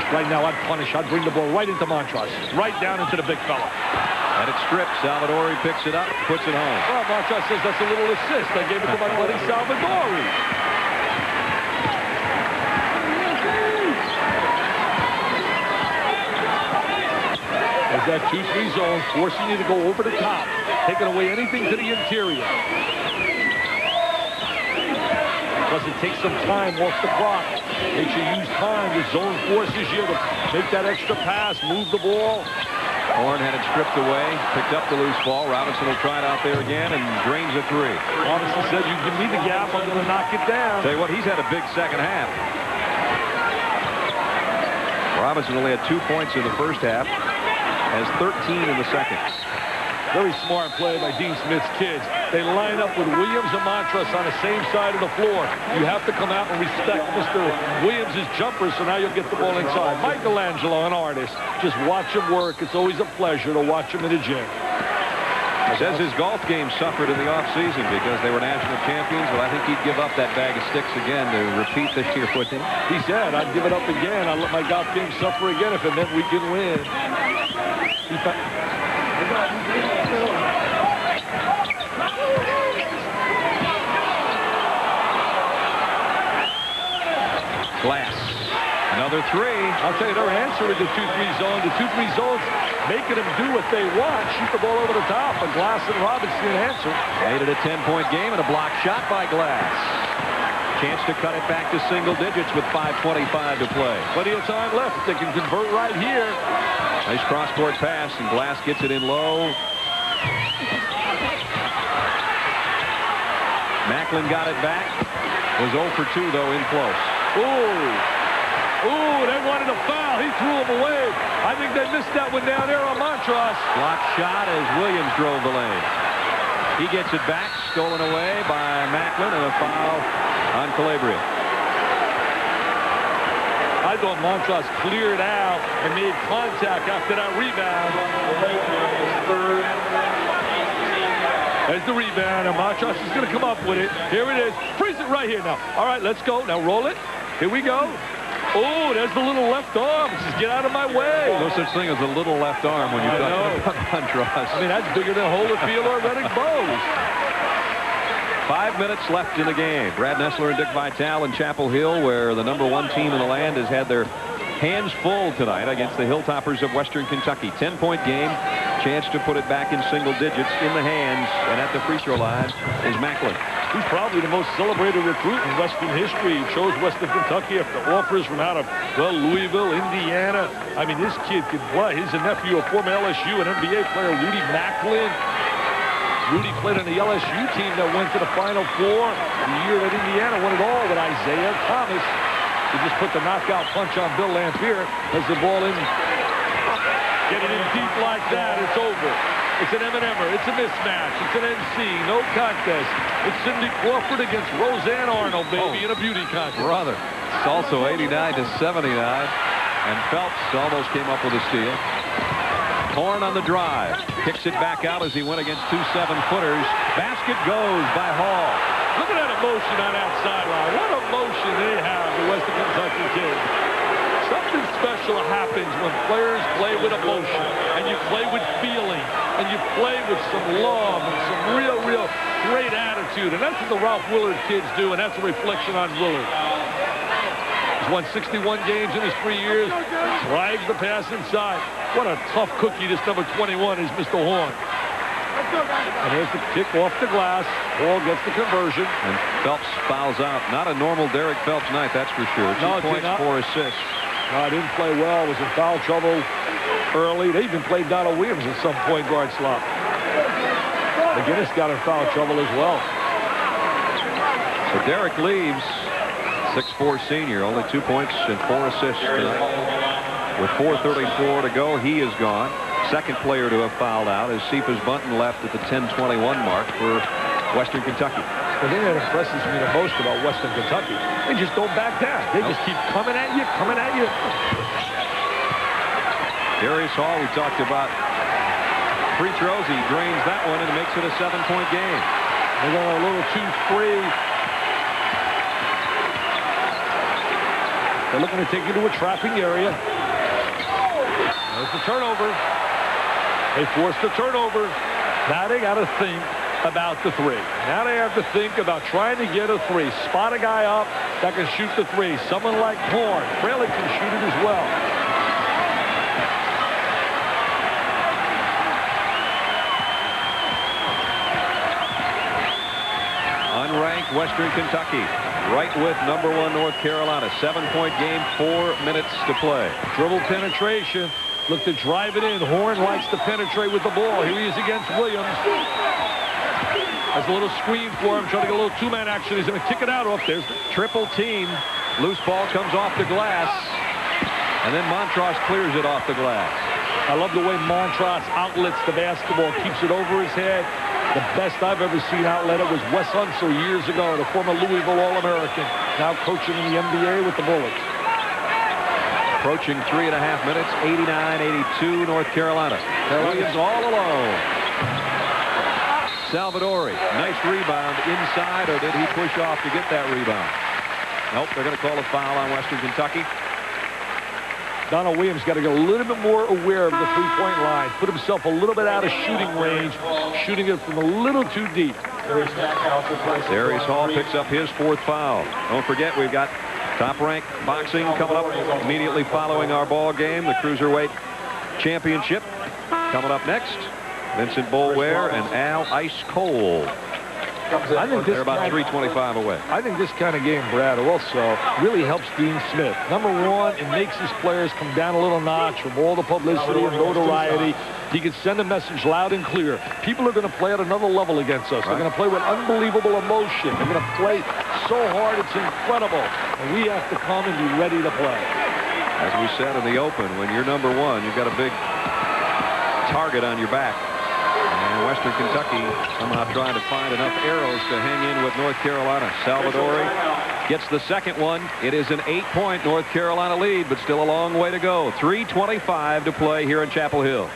Right now, I'd punish. I'd bring the ball right into Montross. Right down into the big fella. And it's stripped. Salvadori picks it up, puts it home. Well, Montross says that's a little assist. I gave it to my buddy Salvadori. As that 2-3 zone, forcing you to go over the top, taking away anything to the interior. Plus, it takes some time off the clock. Makes you use time. The zone forces you to make that extra pass, move the ball. Horn had it stripped away, picked up the loose ball. Robinson will try it out there again and drains a 3. Robinson said, you give me the gap, I'm going to knock it down. Tell you what, he's had a big second half. Robinson only had 2 points in the first half, has 13 in the second. Very smart play by Dean Smith's kids. They line up with Williams and Montross on the same side of the floor. You have to come out and respect Mr. Williams' jumper, so now you'll get the ball inside. Michelangelo, an artist. Just watch him work. It's always a pleasure to watch him in the gym. Says his golf game suffered in the offseason because they were national champions. Well, I think he'd give up that bag of sticks again to repeat this year for him. He said, I'd give it up again. I'd let my golf game suffer again if it meant we could win. Glass. Another 3. I'll tell you, they're answering the 2-3 zone. The 2-3 zone's making them do what they want. Shoot the ball over the top. And Glass and Robinson answer. Made it a 10-point game and a block shot by Glass. Chance to cut it back to single digits with 5:25 to play. Plenty of time left. They can convert right here. Nice cross-court pass, and Glass gets it in low. Macklin got it back. Was 0 for 2, though, in close. Ooh, they wanted a foul. He threw him away. I think they missed that one down there on Montross. Block shot as Williams drove the lane. He gets it back, stolen away by Macklin, and a foul on Calabria. I thought Montross cleared out and made contact after that rebound. There's the rebound, and Montross is going to come up with it. Here it is. Freeze it right here now. All right, let's go. Now roll it. Here we go. Oh, there's the little left arm. Just get out of my way. No such thing as a little left arm when you talk about Montross. I mean, that's bigger than Holyfield or Reddick Bowes. 5 minutes left in the game. Brad Nessler and Dick Vitale in Chapel Hill, where the #1 team in the land has had their hands full tonight against the Hilltoppers of Western Kentucky. 10-point game. Chance to put it back in single digits in the hands, and at the free throw line is Macklin. He's probably the most celebrated recruit in Western history. He chose Western Kentucky after offers from out of, well, Louisville, Indiana. I mean, this kid can play. He's a nephew of former LSU and NBA player Rudy Macklin. Rudy played on the LSU team that went to the Final Four the year that Indiana won it all with Isaiah Thomas. He just put the knockout punch on Bill Laimbeer as the ball in. Get it in deep like that, it's over. It's an M&M'er. It's a mismatch. It's an NC. No contest. It's Cindy Crawford against Roseanne Arnold, baby, in a beauty contest. Brother. It's also 89-79. And Phelps almost came up with a steal. Horn on the drive. Kicks it back out as he went against two 7-footers. Basket goes by Hall. Look at that emotion on that sideline. What emotion they have, the Western Kentucky kids. Something special happens when players play with emotion, and you play with feeling, and you play with some love and some real great attitude. And that's what the Ralph Willard kids do, and that's a reflection on Willard. He's won 61 games in his 3 years, drives the pass inside. What a tough cookie this number 21 is, Mr. Horn. And here's the kick off the glass. Hall gets the conversion. And Phelps fouls out. Not a normal Derek Phelps night, that's for sure. 2 points, 4 assists. No, didn't play well. Was in foul trouble early. They even played Donald Williams at some point guard slot. McGinnis got in foul trouble as well. So Derek leaves, 6'4" senior, only 2 points and 4 assists tonight. With 4:34 to go, he is gone. Second player to have fouled out as Cephas Bunton left at the 10:21 mark for Western Kentucky. The thing that impresses me the most about Western Kentucky, they just don't back down. They just keep coming at you, coming at you. Darius Hall, we talked about free throws. He drains that one and makes it a 7-point game. They're going a little too free. They're looking to take you to a trapping area. There's the turnover. They forced the turnover. Now they got to think about the three. Now they have to think about trying to get a three. Spot a guy up that can shoot the three. Someone like Horn. Fraley can shoot it as well. Unranked Western Kentucky. Right with number 1 North Carolina. 7-point game, 4 minutes to play. Dribble penetration. Look to drive it in. Horn likes to penetrate with the ball. Here he is against Williams. Has a little screen for him, trying to get a little two-man action. He's going to kick it out off there. Triple team. Loose ball comes off the glass. And then Montross clears it off the glass. I love the way Montross outlets the basketball, keeps it over his head. The best I've ever seen outlet it was Wes Unseld years ago, the former Louisville All-American, now coaching in the NBA with the Bullets. Approaching 3.5 minutes, 89-82 North Carolina. Williams all alone. Salvadori, nice rebound inside, or did he push off to get that rebound? Nope, they're going to call a foul on Western Kentucky. Donald Williams got to get a little bit more aware of the three-point line. Put himself a little bit out of shooting range, shooting it from a little too deep. Darius Hall picks up his 4th foul. Don't forget, we've got top-ranked boxing coming up immediately following our ball game. The Cruiserweight Championship coming up next. Vincent Boulware and Al Ice Cole. I think they're about 3:25 away. I think this kind of game, Brad, also really helps Dean Smith. Number 1, it makes his players come down a little notch from all the publicity and notoriety. He can send a message loud and clear. People are going to play at another level against us. They're going to play with unbelievable emotion. They're going to play so hard, it's incredible. And we have to come and be ready to play. As we said in the open, when you're number 1, you've got a big target on your back. And Western Kentucky somehow trying to find enough arrows to hang in with North Carolina. Salvadori gets the second one. It is an 8-point North Carolina lead, but still a long way to go. 3:25 to play here in Chapel Hill.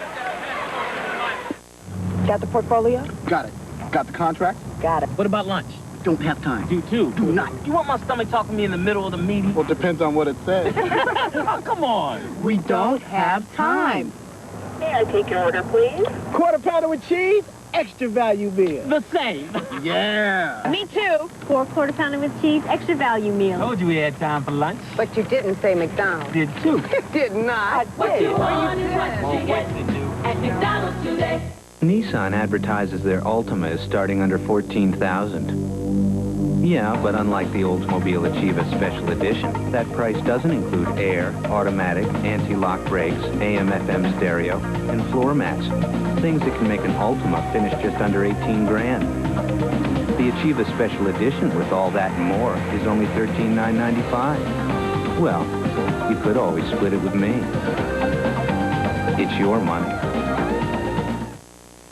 Got the portfolio? Got it. Got the contract? Got it. What about lunch? Don't have time. You too. Do not. You want my stomach talking to me in the middle of the meeting? Well, it depends on what it says. Oh, come on. We don't have time. May I take your order, please? Quarter pounder with cheese, extra value meal. The same. Yeah. Me too. 4 quarter pounder with cheese, extra value meal. Told you we had time for lunch. But you didn't say McDonald's. Did too. Did not. What you want is what you get at McDonald's today. Nissan advertises their Altima as starting under $14,000. Yeah, but unlike the Oldsmobile Achieva Special Edition, that price doesn't include air, automatic, anti-lock brakes, AM/FM stereo, and floor mats. Things that can make an Altima finish just under 18 grand. The Achieva Special Edition with all that and more is only $13,995. Well, you could always split it with me. It's your money.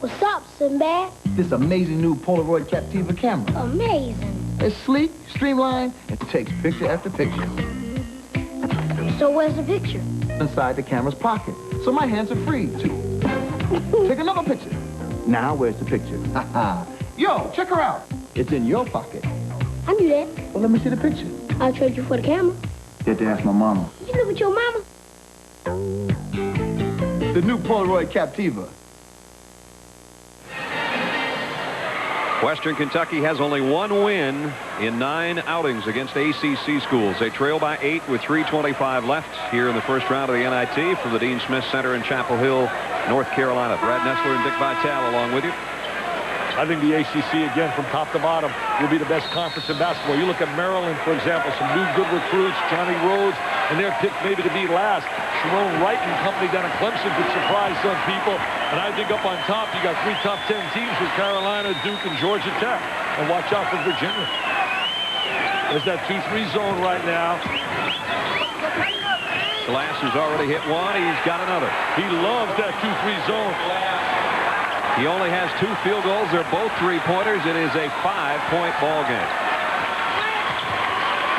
What's up, Sinbad? This amazing new Polaroid Captiva camera. Amazing. It's sleek, streamlined, and takes picture after picture. So where's the picture? Inside the camera's pocket, so my hands are free to take another picture. Now where's the picture? Yo, check her out. It's in your pocket. I knew that. Well, let me see the picture. I'll trade you for the camera. You have to ask my mama. You live with your mama? The new Polaroid Captiva. Western Kentucky has only one win in 9 outings against ACC schools. They trail by 8 with 3:25 left here in the first round of the NIT from the Dean Smith Center in Chapel Hill, North Carolina. Brad Nessler and Dick Vitale along with you. I think the ACC, again, from top to bottom, will be the best conference in basketball. You look at Maryland, for example, some new good recruits, Johnny Rhodes, and they're picked maybe to be last. Sharon Wright and company down at Clemson could surprise some people. And I think up on top, you got 3 top 10 teams with Carolina, Duke, and Georgia Tech. And watch out for Virginia. There's that 2-3 zone right now. Glass has already hit one. He's got another. He loves that 2-3 zone. He only has 2 field goals. They're both 3-pointers. It is a 5-point ball game.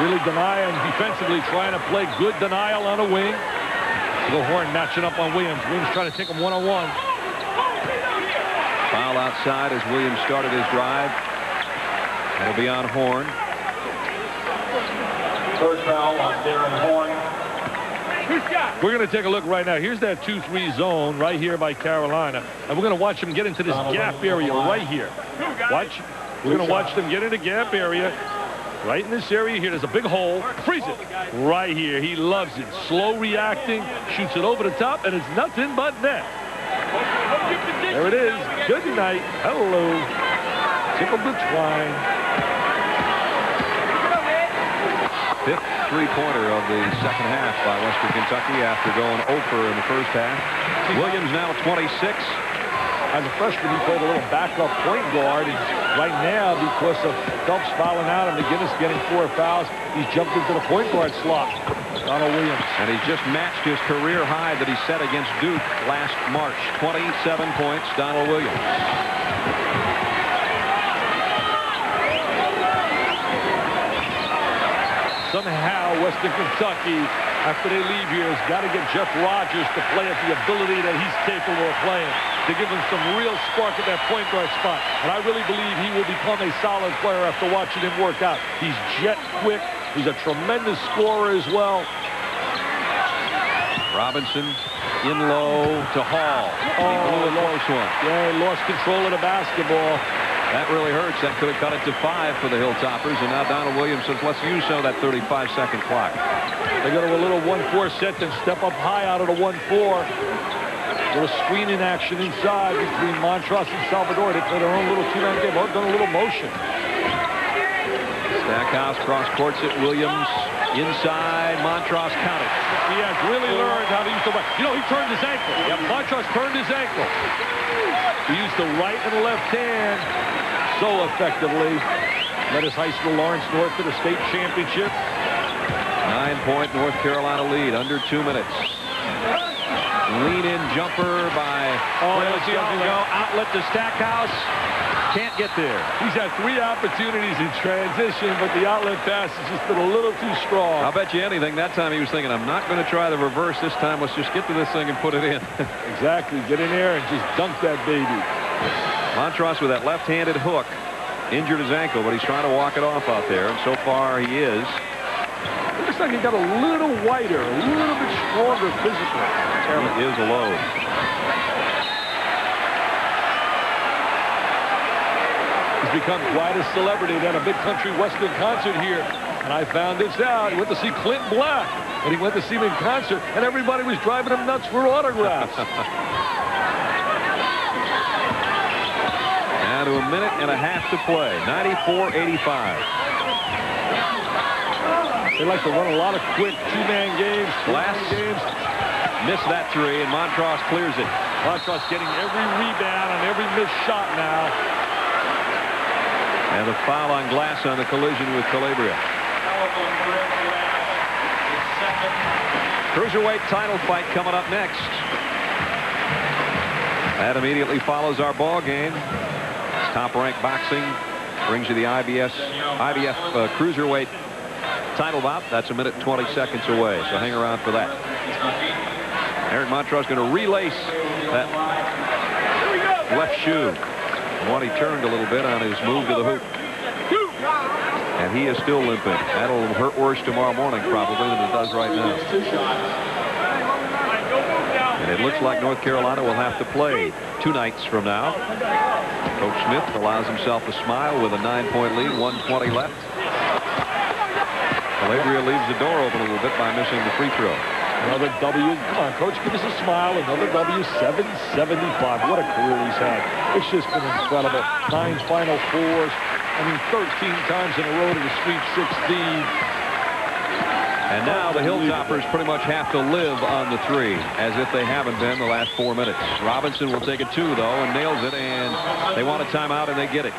Really denying defensively, trying to play good denial on a wing. Little Horn matching up on Williams. Williams trying to take him one-on-one. Foul outside as Williams started his drive. That'll be on Horn. Third foul on Darren Horn. We're going to take a look right now. Here's that 2-3 zone right here by Carolina. And we're going to watch them get into this gap area right here. Watch. We're going to watch them get into gap area. Right in this area here, there's a big hole. Freeze it. Right here. He loves it. Slow reacting. Shoots it over the top, and it's nothing but net. There it is. Good night. Hello. Tickle the twine. 5th 3-pointer of the second half by Western Kentucky after going 0 in the first half. Williams now 26. As a freshman, he played a little backup point guard. And right now, because of Phelps fouling out and McGinnis getting 4 fouls, he's jumped into the point guard slot. Donald Williams. And he's just matched his career high that he set against Duke last March. 27 points, Donald Williams. Somehow, Western Kentucky, after they leave here, has got to get Jeff Rogers to play at the ability that he's capable of playing, to give him some real spark at that point guard spot. And I really believe he will become a solid player after watching him work out. He's jet quick. He's a tremendous scorer as well. Robinson in low to Hall. He blew a close one. Yeah, he lost control of the basketball. That really hurts. That could have cut it to 5 for the Hilltoppers. And now Donald Williams says, let's use some of that 35-second clock. They go to a little 1-4 set, then step up high out of the 1-4. Little screening action inside between Montross and Salvador. They play their own little 2-man game. They've done a little motion. Stackhouse cross-courts it. Williams inside. Montross counted. He has really learned how to use the right. You know, he turned his ankle. Yeah, Montross turned his ankle. He used the right and the left hand so effectively. Led his high school Lawrence North to the state championship. 9-point North Carolina lead, under 2 minutes. Lean-in jumper by outlet to Stackhouse. Can't get there. He's had 3 opportunities in transition, but the outlet pass has just been a little too strong. I'll bet you anything. That time he was thinking, I'm not going to try the reverse this time. Let's just get to this thing and put it in. Exactly. Get in there and just dunk that baby. Montross with that left-handed hook. Injured his ankle, but he's trying to walk it off out there. And so far, he is. It looks like he got a little whiter, a little bit stronger physically. He is a load. He's become quite a celebrity. They had a big country western concert here, and I found this out. He went to see Clint Black, and he went to see him in concert, and everybody was driving him nuts for autographs. down to a minute and a half to play. 94-85. They like to run a lot of quick two-man games, Glass games. Missed that three, and Montross clears it. Montross getting every rebound on every missed shot now. And the foul on Glass on the collision with Calabria. Cruiserweight title fight coming up next. That immediately follows our ball game. Top-ranked boxing brings you the IBF Cruiserweight title bout. That's a minute and 20 seconds away, so hang around for that. Eric Montross going to relace that left shoe. One he turned a little bit on his move to the hoop. And he is still limping. That'll hurt worse tomorrow morning probably than it does right now. And it looks like North Carolina will have to play 2 nights from now. Coach Smith allows himself a smile with a 9-point lead, 1:20 left. Calabria leaves the door open a little bit by missing the free throw. Another W. Come on, Coach, give us a smile. Another W, 775. What a career he's had. It's just been incredible. 9 Final Fours. I mean, 13 times in a row to the Sweet 16. And now the Hilltoppers pretty much have to live on the 3, as if they haven't been the last 4 minutes. Robinson will take a 2, though, and nails it, and they want a timeout, and they get it.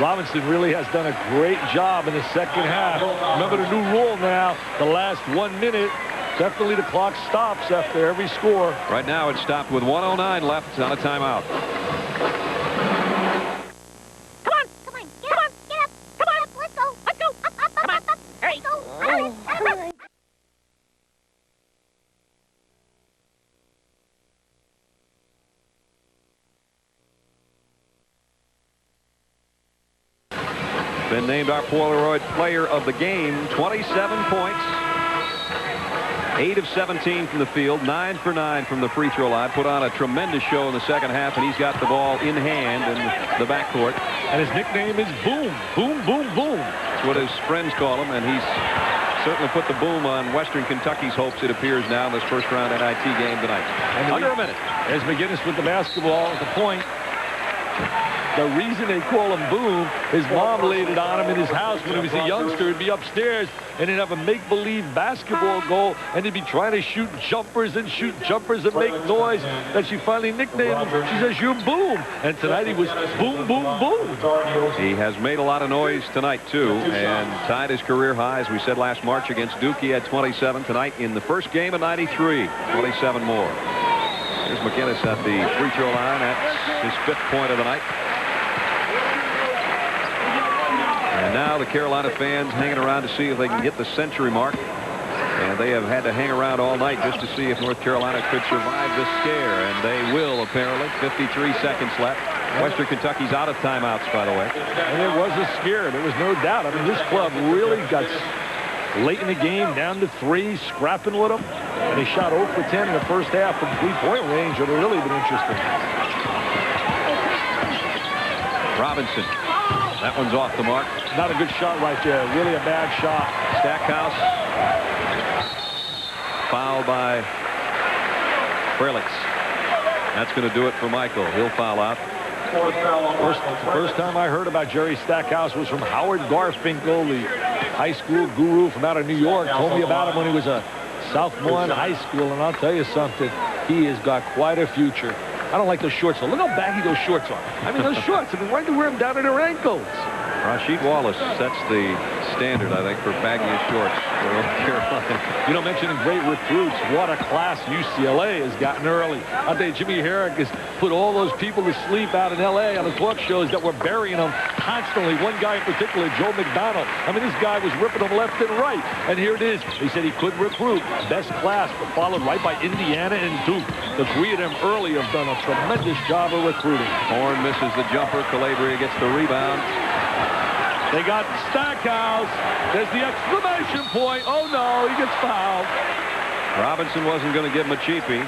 Robinson really has done a great job in the second half. Remember the new rule now, the last 1 minute, definitely the clock stops after every score. Right now it's stopped with 1:09 left on a timeout. Been named our Polaroid player of the game. 27 points. 8 of 17 from the field. 9 for 9 from the free throw line. Put on a tremendous show in the second half, and he's got the ball in hand in the backcourt. And his nickname is Boom. Boom, boom, boom. That's what his friends call him, and he's certainly put the boom on Western Kentucky's hopes, it appears now, in this first round NIT game tonight. And under a minute. There's McGinnis with the basketball at the point. The reason they call him Boom, his mom laid it on him in his house when he was a youngster. He'd be upstairs and he'd have a make-believe basketball goal, and he'd be trying to shoot jumpers and make noise. That she finally nicknamed him. She says, "You're Boom." And tonight he was boom, boom, boom. He has made a lot of noise tonight, too, and tied his career high, as we said last March, against Duke. He had 27 tonight in the first game of 93. 27 more. Here's McGinnis at the free throw line. That's his 5th point of the night. And now the Carolina fans hanging around to see if they can get the century mark. And they have had to hang around all night just to see if North Carolina could survive this scare. And they will, apparently. 53 seconds left. Western Kentucky's out of timeouts, by the way. And it was a scare. There was no doubt. I mean, this club really got late in the game, down to 3, scrapping with them. And they shot 0 for 10 in the first half from 3-point range. It would have really been interesting. Robinson. That one's off the mark. Not a good shot right there. Really a bad shot. Stackhouse. Fouled by Frelix. That's going to do it for Michael. He'll foul out. First time I heard about Jerry Stackhouse was from Howard Garfinkel, the high school guru from out of New York. Told me about him when he was a sophomore in high school, and I'll tell you something. He has got quite a future. I don't like those shorts. Look how baggy those shorts are. I mean, those shorts, I mean, why do they wear them down to their ankles? Rasheed Wallace sets the standard, I think, for baggiest shorts for North Carolina. You know, mentioning great recruits, what a class UCLA has gotten early. I think Jimmy Herrick has put all those people to sleep out in L.A. on the talk shows that were burying them constantly. One guy in particular, Joe McDonald. I mean, this guy was ripping them left and right. And here it is. He said he could recruit. Best class, but followed right by Indiana and Duke. The 3 of them early have done a tremendous job of recruiting. Horn misses the jumper. Calabria gets the rebound. They got Stackhouse. There's the exclamation point. Oh, no, he gets fouled. Robinson wasn't going to give him a cheapie.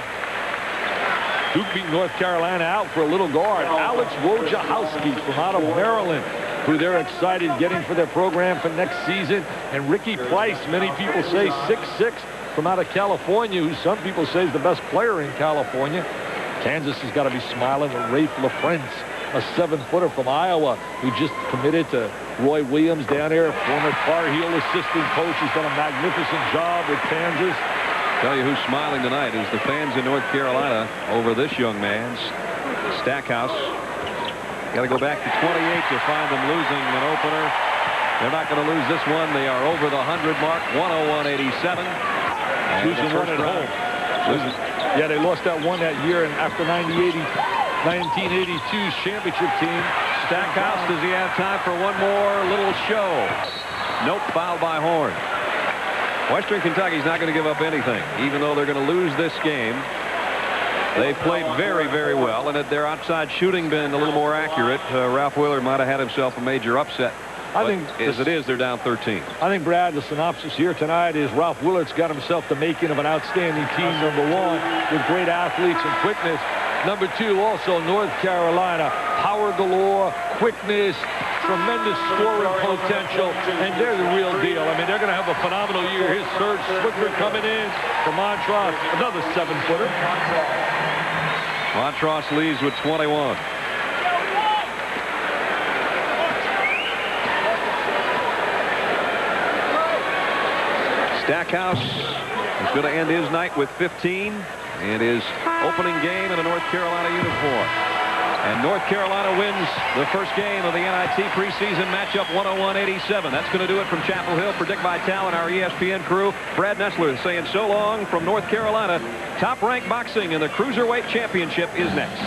Duke beat North Carolina out for a little guard. Alex Wojciechowski from out of Maryland, who they're excited getting for their program for next season. And Ricky Price, many people say 6'6", from out of California, who some people say is the best player in California. Kansas has got to be smiling with Rafe LaFrentz. a 7-footer from Iowa who just committed to Roy Williams down there, former Tar Heel assistant coach. He's done a magnificent job with Kansas. Tell you who's smiling tonight is the fans in North Carolina over this young man, Stackhouse. Got to go back to 28 to find them losing an opener. They're not going to lose this one. They are over the 100 mark, 101.87. Losing one at home. Yeah, they lost that one that year, and after 1982's championship team. Stackhouse, does he have time for one more little show? Nope, fouled by Horn. Western Kentucky's not going to give up anything, even though they're going to lose this game. They played very, very well, and had their outside shooting been a little more accurate, Ralph Willard might have had himself a major upset. I think, as it is, they're down 13. I think, Brad, the synopsis here tonight is Ralph Willard's got himself the making of an outstanding team, number one, with great athletes and quickness. Number two, also North Carolina, power galore, quickness, tremendous scoring potential, and they're the real deal. I mean, they're going to have a phenomenal year. Here's Serge Swickler coming in for Montross, another 7-footer. Montross leads with 21. Stackhouse is going to end his night with 15 and his opening game in a North Carolina uniform. And North Carolina wins the first game of the NIT preseason matchup 101-87. That's going to do it from Chapel Hill. For Dick Vitale and our ESPN crew, Brad Nessler saying so long from North Carolina. Top-ranked boxing in the Cruiserweight Championship is next.